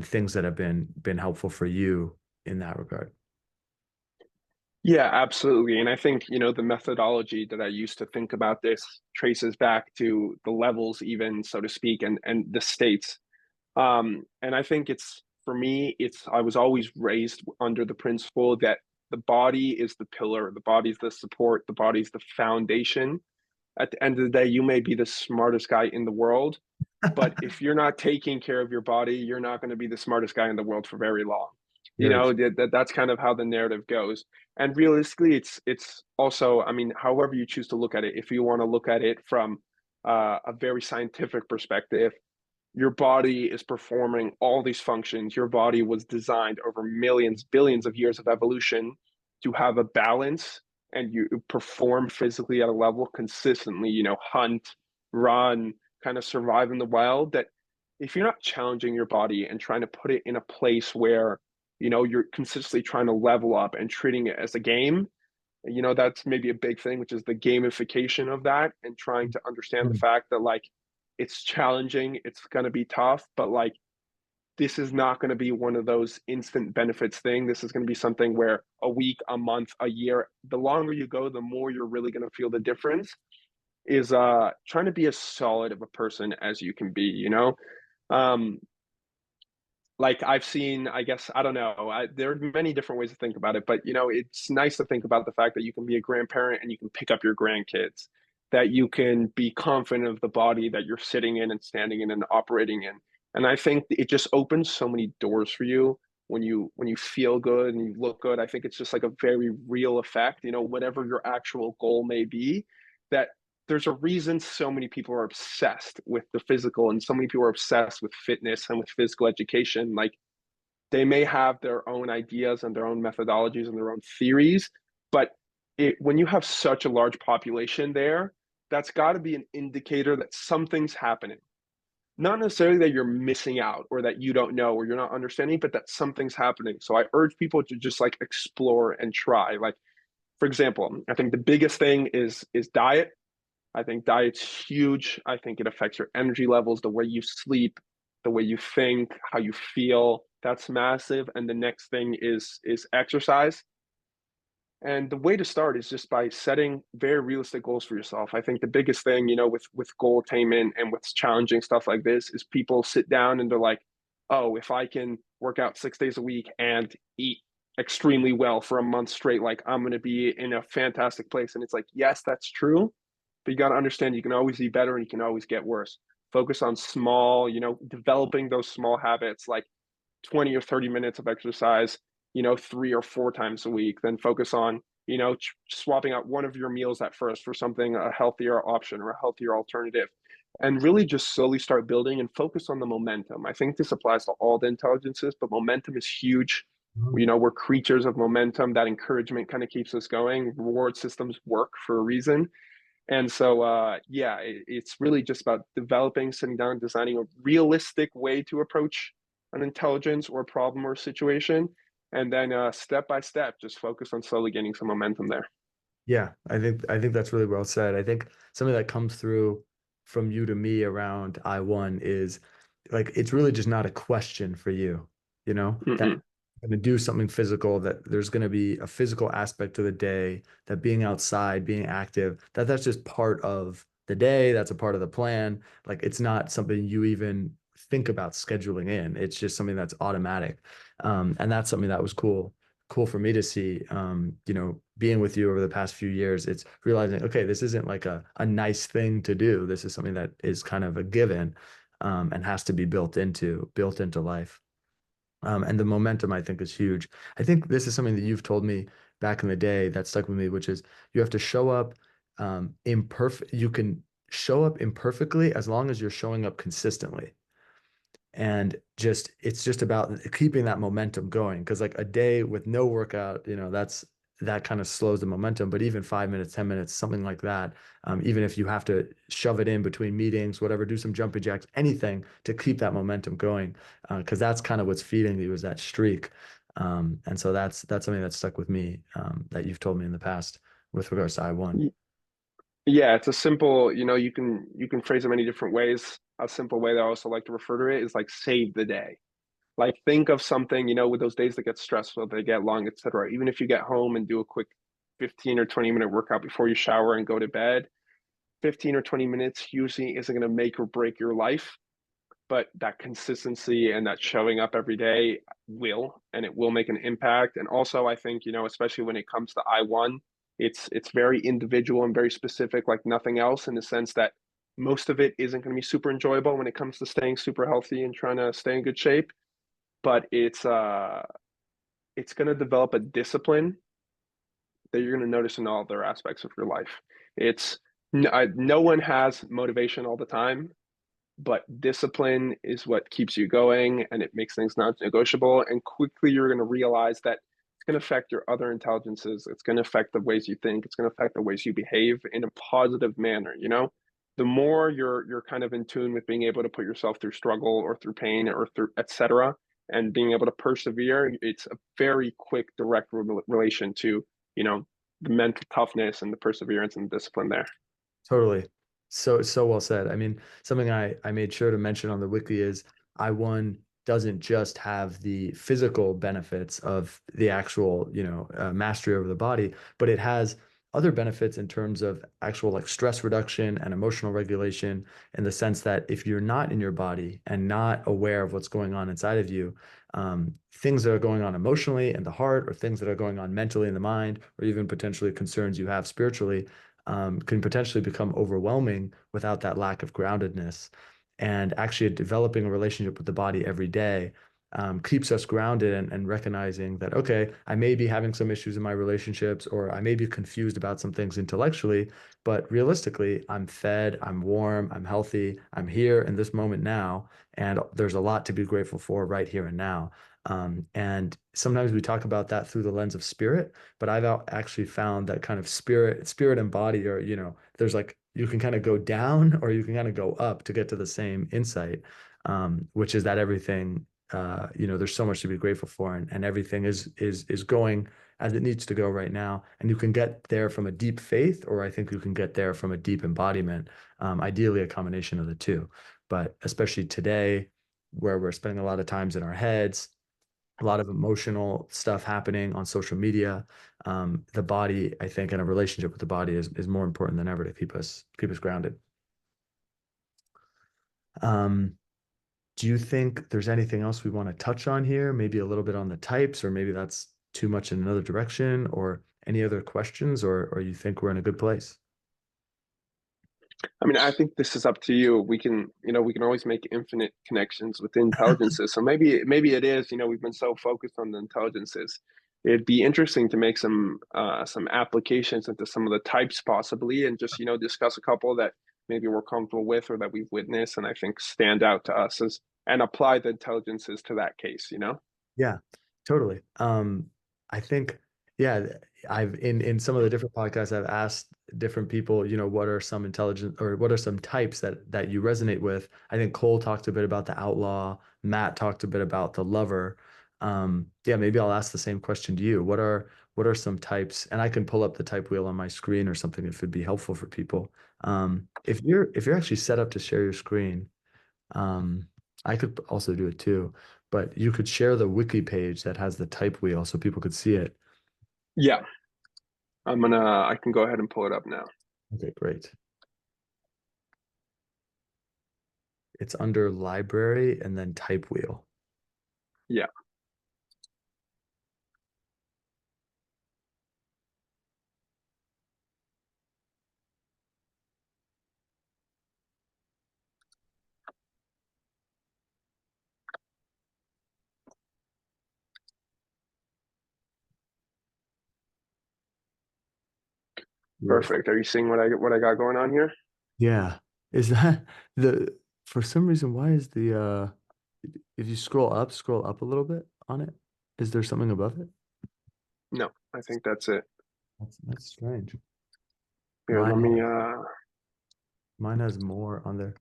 things that have been helpful for you in that regard?
Yeah, absolutely. And I think, the methodology that I used to think about this traces back to the levels, even so to speak, and the states. And I think it's for me, I was always raised under the principle that the body is the pillar, the body's the support, the body's the foundation. At the end of the day, you may be the smartest guy in the world, but if you're not taking care of your body, you're not going to be the smartest guy in the world for very long. You
Very
know,
true.
that's kind of how the narrative goes. And realistically, it's also, I mean, however you choose to look at it, if you want to look at it from a very scientific perspective, your body is performing all these functions. Your body was designed over millions, billions of years of evolution to have a balance, and you perform physically at a level consistently, hunt, run, kind of survive in the wild. That if you're not challenging your body and trying to put it in a place where, you're consistently trying to level up and treating it as a game, that's maybe a big thing, which is the gamification of that, and trying to understand the
Mm.
fact that like it's challenging, it's going to be tough, but like this is not going to be one of those instant benefits thing. This is going to be something where a week, a month, a year, the longer you go, the more you're really going to feel the difference. Is trying to be as solid of a person as you can be. Um, like I've seen, I guess, I don't know. There are many different ways to think about it, but it's nice to think about the fact that you can be a grandparent and you can pick up your grandkids, that you can be confident of the body that you're sitting in and standing in and operating in. And I think it just opens so many doors for you when you feel good and you look good. I think it's just like a very real effect, whatever your actual goal may be, that there's a reason so many people are obsessed with the physical and so many people are obsessed with fitness and with physical education. Like they may have their own ideas and their own methodologies and their own theories, but when you have such a large population there, that's got to be an indicator that something's happening. Not necessarily that you're missing out or that you don't know or you're not understanding, but that something's happening. So I urge people to just like explore and try. Like, for example, I think the biggest thing is diet. I think diet's huge. I think it affects your energy levels, the way you sleep, the way you think, how you feel. That's massive. And the next thing is exercise. And the way to start is just by setting very realistic goals for yourself. I think the biggest thing, with goal attainment and with challenging stuff like this is people sit down and they're like, oh, if I can work out 6 days a week and eat extremely well for a month straight, like I'm going to be in a fantastic place. And it's like, yes, that's true, but you got to understand you can always be better and you can always get worse. Focus on small, developing those small habits like 20 or 30 minutes of exercise, 3 or 4 times a week. Then focus on, swapping out one of your meals at first for something, a healthier option or a healthier alternative. And really just slowly start building and focus on the momentum. I think this applies to all the intelligences, but momentum is huge. We're creatures of momentum. That encouragement kind of keeps us going. Reward systems work for a reason. And so, yeah, it's really just about developing, sitting down, designing a realistic way to approach an intelligence or problem or situation. And then step by step, just focus on slowly gaining some momentum there.
Yeah, I think that's really well said. I think something that comes through from you to me around I1 is like it's really just not a question for you, that
Mm-mm.
going to do something physical, that there's going to be a physical aspect to the day, that being outside, being active, that's just part of the day, that's a part of the plan. Like it's not something you even think about scheduling in. It's just something that's automatic. And that's something that was cool for me to see, being with you over the past few years. It's realizing, okay, this isn't like a nice thing to do. This is something that is kind of a given, and has to be built into life. And the momentum, I think, is huge. I think this is something that you've told me back in the day that stuck with me, which is you have to show up imperfect. You can show up imperfectly as long as you're showing up consistently. And it's just about keeping that momentum going. Because like a day with no workout, that kind of slows the momentum. But even 5 minutes, 10 minutes, something like that, even if you have to shove it in between meetings, whatever, do some jumping jacks, anything to keep that momentum going. Because that's kind of what's feeding you is that streak. And so that's something that stuck with me, that you've told me in the past with regards to I1.
Yeah, it's a simple, you can phrase it many different ways. A simple way that I also like to refer to it is like save the day. Like think of something, with those days that get stressful, they get long, etc. Even if you get home and do a quick 15 or 20-minute workout before you shower and go to bed, 15 or 20 minutes usually isn't going to make or break your life. but that consistency and that showing up every day will, and it will make an impact. And also, I think, especially when it comes to I1, it's very individual and very specific, like nothing else, in the sense that most of it isn't going to be super enjoyable when it comes to staying super healthy and trying to stay in good shape. But it's going to develop a discipline that you're going to notice in all other aspects of your life. It's no one has motivation all the time, but discipline is what keeps you going, and it makes things not negotiable. And quickly you're going to realize that it's going to affect your other intelligences. It's going to affect the ways you think. It's going to affect the ways you behave in a positive manner. The more you're kind of in tune with being able to put yourself through struggle or through pain or through etc., and being able to persevere, it's a very quick direct relation to the mental toughness and the perseverance and the discipline there.
Totally. So well said. I mean, something I made sure to mention on the wiki is I1 doesn't just have the physical benefits of the actual, mastery over the body, but it has other benefits in terms of actual like stress reduction and emotional regulation, in the sense that if you're not in your body and not aware of what's going on inside of you, things that are going on emotionally in the heart, or things that are going on mentally in the mind, or even potentially concerns you have spiritually, can potentially become overwhelming without that lack of groundedness. And actually, developing a relationship with the body every day keeps us grounded, and recognizing that, okay, I may be having some issues in my relationships, or I may be confused about some things intellectually, but realistically, I'm fed, I'm warm, I'm healthy, I'm here in this moment now, and there's a lot to be grateful for right here and now. And sometimes we talk about that through the lens of spirit, but I've actually found that kind of spirit and body are, there's like, you can kind of go down or you can kind of go up to get to the same insight, which is that everything, there's so much to be grateful for, and everything is going as it needs to go right now. And you can get there from a deep faith, or I think you can get there from a deep embodiment, ideally a combination of the two. But especially today, where we're spending a lot of times in our heads, a lot of emotional stuff happening on social media. The body, I think, and a relationship with the body is more important than ever to keep us grounded. Um, do you think there's anything else we want to touch on here? Maybe a little bit on the types, or maybe that's too much in another direction, or any other questions, or you think we're in a good place?
I mean, I think this is up to you. We can always make infinite connections with intelligences. So maybe it is, we've been so focused on the intelligences. It'd be interesting to make some applications into some of the types possibly, and just, discuss a couple that maybe we're comfortable with or that we've witnessed and I think stand out to us as, and apply the intelligences to that case.
Yeah, totally. I think, yeah, I've in some of the different podcasts, I've asked different people, what are some intelligent, or what are some types that you resonate with? I think Cole talked a bit about the outlaw, Matt talked a bit about the lover. Yeah, maybe I'll ask the same question to you. What are some types? And I can pull up the type wheel on my screen or something if it'd be helpful for people. If you're actually set up to share your screen, um, I could also do it too, but you could share the wiki page that has the type wheel so people could see it.
Yeah, I can go ahead and pull it up now.
Okay, great. It's under library and then type wheel.
Yeah,
Beautiful.
perfect. Are you seeing what I got going on here?
Yeah. Is that for some reason, why is if you scroll up a little bit on it, is there something above it?
No, I think that's it.
That's strange.
Here, let
Mine
me
has mine has more on there.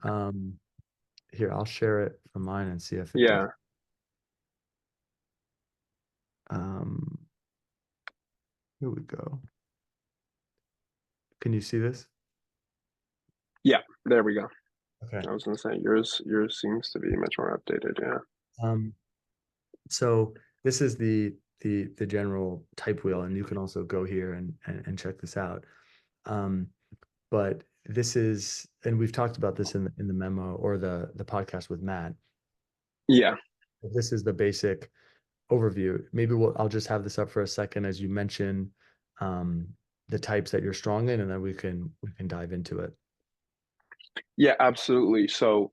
Um, Here, I'll share it from mine and see if it does.
yeah.
Um, Here we go. Can you see this?
Yeah, there we go.
Okay.
I was gonna say yours seems to be much more updated. Yeah.
Um, so this is the general type wheel, and you can also go here and check this out. But this is, and we've talked about this in the memo or the podcast with Matt.
Yeah.
This is the basic overview. Maybe I'll just have this up for a second as you mention um, the types that you're strong in, and then we can dive into it.
Yeah, absolutely. So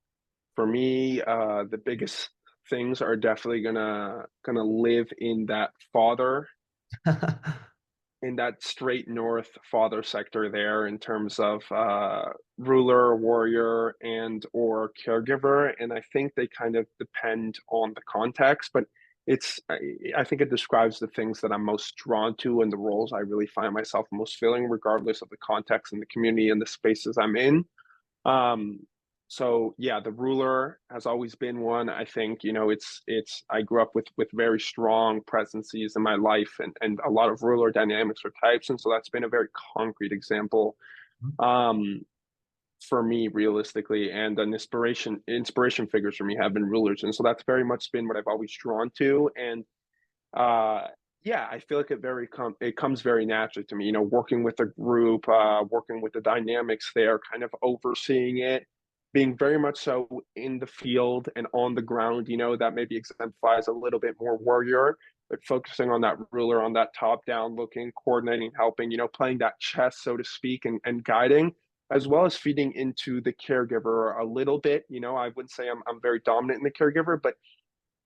for me, the biggest things are definitely gonna live in that father, in that straight north father sector there in terms of ruler, warrior, and or caregiver. And I think they kind of depend on the context, but I think it describes the things that I'm most drawn to and the roles I really find myself most filling, regardless of the context and the community and the spaces I'm in. Um, so yeah, the ruler has always been one. I think, it's I grew up with very strong presences in my life and a lot of ruler dynamics or types. And so that's been a very concrete example um for me realistically. And an inspiration figures for me have been rulers. And so that's very much been what I've always drawn to. And uh yeah, I feel like it comes very naturally to me, working with a group, working with the dynamics there, kind of overseeing it, being very much so in the field and on the ground. That maybe exemplifies a little bit more warrior, but focusing on that ruler, on that top down looking, coordinating, helping, playing that chess, so to speak, and guiding, as well as feeding into the caregiver a little bit. I wouldn't say I'm very dominant in the caregiver, but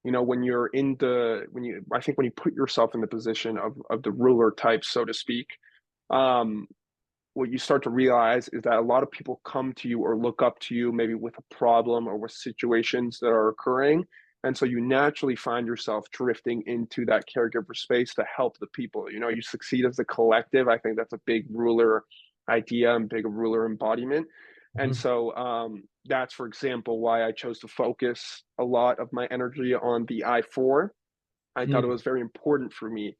when you're in I think when you put yourself in the position of the ruler type, so to speak, um, what you start to realize is that a lot of people come to you or look up to you maybe with a problem or with situations that are occurring. And so you naturally find yourself drifting into that caregiver space to help the people. You succeed as a collective. I think that's a big ruler idea and big ruler embodiment. And
Mhm.
so that's, for example, why I chose to focus a lot of my energy on the I4. I thought it
Mm,
was very important for me,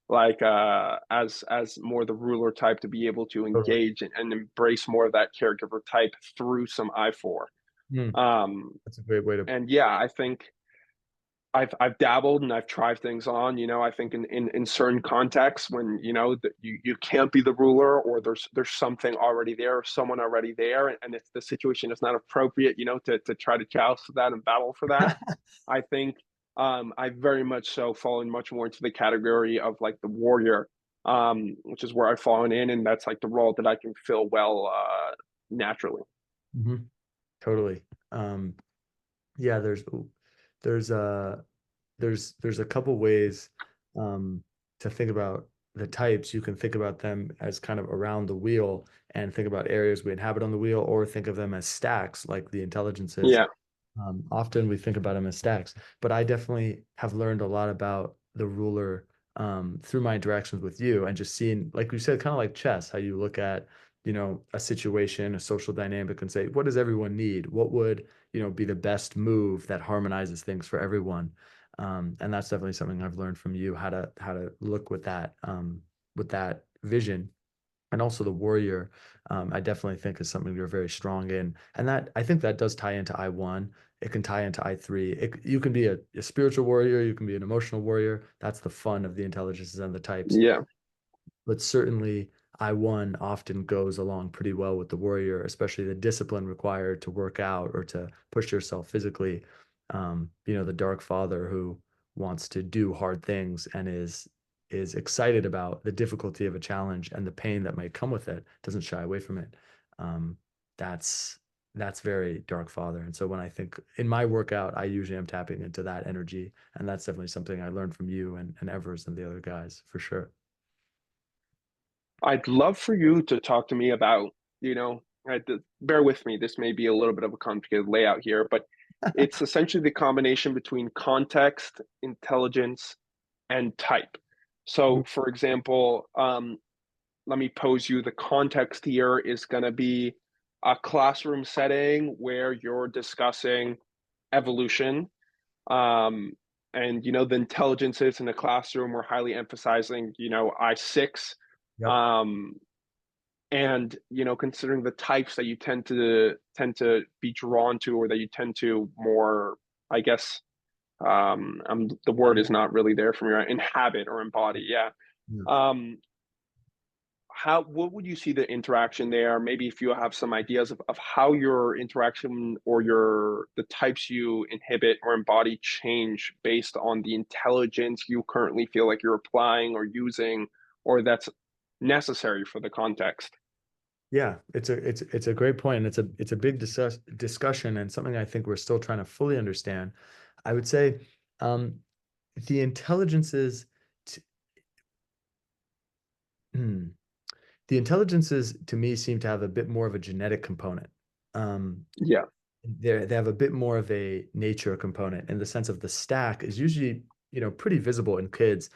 like as more the ruler type, to be able to
totally.
engage and embrace more of that caregiver type through some I4.
Mm,
Um,
that's a great way to.
and yeah, I think I've dabbled and I've tried things on. I think in certain contexts when that you can't be the ruler, or there's something already there or someone already there, and if the situation is not appropriate, to try to joust for that and battle for that. I think I very much so fallen much more into the category of like the warrior, which is where I've fallen in, and that's like the role that I can fill well naturally.
Mhm. Totally. Um, yeah, there's a there's a couple ways um, to think about the types. You can think about them as kind of around the wheel and think about areas we inhabit on the wheel, or think of them as stacks like the intelligences.
Yeah,
Often we think about them as stacks, but I definitely have learned a lot about the ruler through my interactions with you and just seeing, like you said, kind of like chess, how you look at, a situation, a social dynamic and say, what does everyone need? What would, be the best move that harmonizes things for everyone? And that's definitely something I've learned from you, how to look with that vision. And also the warrior, I definitely think is something you're very strong in. And that I think that does tie into I1. It can tie into I3. You can be a spiritual warrior, you can be an emotional warrior. That's the fun of the intelligences and the types.
yeah.
But certainly I1 often goes along pretty well with the warrior, especially the discipline required to work out or to push yourself physically. The dark father who wants to do hard things and is excited about the difficulty of a challenge and the pain that might come with it, doesn't shy away from it. Um, that's that's very dark father. And so when I think in my workout, I usually am tapping into that energy. And that's definitely something I learned from you and Evers and the other guys for sure.
I'd love for you to talk to me about, bear with me, this may be a little bit of a complicated layout here, but it's essentially the combination between context, intelligence, and type. So, for example, let me pose you the context here is going to be a classroom setting where you're discussing evolution. Um, and, the intelligences in the classroom, we're highly emphasizing, I6.
Yep.
Um, and considering the types that you tend to be drawn to, or that you tend to more, I guess, the word is not really there for me, right? Inhabit or embody. Yeah.
Yeah.
Um, what would you see the interaction there? Maybe if you have some ideas of how your interaction or the types you inhibit or embody change based on the intelligence you currently feel like you're applying or using, or that's necessary for the context.
Yeah, it's a great point, and it's a big discussion and something I think we're still trying to fully understand. I would say um, the intelligences, t- hmm, the intelligences to me seem to have a bit more of a genetic component. Um,
Yeah.
they have a bit more of a nature component in the sense of the stack is usually, pretty visible in kids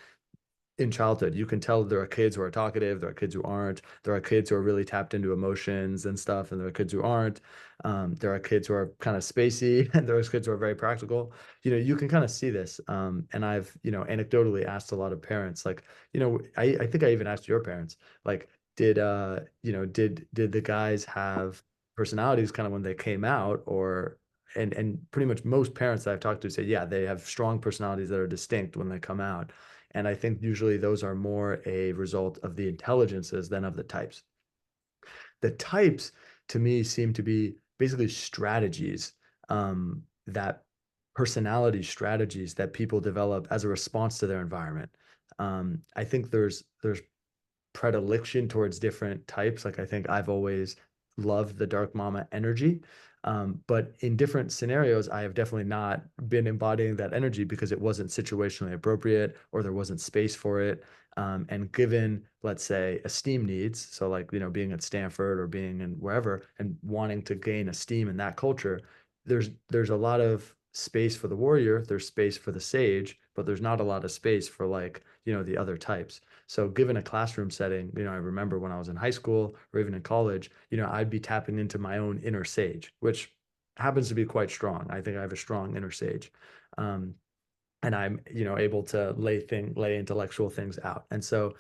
in childhood. You can tell there are kids who are talkative, there are kids who aren't, there are kids who are really tapped into emotions and stuff, and there are kids who aren't. There are kids who are kind of spacey, and there are kids who are very practical. You can kind of see this. And I've, anecdotally asked a lot of parents, like, I think I even asked your parents, like, did the guys have personalities kind of when they came out, or and pretty much most parents that I've talked to say, yeah, they have strong personalities that are distinct when they come out. And I think usually those are more a result of the intelligences than of the types. The types to me seem to be basically strategies, that personality strategies that people develop as a response to their environment. I think there's predilection towards different types. Like I think I've always loved the dark mama energy. But in different scenarios, I have definitely not been embodying that energy because it wasn't situationally appropriate or there wasn't space for it. And given, let's say, esteem needs, so like, being at Stanford or being in wherever and wanting to gain esteem in that culture, there's a lot of space for the warrior, there's space for the sage, but there's not a lot of space for like, the other types. So given a classroom setting, I remember when I was in high school or even in college, I'd be tapping into my own inner sage, which happens to be quite strong. I think I have a strong inner sage. Um, and I'm, able to lay intellectual things out. And so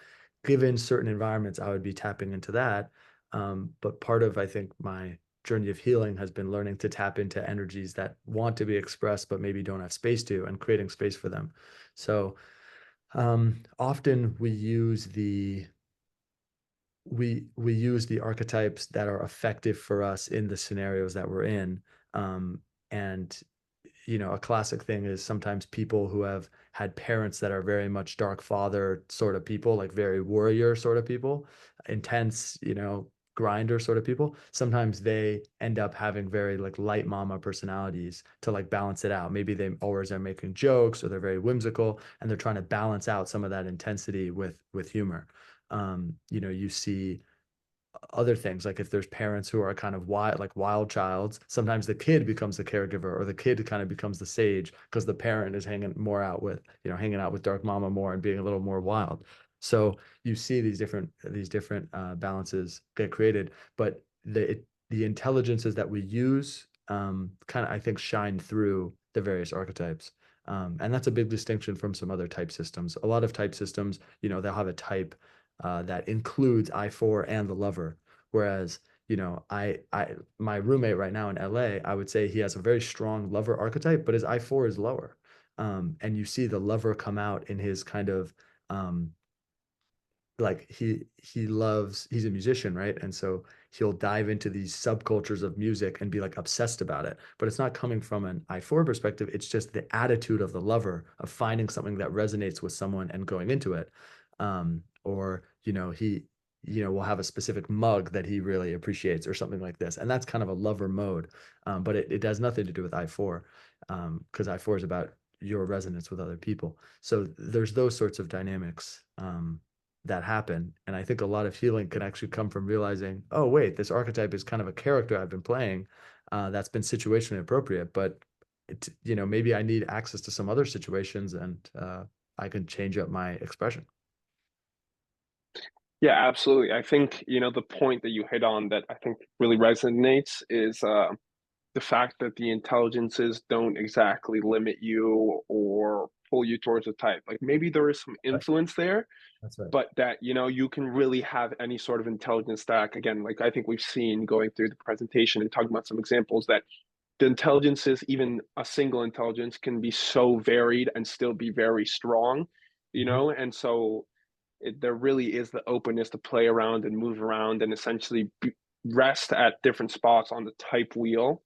given certain environments, I would be tapping into that. But part of, I think, my journey of healing has been learning to tap into energies that want to be expressed, but maybe don't have space to, and creating space for them. So often we use the archetypes that are effective for us in the scenarios that we're in. And a classic thing is sometimes people who have had parents that are very much dark father sort of people, like very warrior sort of people, intense, grinder sort of people. Sometimes they end up having very like light mama personalities to like balance it out. Maybe they always are making jokes or they're very whimsical and they're trying to balance out some of that intensity with humor. You see other things like if there's parents who are kind of wild, like wild childs, sometimes the kid becomes the caregiver or the kid kind of becomes the sage because the parent is hanging out with dark mama more and being a little more wild. So you see these different balances get created, but the intelligences that we use kind of I think shine through the various archetypes. And that's a big distinction from some other type systems. A lot of type systems, they'll have a type that includes I4 and the lover. Whereas, my roommate right now in LA, I would say he has a very strong lover archetype, but his I4 is lower. And you see the lover come out in his kind of um, like he's a musician, right? And so he'll dive into these subcultures of music and be like obsessed about it. But it's not coming from an I4 perspective. It's just the attitude of the lover of finding something that resonates with someone and going into it. Or, he, will have a specific mug that he really appreciates or something like this. And that's kind of a lover mode. But it has nothing to do with I4, because I4 is about your resonance with other people. So there's those sorts of dynamics. That happen. And I think a lot of healing can actually come from realizing, oh, wait, this archetype is kind of a character I've been playing that's been situationally appropriate, but maybe I need access to some other situations and I can change up my expression.
Yeah, absolutely. I think, the point that you hit on that I think really resonates is the fact that the intelligences don't exactly limit you or pull you towards a type. Like maybe there is some
Right.
influence there,
That's right.
but that, you can really have any sort of intelligence stack. Again, like I think we've seen going through the presentation and talking about some examples that the intelligences, even a single intelligence, can be so varied and still be very strong,
Mhm.
and so there really is the openness to play around and move around and essentially rest at different spots on the type wheel,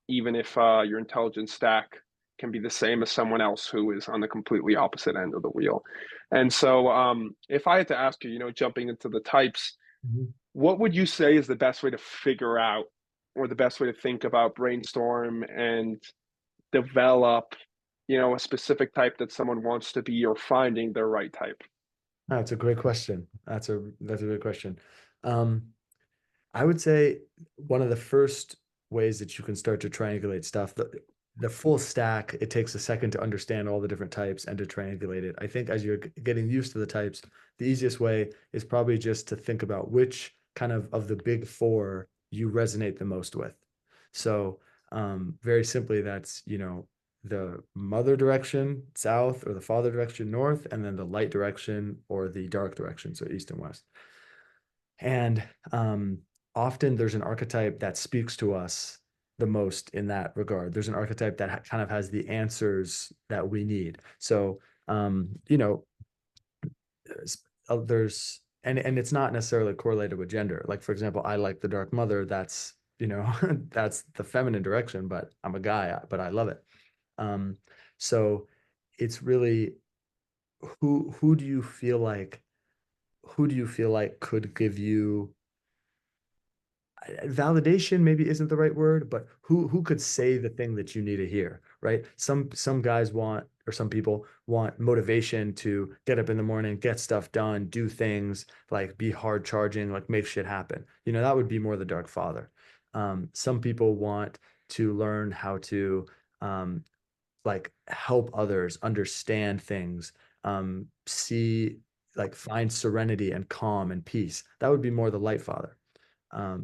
even if your intelligence stack can be the same as someone else who is on the completely opposite end of the wheel. And so, if I had to ask you, jumping into the types,
Mhm.
what would you say is the best way to figure out, or the best way to think about, brainstorm, and develop, a specific type that someone wants to be, or finding their right type?
That's a great question. That's a good question. Um, I would say one of the first ways that you can start to triangulate stuff, the full stack, it takes a second to understand all the different types and to triangulate it. I think as you're getting used to the types, the easiest way is probably just to think about which kind of the big four you resonate the most with. So very simply, that's, the mother direction, south, or the father direction, north, and then the light direction or the dark direction, so east and west. And often there's an archetype that speaks to us the most in that regard. There's an archetype that kind of has the answers that we need. So, there's and it's not necessarily correlated with gender. Like for example, I like the dark mother. That's that's the feminine direction, but I'm a guy, but I love it. Um, so it's really who do you feel like could give you validation maybe isn't the right word, but who could say the thing that you need to hear, right? Some guys want, or some people want motivation to get up in the morning, get stuff done, do things, like be hard charging, like make shit happen. That would be more the dark father. Some people want to learn how to like help others understand things, see, like find serenity and calm and peace. That would be more the light father.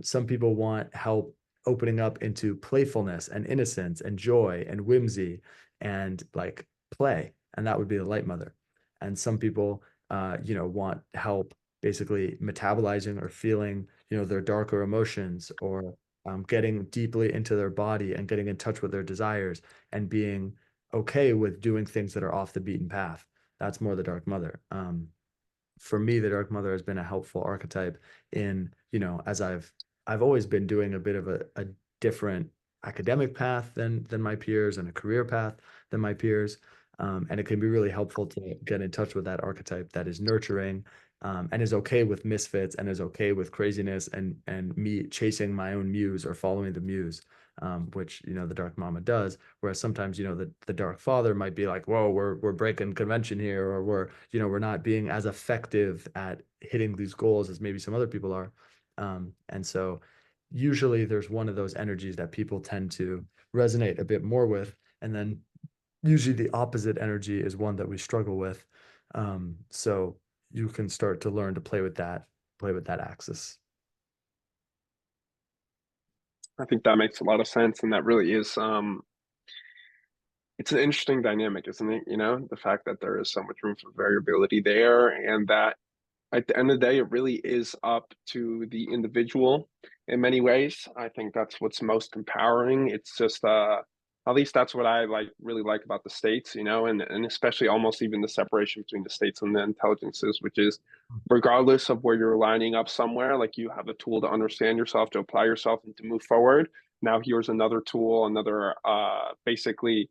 Some people want help opening up into playfulness and innocence and joy and whimsy and like play, and that would be the light mother. And some people, want help basically metabolizing or feeling, their darker emotions, or getting deeply into their body and getting in touch with their desires and being okay with doing things that are off the beaten path. That's more the dark mother. For me, the Dark Mother has been a helpful archetype in, as I've always been doing a bit of a different academic path than my peers, and a career path than my peers. And it can be really helpful to get in touch with that archetype that is nurturing, and is okay with misfits and is okay with craziness and me chasing my own muse or following the muse, which the Dark Mama does. Whereas sometimes the Dark Father might be like, "Whoa, we're breaking convention here," or we're not being as effective at hitting these goals as maybe some other people are. And so usually there's one of those energies that people tend to resonate a bit more with, and then usually the opposite energy is one that we struggle with. So you can start to learn to play with that axis.
I think that makes a lot of sense, and that really is, it's an interesting dynamic, isn't it? The fact that there is so much room for variability there, and that at the end of the day, it really is up to the individual in many ways. I think that's what's most empowering. It's just, at least that's what I really like about the states, and especially almost even the separation between the states and the intelligences, which is regardless of where you're lining up somewhere, like you have a tool to understand yourself, to apply yourself, and to move forward. Now here's another tool, another basically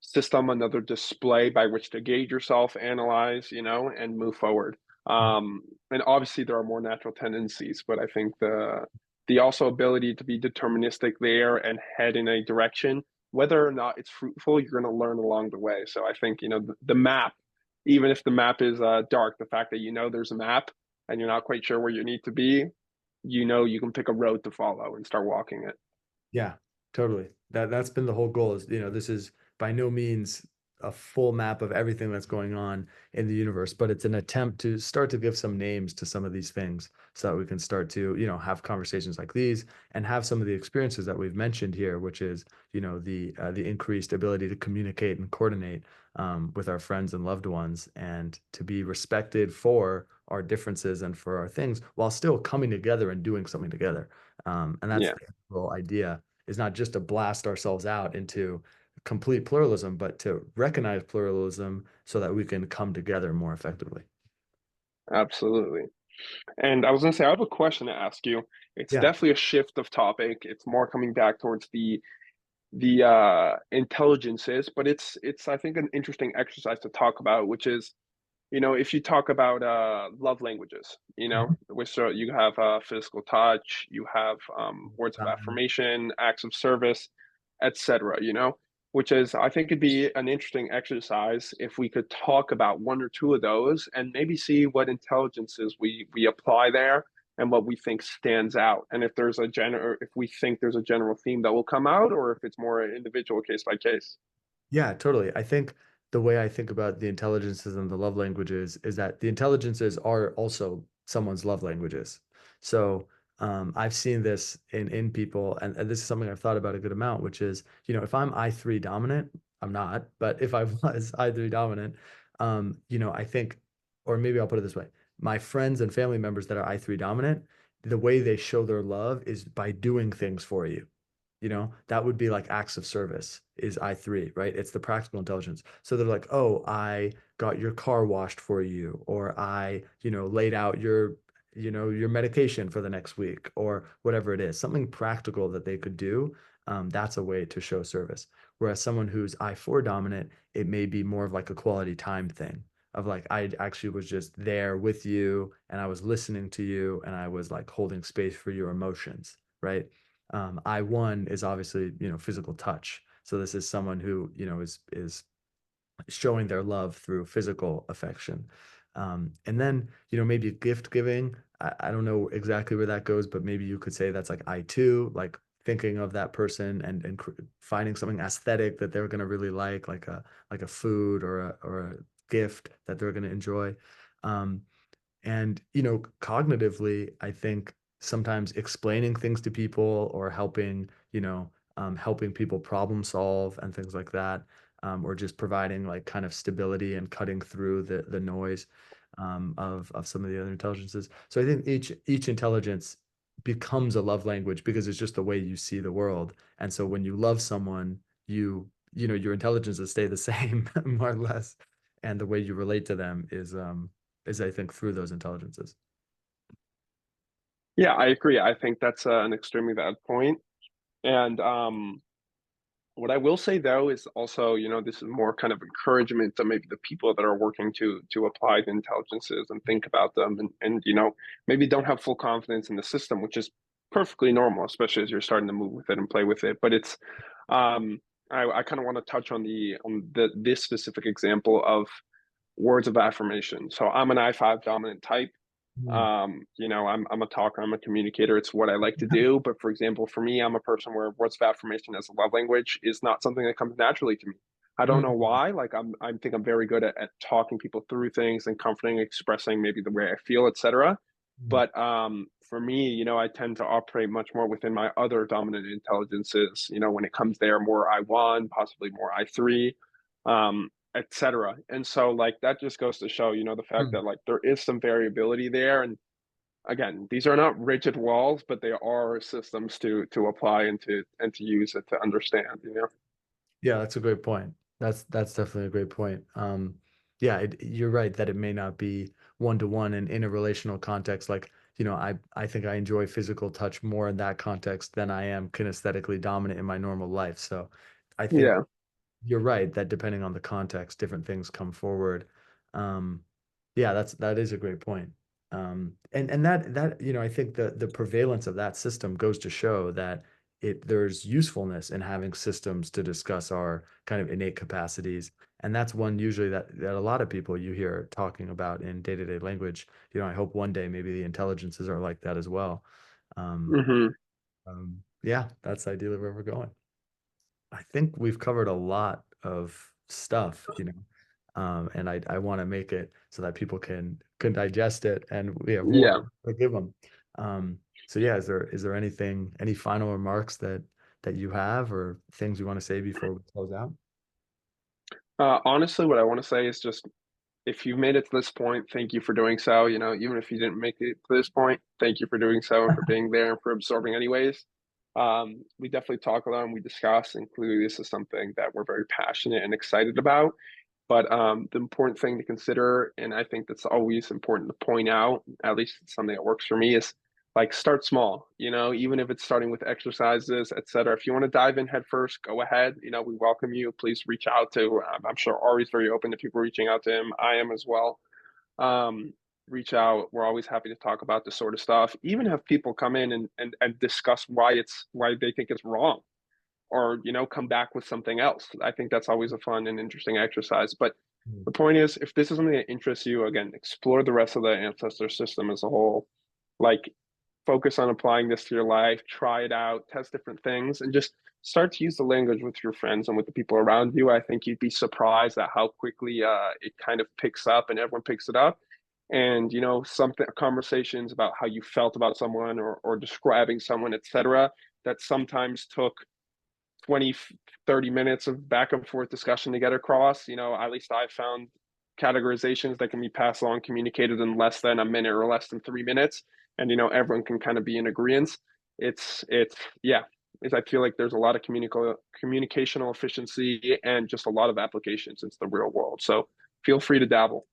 system, another display by which to gauge yourself, analyze, and move forward. And obviously there are more natural tendencies, but I think the also ability to be deterministic there and head in a direction, whether or not it's fruitful, you're going to learn along the way. So I think the map, even if the map is dark, the fact that there's a map and you're not quite sure where you need to be, you can pick a road to follow and start walking it.
Yeah, totally. That's been the whole goal is, this is by no means a full map of everything that's going on in the universe, but it's an attempt to start to give some names to some of these things so that we can start to, have conversations like these and have some of the experiences that we've mentioned here, which is, the increased ability to communicate and coordinate with our friends and loved ones, and to be respected for our differences and for our things while still coming together and doing something together. And that's
Yeah.
the whole idea, is not just to blast ourselves out into complete pluralism, but to recognize pluralism so that we can come together more effectively.
Absolutely. And I was going to say, I have a question to ask you. It's
Yeah.
definitely a shift of topic. It's more coming back towards the intelligences, but it's I think an interesting exercise to talk about, which is, if you talk about love languages,
Mhm.
which so you have physical touch, you have words of
Um,
affirmation, acts of service, etc. Which is, I think it'd be an interesting exercise if we could talk about one or two of those and maybe see what intelligences we apply there and what we think stands out, and if there's a general, if we think there's a general theme that will come out, or if it's more individual case by case.
Yeah, totally. I think the way I think about the intelligences and the love languages is that the intelligences are also someone's love languages. So I've seen this in people, and this is something I've thought about a good amount, which is, if I'm I3 dominant, I'm not, but if I was I3 dominant, I think, or maybe I'll put it this way, my friends and family members that are I3 dominant, the way they show their love is by doing things for you. That would be like acts of service is I3, right? It's the practical intelligence. So they're like, oh, I got your car washed for you, or I, laid out your medication for the next week, or whatever it is, something practical that they could do. That's a way to show service. Whereas someone who's I4 dominant, it may be more of like a quality time thing of like, I actually was just there with you and I was listening to you and I was like holding space for your emotions, right? I1 is obviously, physical touch. So this is someone who, is showing their love through physical affection. And then, maybe gift giving. I don't know exactly where that goes, but maybe you could say that's like I2, like thinking of that person and finding something aesthetic that they're going to really like a food or a gift that they're going to enjoy. Um, and, cognitively, I think sometimes explaining things to people or helping people problem solve and things like that, or just providing like kind of stability and cutting through the noise of some of the other intelligences. So I think each intelligence becomes a love language because it's just the way you see the world. And so when you love someone, your intelligences stay the same, more or less. And the way you relate to them is I think through those intelligences.
Yeah, I agree. I think that's an extremely valid point. And what I will say though is also, this is more kind of encouragement to maybe the people that are working to apply the intelligences and think about them, and maybe don't have full confidence in the system, which is perfectly normal, especially as you're starting to move with it and play with it. But it's I kind of want to touch on the this specific example of words of affirmation. So I'm an I5 dominant type.
Mm.
I'm a talker, I'm a communicator. It's what I like to do. But for example, for me, I'm a person where words of affirmation as a love language is not something that comes naturally to me. I don't know
Mm.
why. Like I think I'm very good at talking people through things and comforting, expressing maybe the way I feel, etc.
Mm.
But for me, I tend to operate much more within my other dominant intelligences. When it comes there, more I1, possibly more I3. Etc. And so like that just goes to show, the fact
Mm.
that like there is some variability there. And again, these are not rigid walls, but they are systems to apply and to use it to understand.
Yeah, that's a great point. That's definitely a great point. Yeah, you're right that it may not be one to one and in a relational context. Like, I think I enjoy physical touch more in that context than I am kinesthetically dominant in my normal life. So I think
Yeah.
you're right that depending on the context, different things come forward. Um, yeah, that is a great point. And that I think the prevalence of that system goes to show that there's usefulness in having systems to discuss our kind of innate capacities. And that's one usually that a lot of people you hear talking about in day-to-day language. I hope one day maybe the intelligences are like that as well. Um,
Hmm.
yeah, that's ideally where we're going. I think we've covered a lot of stuff, and I want to make it so that people can digest it and we have more
Yeah.
to give them. So yeah, is there any final remarks that you have or things you want to say before we close out?
Honestly, what I want to say is just, if you made it to this point, thank you for doing so. Even if you didn't make it to this point, thank you for doing so and for being there and for absorbing anyways. We definitely talk a lot and we discuss, and clearly this is something that we're very passionate and excited about. But the important thing to consider, and I think that's always important to point out, at least it's something that works for me, is like start small, even if it's starting with exercises, etc. If you want to dive in head first, go ahead. We welcome you. Please reach out to, I'm sure Ari's very open to people reaching out to him. I am as well. Um, Reach out. We're always happy to talk about this sort of stuff. Even have people come in and discuss why they think it's wrong, or come back with something else. I think that's always a fun and interesting exercise. But
Mm.
the point is, if this is something that interests you, again, explore the rest of the ancestor system as a whole. Like, focus on applying this to your life, try it out, test different things, and just start to use the language with your friends and with the people around you. I think you'd be surprised at how quickly it kind of picks up and everyone picks it up. And something, conversations about how you felt about someone, or describing someone, etc., that sometimes took 20, 30 minutes of back and forth discussion to get across. At least I found categorizations that can be passed along, communicated in less than a minute or less than 3 minutes. And, everyone can kind of be in agreement. Yeah, I feel like there's a lot of communicational efficiency and just a lot of applications into the real world. So feel free to dabble.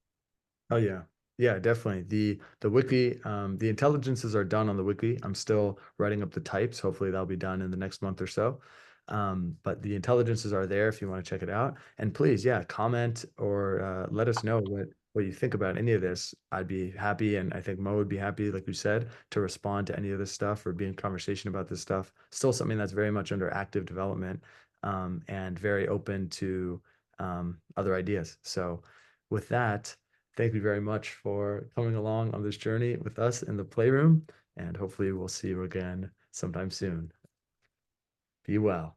Oh yeah. Yeah, definitely. The wiki, the intelligences are done on the wiki. I'm still writing up the types. Hopefully that'll be done in the next month or so. But the intelligences are there if you want to check it out. And please, yeah, comment or let us know what you think about any of this. I'd be happy, and I think Mo would be happy, like you said, to respond to any of this stuff or be in conversation about this stuff. Still something that's very much under active development, and very open to other ideas. So with that, thank you very much for coming along on this journey with us in the playroom, and hopefully we'll see you again sometime soon. Be well.